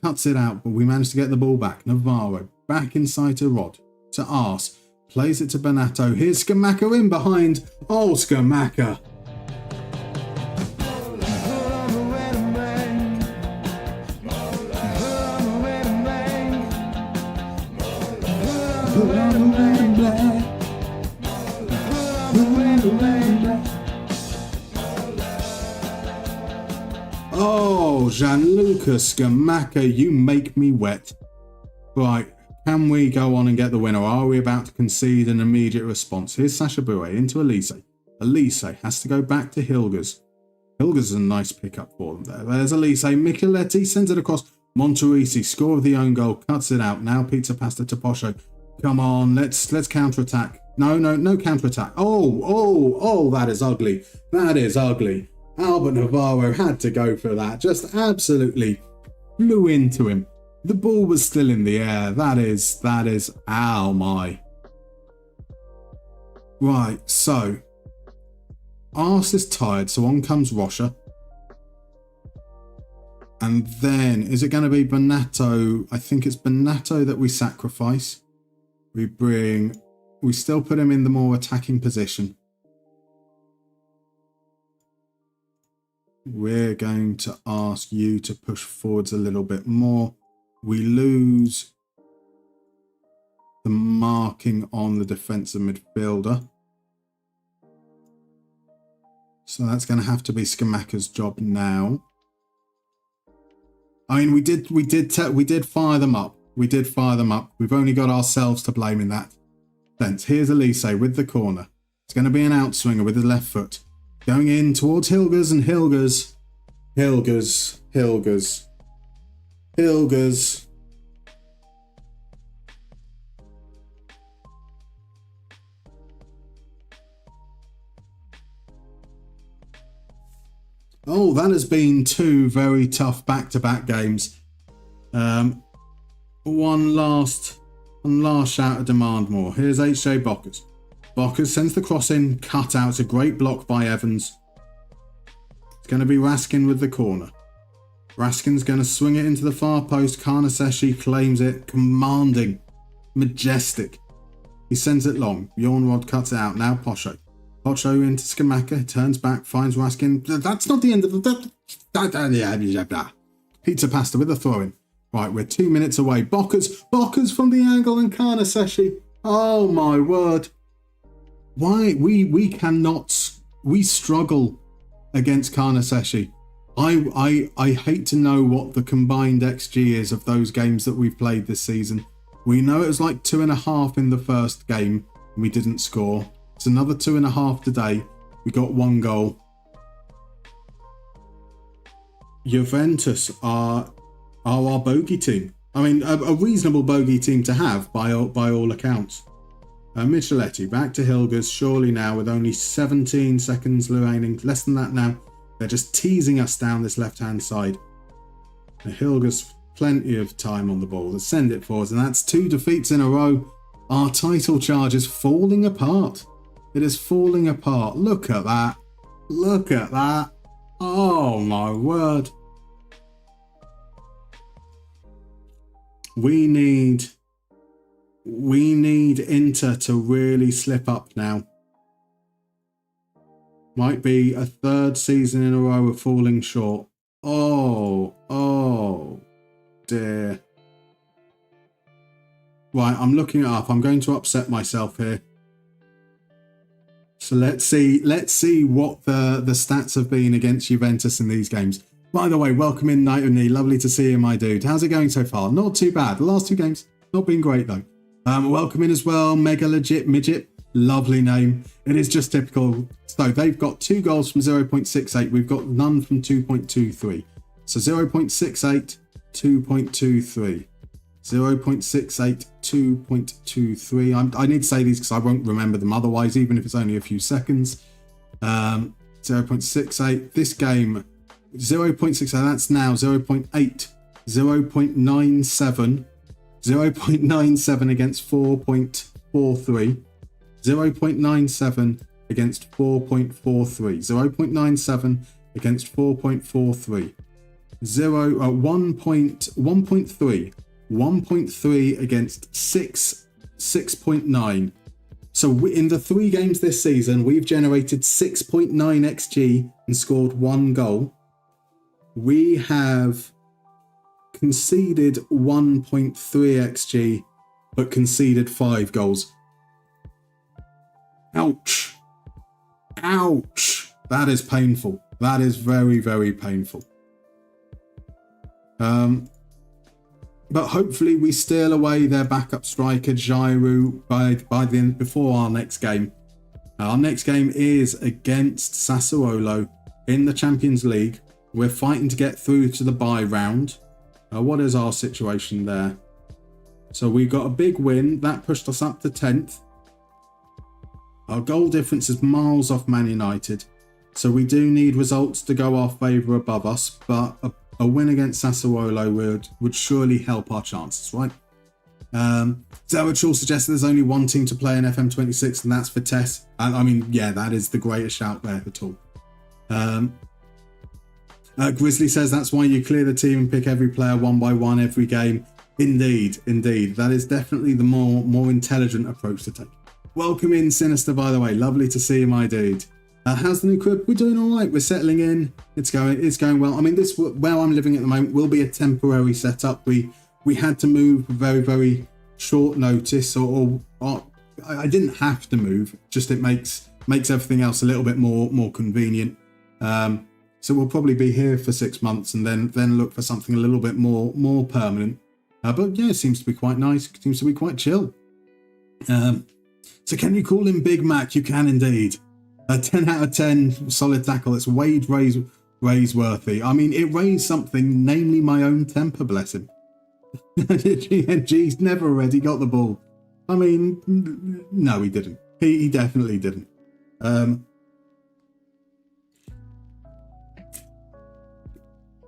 cuts it out, but we managed to get the ball back. Navarro back inside to Rod, to Ars, plays it to Benato. Here's Skamaka in behind. Oh, Skamaka. Oh, Gianluca Scamacca, you make me wet. Right, can we go on and get the win, or are we about to concede an immediate response? Here's Sasha Bouet into Elise. Elise has to go back to Hilgers. Hilgers is a nice pickup for them there. There's Elise. Micheletti sends it across. Monterisi, score of the own goal, cuts it out. Now pizza pasta to Posho. Come on, let's counter-attack. No counter-attack. Oh, that is ugly. That is ugly. Albert Navarro had to go for that. Just absolutely flew into him. The ball was still in the air. That is, ow my. Right, so Ars is tired, so on comes Rocha. And then, is it going to be Benato? I think it's Benato that we sacrifice. We still put him in the more attacking position. We're going to ask you to push forwards a little bit more. We lose the marking on the defensive midfielder. So that's going to have to be Scamacca's job now. I mean, we did fire them up. We did fire them up. We've only got ourselves to blame in that sense. Here's Elise with the corner. It's going to be an outswinger with his left foot. Going in towards Hilgers, and Hilgers. Oh, that has been two very tough back-to-back games. One last shout of demand more. Here's H.J. Bockers. Bockers sends the cross in, cut out. It's a great block by Evans. It's going to be Raskin with the corner. Raskin's going to swing it into the far post. Karnaseshi claims it. Commanding. Majestic. He sends it long. Bjornrod cuts it out. Now Posho. Posho into Scamacca. Turns back. Finds Raskin. That's not the end of the... Pizza pasta with a throw-in. Right, we're 2 minutes away. Bockers from the angle and Karnaseshi. Oh my word. Why? We cannot... We struggle against Karnaseshi. I hate to know what the combined XG is of those games that we've played this season. We know it was like 2.5 in the first game. And we didn't score. It's another 2.5 today. We got 1 goal. Juventus are our bogey team. I mean, a reasonable bogey team to have by all accounts. Micheletti back to Hilgers. Surely now with only 17 seconds remaining. Less than that now. They're just teasing us down this left-hand side. Hilgers, plenty of time on the ball. They send it forwards, and that's 2 defeats in a row. Our title charge is falling apart. It is falling apart. Look at that. Look at that. Oh my word. We need Inter to really slip up now. Might be a 3rd season in a row of falling short. Oh dear. Right, I'm looking it up. I'm going to upset myself here. So let's see what the stats have been against Juventus in these games. By the way, welcome in Night O'Neill. Lovely to see you, my dude. How's it going so far? Not too bad. The last 2 games, not been great though. Welcome in as well, Mega Legit Midget. Lovely name. It is just typical. So they've got 2 goals from 0.68. We've got none from 2.23. So 0.68, 2.23. 0.68, 2.23. I need to say these because I won't remember them otherwise, even if it's only a few seconds. 0.68. This game, 0.68. That's now 0.8. 0.97. 0.97 against 4.43. 0.97 against 4.43. 0.97 against 4.43. 1.3. 1.3 against 6.9. So in the 3 games this season, we've generated 6.9 XG and scored 1 goal. We have conceded 1.3 XG, but conceded 5 goals. Ouch. Ouch. That is painful. That is very, very painful. But hopefully we steal away their backup striker, Giroud, before our next game. Our next game is against Sassuolo in the Champions League. We're fighting to get through to the bye round. What is our situation there? So we got a big win. That pushed us up to 10th. Our goal difference is miles off Man United. So we do need results to go our favour above us. But a win against Sassuolo would surely help our chances, right? Zerachul suggested there's only 1 team to play in FM26, and that's Vitesse. And I mean, yeah, that is the greatest shout there at all. Grizzly says that's why you clear the team and pick every player 1 by 1 every game. Indeed, indeed. That is definitely the more intelligent approach to take. Welcome in, Sinister, by the way. Lovely to see you, my dude. How's the new crib? We're doing all right. We're settling in. It's going well. I mean, this where I'm living at the moment will be a temporary setup. We had to move very, very short notice, or I didn't have to move. Just it makes everything else a little bit more convenient. So we'll probably be here for 6 months and then look for something a little bit more permanent. But yeah, it seems to be quite nice. It seems to be quite chill. So can you call him Big Mac? You can indeed. A 10 out of 10 solid tackle. It's Wade Raiseworthy. I mean, it raised something, namely my own temper, bless him. GNG's never already got the ball. I mean, no, he didn't. He definitely didn't.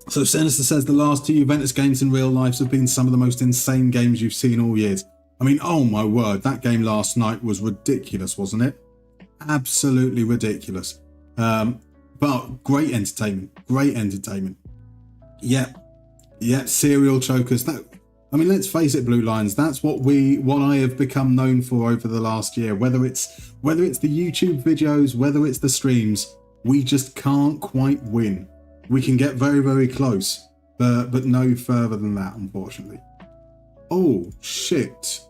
So Sinister says the last 2 Juventus games in real life have been some of the most insane games you've seen all years. I mean, oh my word, that game last night was ridiculous, wasn't it? Absolutely ridiculous. But great entertainment. Yeah, serial chokers. I mean, let's face it, Blue Lions, that's what I have become known for over the last year. Whether it's the YouTube videos, whether it's the streams, we just can't quite win. We can get very, very close, but no further than that, unfortunately. Oh shit.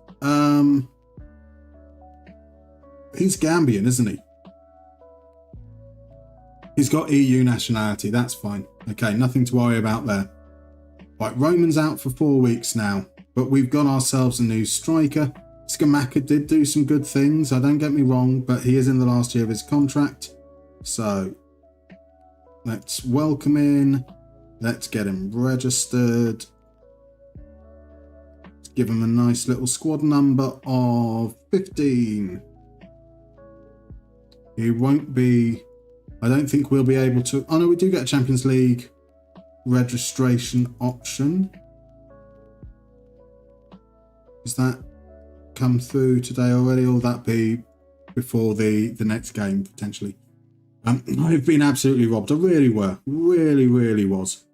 He's Gambian, isn't he? He's got EU nationality, that's fine. Okay, nothing to worry about there. Right, Roman's out for 4 weeks now, but we've got ourselves a new striker. Skamaka did do some good things, don't get me wrong, but he is in the last year of his contract. So, let's welcome in. Let's get him registered. Let's give him a nice little squad number of 15. He won't be... I don't think we'll be able to... Oh no, we do get a Champions League registration option. Does that come through today already, or will that be before the next game, potentially? I've been absolutely robbed. I really were. Really was.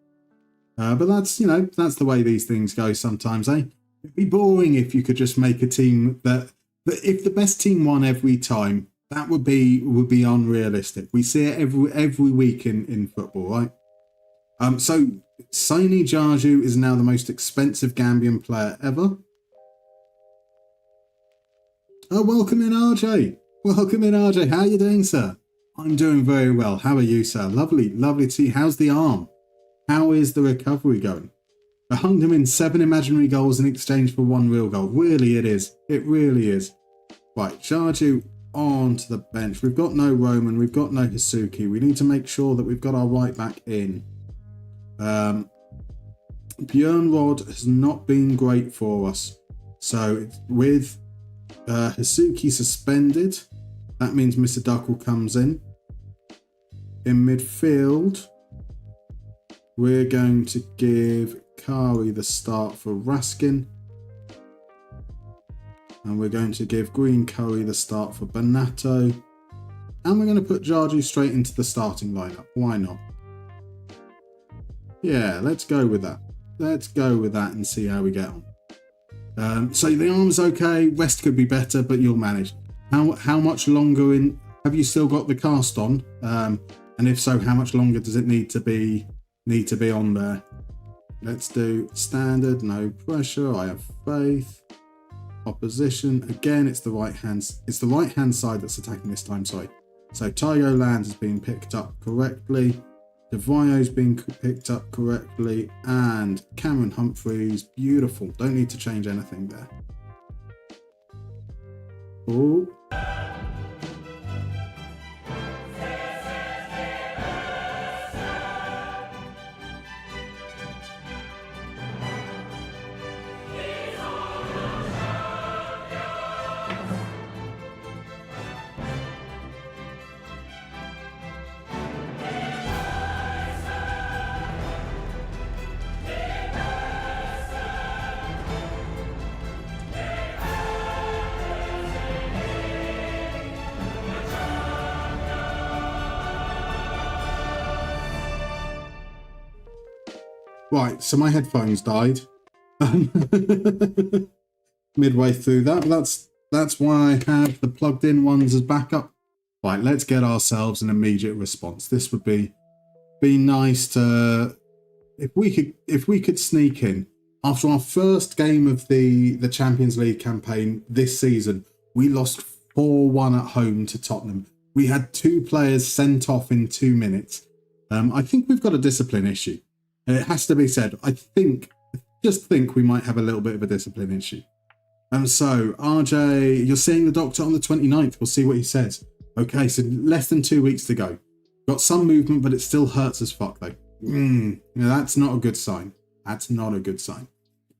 But that's, that's the way these things go sometimes, eh? It'd be boring if you could just make a team that if the best team won every time, that would be unrealistic. We see it every week in football, right? So Sony Jarju is now the most expensive Gambian player ever. Oh, welcome in, RJ. Welcome in, RJ. How are you doing, sir? I'm doing very well. How are you, sir? Lovely to see you. How's the arm? How is the recovery going? I hung him in 7 imaginary goals in exchange for 1 real goal. Really, it is. It really is. Right, Jarju onto the bench. We've got no Roman. We've got no Hisuki. We need to make sure that we've got our right back in. Björnrod has not been great for us. So with Hisuki suspended, that means Mr. Duckle comes in. In midfield, we're going to give Kari the start for Raskin. And we're going to give Green Curry the start for Bonato. And we're going to put Jarju straight into the starting lineup. Why not? Yeah, let's go with that. Let's go with that and see how we get on. So the arm's okay. Rest could be better, but you'll manage. How much longer have you still got the cast on? And if so, how much longer does it need to be on there? Let's do standard, no pressure. I have faith. Opposition again. It's the right hand side that's attacking this time. Sorry. So Tygo Land has been picked up correctly. Devio's been picked up correctly, and Cameron Humphreys, beautiful. Don't need to change anything there. Oh. Right, so my headphones died midway through that. But that's why I have the plugged-in ones as backup. right, let's get ourselves an immediate response. This would be nice to, if we could sneak in. After our first game of the Champions League campaign this season, we lost 4-1 at home to Tottenham. We had 2 players sent off in 2 minutes. I think we've got a discipline issue. It has to be said. I just think we might have a little bit of a discipline issue. So, RJ, you're seeing the doctor on the 29th. We'll see what he says. Okay, so less than 2 weeks to go. Got some movement, but it still hurts as fuck, though. That's not a good sign. That's not a good sign.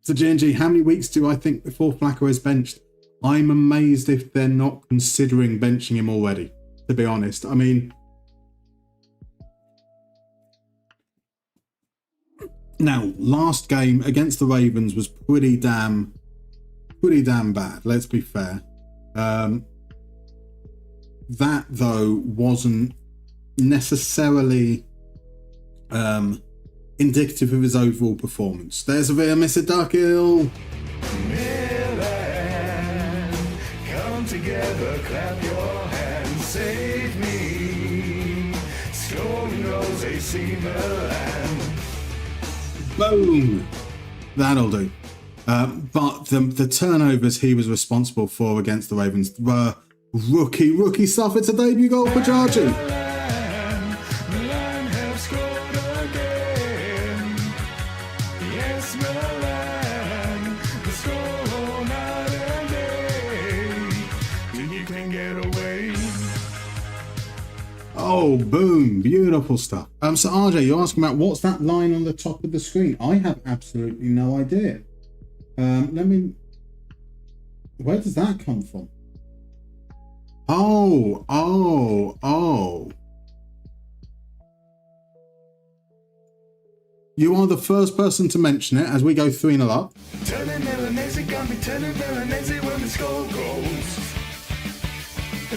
So, G&G, how many weeks do I think before Flacco is benched? I'm amazed if they're not considering benching him already, to be honest. I mean, now, last game against the Ravens was pretty damn bad, let's be fair. That, though, wasn't necessarily indicative of his overall performance. There's a bit of Mr. Duckhill. Milan, come together, clap your hands, save me. Scoring goals, AC Milan. Boom! That'll do. But the turnovers he was responsible for against the Ravens were rookie stuff. It's a debut goal for Georgie. Milan have scored again. Yes, Milan, they score all night and day. You can get away. Oh, boom. Beautiful stuff. So RJ, you're asking about what's that line on the top of the screen? I have absolutely no idea. Where does that come from? Oh. You are the first person to mention it as we go 3-0 up. Turning Milanese, got me turning Milanese when we score goals.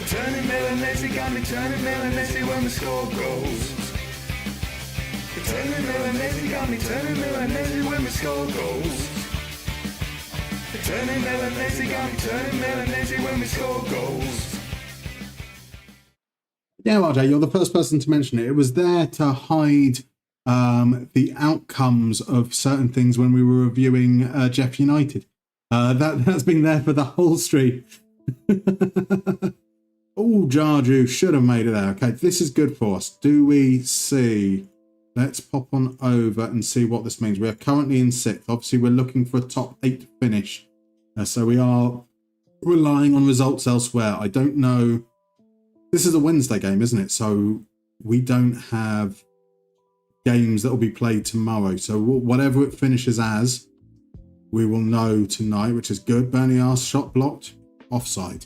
Turning Milanese, got me turning Milanese when we score goals. Turning Milanese, got me turning Milanese when we score goals. Turning Milanese, got me turning Milanese when we score goals. Yeah, RJ, you're the first person to mention it. It was there to hide the outcomes of certain things when we were reviewing Jeff United. That's been there for the whole stream. Oh, Jarju should have made it there. Okay, this is good for us. Do we see? Let's pop on over and see what this means. We are currently in 6th. Obviously, we're looking for a top 8 finish. So we are relying on results elsewhere. I don't know. This is a Wednesday game, isn't it? So we don't have games that will be played tomorrow. So whatever it finishes as, we will know tonight, which is good. Bernie asked, shot blocked, offside.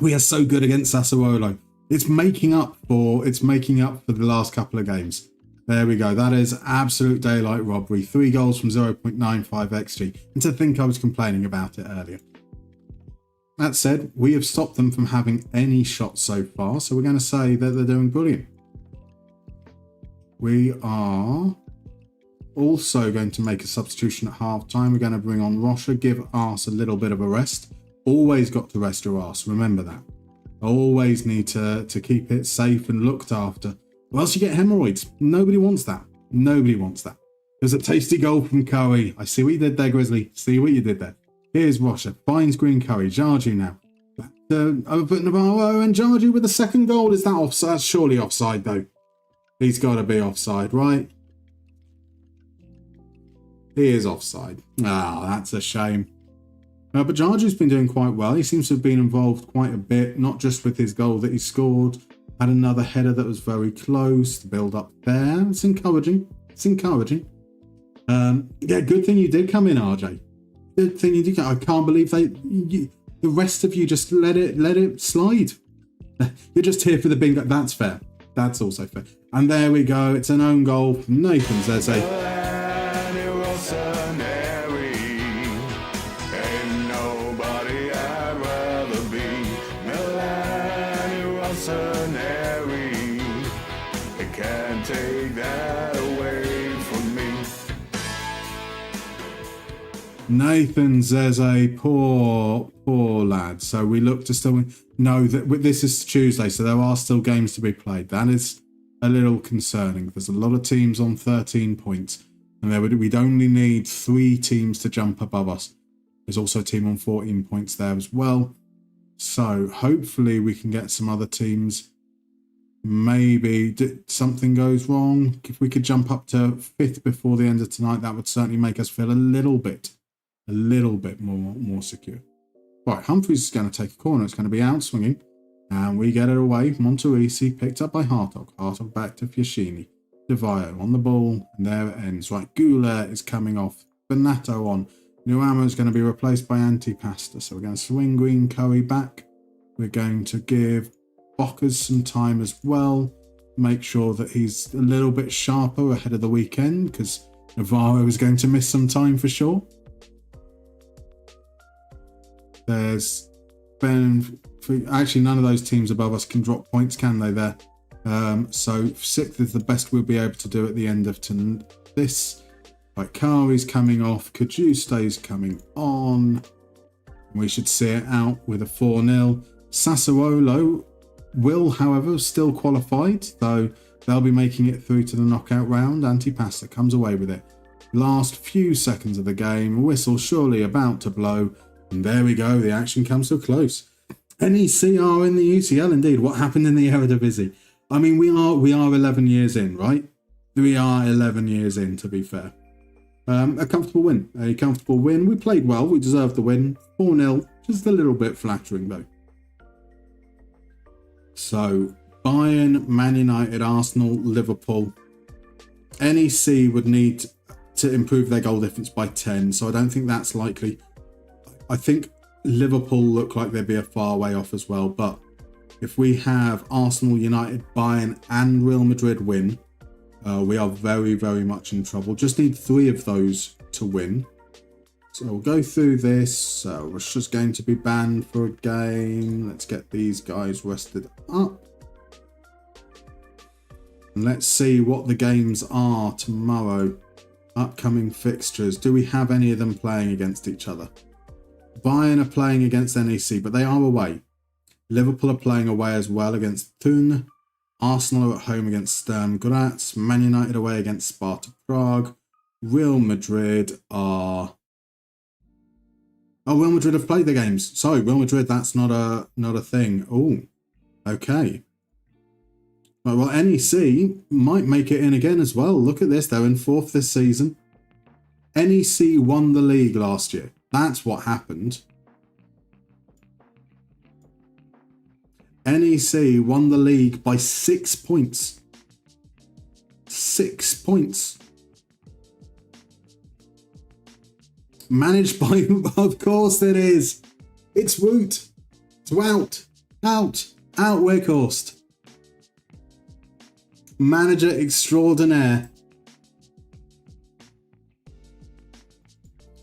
We are so good against Sassuolo. It's making up for the last couple of games. There we go. That is absolute daylight robbery. 3 goals from 0.95 XG. And to think I was complaining about it earlier. That said, we have stopped them from having any shots so far. So we're going to say that they're doing brilliant. We are also going to make a substitution at half time. We're going to bring on Rocha, give Arse a little bit of a rest. Always got to rest your arse. Remember that. Always need to keep it safe and looked after. Or else you get hemorrhoids. Nobody wants that. Nobody wants that. There's a tasty goal from Curry. I see what you did there, Grizzly. See what you did there. Here's Rocha. Finds Green Curry. Jarju now. Back to over Navarro. And Jarju with the second goal. Is that offside? That's surely offside, though. He's got to be offside, right? He is offside. Ah, that's a shame. But Jarju's been doing quite well. He seems to have been involved quite a bit, not just with his goal that he scored. Had another header that was very close. The build up there. It's encouraging. It's encouraging. Yeah, good thing you did come in, RJ. Good thing you did. I can't believe the rest of you just let it slide. You're just here for the bingo. That's fair. That's also fair. And there we go. It's an own goal from Nathan Zeze. Nathan Zeze, poor Poor lad. So we look to still know that this is Tuesday, so there are still games to be played. That is a little concerning. There's a lot of teams on 13 points, and we'd only need 3 teams to jump above us. There's also a team on 14 points there as well. So hopefully we can get some other teams. Maybe something goes wrong. If we could jump up to 5th before the end of tonight, that would certainly make us feel a little bit more secure. Right, Humphreys is going to take a corner. It's going to be out swinging. And we get it away. Monterisi picked up by Hartog. Hartog back to Fiaschini. Devio on the ball. And there it ends. Right, Goulet is coming off. Benato on. Nuamo is going to be replaced by Antipasta. So we're going to swing Green Curry back. We're going to give Bockers some time as well. Make sure that he's a little bit sharper ahead of the weekend, because Navarro is going to miss some time for sure. There's Ben. Actually, none of those teams above us can drop points, can they? There. So 6th is the best we'll be able to do at the end of this. Right, Kari's coming off. Cajuste's coming on. We should see it out with a 4-0. Sassuolo will, however, still qualified, though they'll be making it through to the knockout round. Antipasta comes away with it. Last few seconds of the game. Whistle surely about to blow. And there we go. The action comes to a close. NEC are in the UCL indeed. What happened in the Eredivisie? I mean, we are 11 years in, right? We are 11 years in, to be fair. A comfortable win. A comfortable win. We played well. We deserved the win. 4-0. Just a little bit flattering, though. So, Bayern, Man United, Arsenal, Liverpool. NEC would need to improve their goal difference by 10, so I don't think that's likely. I think Liverpool look like they'd be a far way off as well, but if we have Arsenal, United, Bayern and Real Madrid win, we are very, very much in trouble. Just need 3 of those to win. So we'll go through this. Russia's going to be banned for a game. Let's get these guys rested up. And let's see what the games are tomorrow. Upcoming fixtures. Do we have any of them playing against each other? Bayern are playing against NEC, but they are away. Liverpool are playing away as well against Thun. Arsenal are at home against Sturm Graz. Man United away against Sparta Prague. Real Madrid are... Oh, Real Madrid have played the games. Sorry, Real Madrid, that's not a thing. Oh, okay. Right, well, NEC might make it in again as well. Look at this. They're in 4th this season. NEC won the league last year. That's what happened. NEC won the league by 6 points. 6 points. Managed by, of course it is. It's Wout. It's Wout. Out Weghorst. Manager extraordinaire.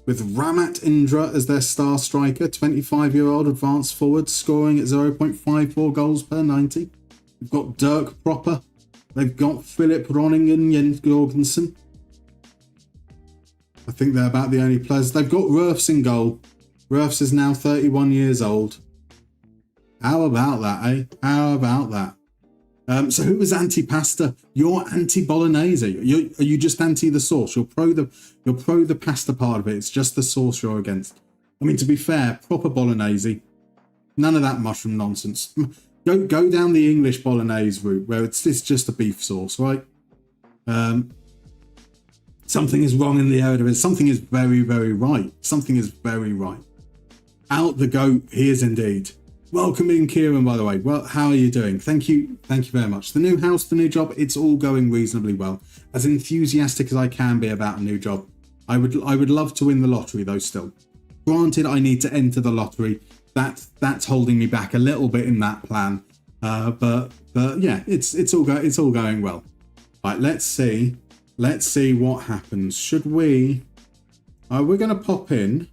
With Ramat Indra as their star striker, 25-year-old advanced forward, scoring at 0.54 goals per 90. They've got Dirk Proper. They've got Philip Ronningen, Jens Jorgensen. I think they're about the only players. They've got Roefs in goal. Roefs is now 31 years old. How about that, eh? How about that? So who was anti-pasta? You're anti-bolognese. Are you just anti the sauce? You're pro the pasta part of it. It's just the sauce you're against. I mean, to be fair, proper bolognese. None of that mushroom nonsense. Go down the English bolognese route where it's just a beef sauce, right? Something is wrong in the area. Something is very, very right. Something is very right. Out the goat, he is indeed. Welcome in, Kieran, by the way. Well, how are you doing? Thank you very much. The new house, the new job, it's all going reasonably well. As enthusiastic as I can be about a new job. I would love to win the lottery though still. Granted, I need to enter the lottery. That's holding me back a little bit in that plan. But yeah, it's all going well. Right, let's see what happens. Should we? We're going to pop in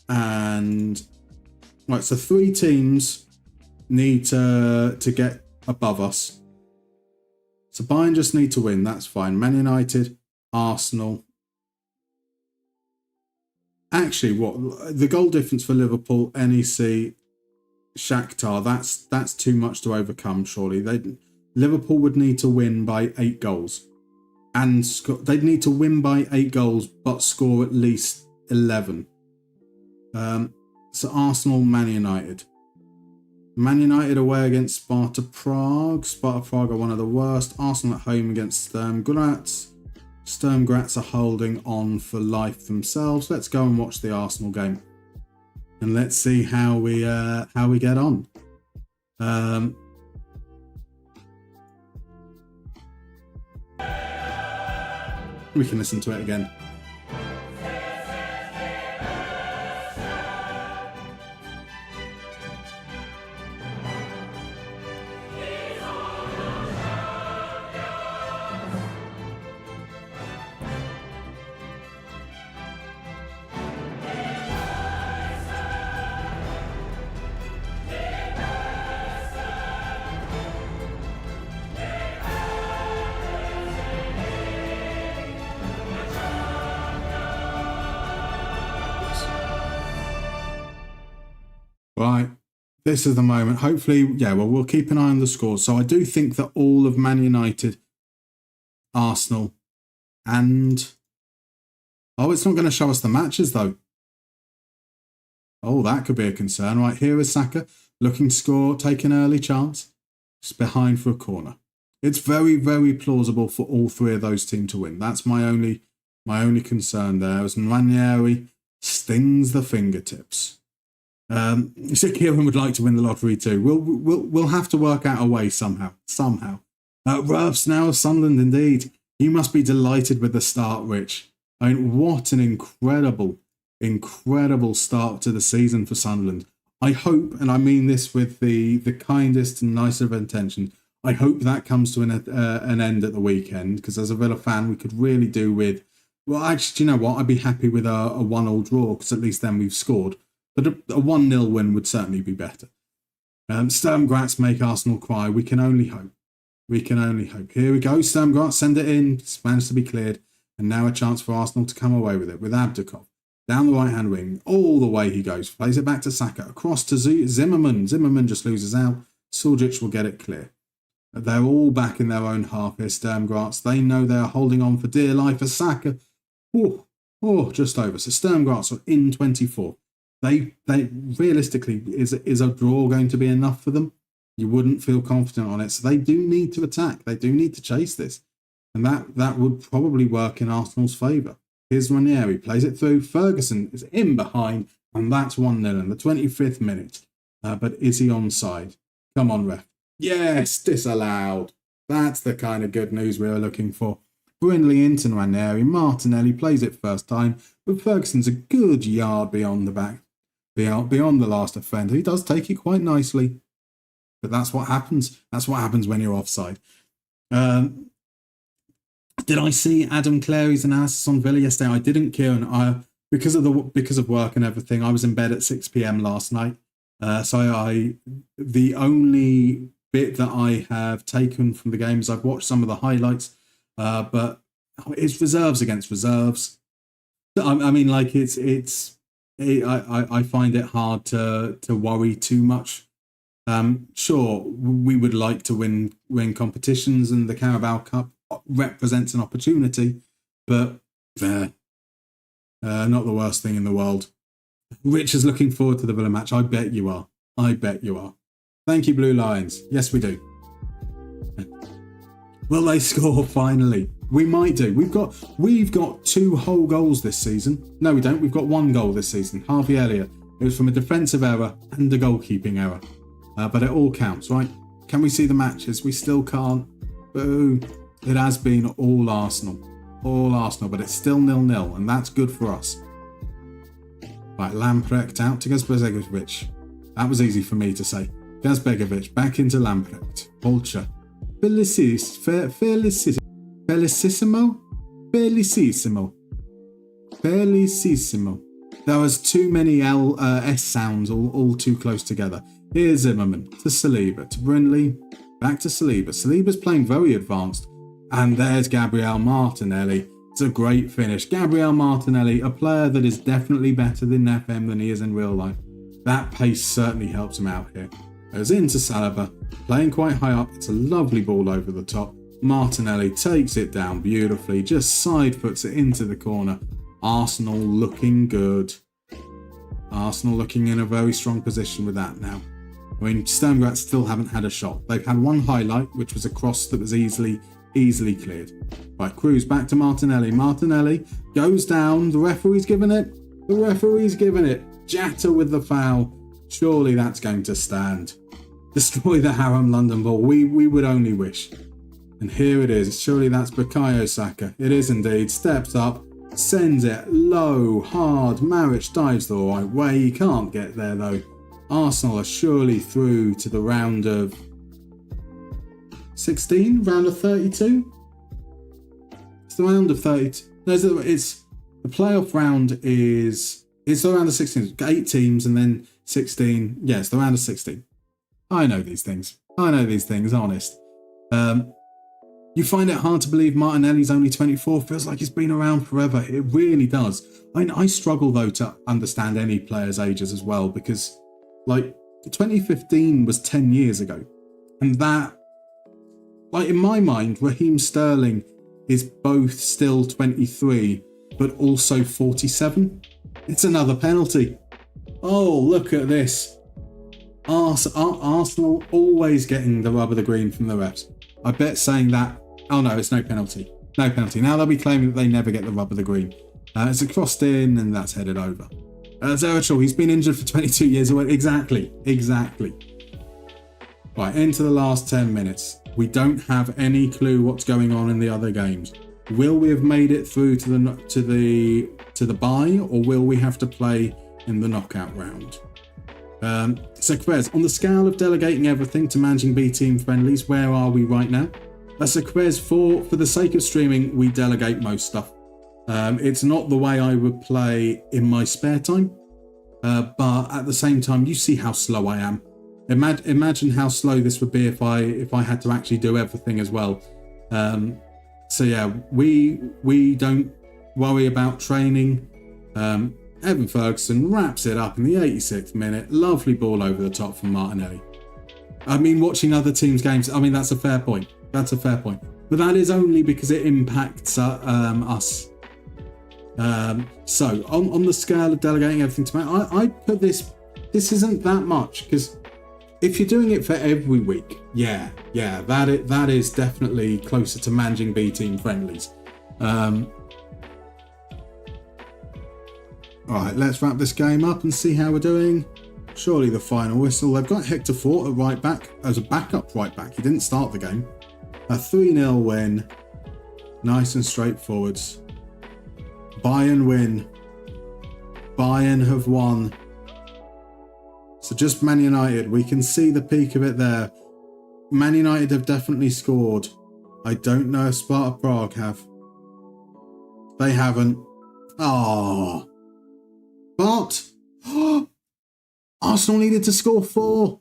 and. Right, so 3 teams need to get above us. So Bayern just need to win, that's fine. Man United, Arsenal. Actually, what the goal difference for Liverpool, NEC, Shakhtar, that's too much to overcome, surely. Liverpool would need to win by 8 goals. And they'd need to win by 8 goals, but score at least 11. So Arsenal, Man United. Man United away against Sparta Prague. Sparta Prague are one of the worst. Arsenal at home against Sturm Graz. Sturm Graz are holding on for life themselves. Let's go and watch the Arsenal game, and let's see how we get on. We can listen to it again. Right, this is the moment. Hopefully, we'll keep an eye on the scores. So I do think that all of Man United, Arsenal, and... Oh, it's not going to show us the matches, though. Oh, that could be a concern. Right, here is Saka, looking to score, take an early chance. It's behind for a corner. It's very, very plausible for all 3 of those teams to win. That's my only concern there, as Ranieri stings the fingertips. You said Kieran would like to win the lottery too. We'll have to work out a way somehow. Ruffs now of Sunderland, indeed. You must be delighted with the start, Rich. I mean, what an incredible start to the season for Sunderland. I hope, and I mean this with the kindest and nicest of intentions, I hope that comes to an end at the weekend, because as a Villa fan, we could really do with... Well, actually, do you know what? I'd be happy with a 1-1 draw, because at least then we've scored. But a 1-0 win would certainly be better. Sturm Graz make Arsenal cry. We can only hope. Here we go. Sturm Graz, send it in. It's managed to be cleared. And now a chance for Arsenal to come away with it with Abdukov. Down the right-hand wing. All the way he goes. Plays it back to Saka. Across to Zimmerman. Zimmerman just loses out. Suljic will get it clear. They're all back in their own half here, Sturm Graz. They know they are holding on for dear life as Saka. Just over. So Sturm Graz are in 24. They realistically, is a draw going to be enough for them? You wouldn't feel confident on it. So they do need to attack. They do need to chase this. And that would probably work in Arsenal's favour. Here's Ranieri, plays it through. Ferguson is in behind, and that's 1-0 in the 25th minute. But is he onside? Come on, ref. Yes, disallowed. That's the kind of good news we were looking for. Brindley into Ranieri. Martinelli plays it first time, but Ferguson's a good yard beyond the back. Beyond the last offender. He does take it quite nicely. But that's what happens. That's what happens when you're offside. Did I see Adam Clary's analysis on Villa yesterday? I didn't, Kieran. Because of work and everything, I was in bed at 6 p.m. last night. So the only bit that I have taken from the game is I've watched some of the highlights, but it's reserves against reserves. I mean, like I find it hard to worry too much. Sure, we would like to win competitions, and the Carabao Cup represents an opportunity, but not the worst thing in the world. Rich is looking forward to the Villa match. I bet you are. Thank you, Blue Lions. Yes, we do. Will they score finally? We might do. We've got 2 whole goals this season. No, we don't. We've got 1 goal this season. Harvey Elliott. It was from a defensive error and a goalkeeping error. But it all counts, right? Can we see the matches? We still can't. Boo. It has been all Arsenal, but it's still 0-0, and that's good for us. Right, Lamprecht out to Gazbegovic. That was easy for me to say. Gazbegovic back into Lamprecht. Bolcher. Felicissimo. There was too many S sounds all too close together. Here's Zimmerman to Saliba, to Brindley, back to Saliba. Saliba's playing very advanced. And there's Gabriel Martinelli It's a great finish. Gabriel Martinelli, a player that is definitely better in FM than he is in real life. That pace certainly helps him out here. Goes into Saliba, playing quite high up. It's a lovely ball over the top. Martinelli takes it down beautifully, just side foots it into the corner. Arsenal looking good. Arsenal looking in a very strong position with that now. I mean, Sturm Graz still haven't had a shot. They've had one highlight, which was a cross that was easily cleared. Right, Cruz back to Martinelli. Martinelli goes down. The referee's given it. The referee's given it. Jatta with the foul. Surely that's going to stand. Destroy the Haram London ball. We would only wish. And here it is. Surely that's Bukayo Saka. It is indeed. Steps up. Sends it low, hard. Maric dives the right way. He can't get there though. Arsenal are surely through to the round of 16? Round of 32? It's the round of 32. No, it's the playoff round is... It's the round of 16. 8 teams and then 16. Yeah, it's the round of 16. I know these things. Honest. You find it hard to believe Martinelli's only 24. Feels like he's been around forever. It really does. I struggle, though, to understand any players' ages as well, because, like, 2015 was 10 years ago. And that, like, in my mind, Raheem Sterling is both still 23, but also 47. It's another penalty. Oh, look at this. Arsenal always getting the rub of the green from the refs. I bet saying that, oh no, it's no penalty. No penalty. Now they'll be claiming that they never get the rub of the green. It's a crossed in and that's headed over. Zerachel, he's been injured for 22 years away. Exactly. Right, into the last 10 minutes. We don't have any clue what's going on in the other games. Will we have made it through to the bye, or will we have to play in the knockout round? So Quez, on the scale of delegating everything to managing B team friendlies, where are we right now? So Quez, for the sake of streaming, we delegate most stuff. It's not the way I would play in my spare time, but at the same time, you see how slow I am. Imagine how slow this would be if I had to actually do everything as well. So yeah, we don't worry about training. Evan Ferguson wraps it up in the 86th minute. Lovely ball over the top from Martinelli. I mean, watching other teams' games, I mean, that's a fair point. But that is only because it impacts us. So, on the scale of delegating everything to me, I put this isn't that much, because if you're doing it for every week, yeah, that is definitely closer to managing B team friendlies. Alright, let's wrap this game up and see how we're doing. Surely the final whistle. They've got Hector Fort at right back as a backup right back. He didn't start the game. A 3-0 win. Nice and straightforward. Bayern win. Bayern have won. So just Man United. We can see the peak of it there. Man United have definitely scored. I don't know if Sparta Prague have. They haven't. Oh. But Arsenal needed to score 4.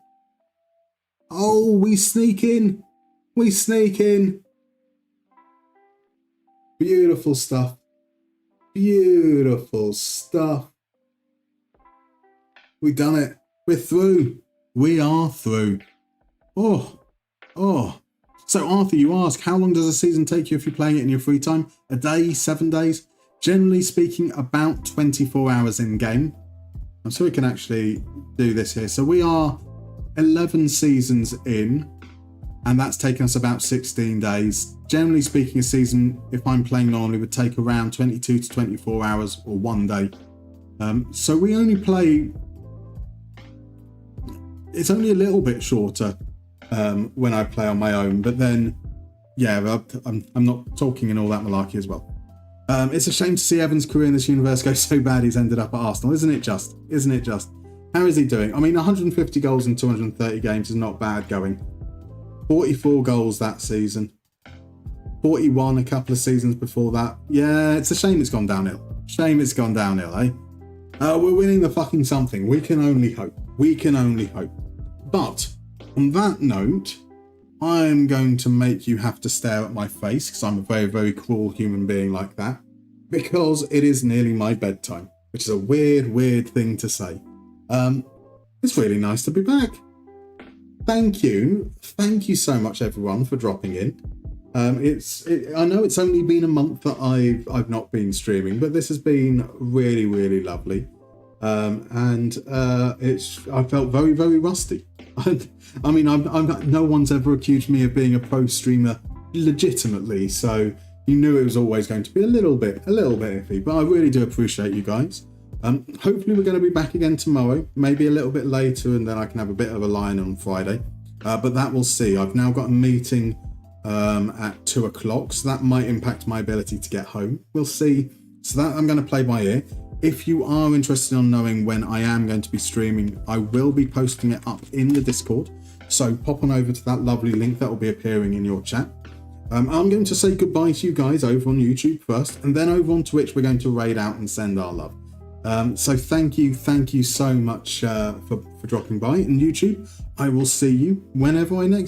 Oh, we sneak in. Beautiful stuff. We've done it. We're through. We are through. Oh. So Arthur, you ask, how long does a season take you if you're playing it in your free time? A day? 7 days? Generally speaking, about 24 hours in game. I'm sure we can actually do this here. So we are 11 seasons in, and that's taken us about 16 days. Generally speaking, a season, if I'm playing normally, would take around 22 to 24 hours or 1 day. So we only play... It's only a little bit shorter when I play on my own, but then, yeah, I'm not talking in all that malarkey as well. It's a shame to see Evan's career in this universe go so bad he's ended up at Arsenal, isn't it just? How is he doing? I mean, 150 goals in 230 games is not bad going. 44 goals that season. 41 a couple of seasons before that. Yeah, it's a shame it's gone downhill. Eh? We're winning the fucking something. We can only hope. But, on that note, I'm going to make you have to stare at my face, because I'm a very, very cruel human being like that. because it is nearly my bedtime, which is a weird thing to say. It's really nice to be back. Thank you so much, everyone, for dropping in. I know it's only been a month that I've not been streaming, but this has been really lovely. I felt very rusty. I mean, no one's ever accused me of being a pro streamer legitimately, so you knew it was always going to be a little bit iffy. But I really do appreciate you guys. Hopefully we're going to be back again tomorrow, maybe a little bit later, and then I can have a bit of a line on Friday. But that we'll see. I've now got a meeting at 2 o'clock, so that might impact my ability to get home. We'll see. So that I'm going to play by ear. If you are interested in knowing when I am going to be streaming, I will be posting it up in the Discord. So pop on over to that lovely link that will be appearing in your chat. I'm going to say goodbye to you guys over on YouTube first, and then over on Twitch we're going to raid out and send our love. So thank you so much for dropping by. And YouTube, I will see you whenever I next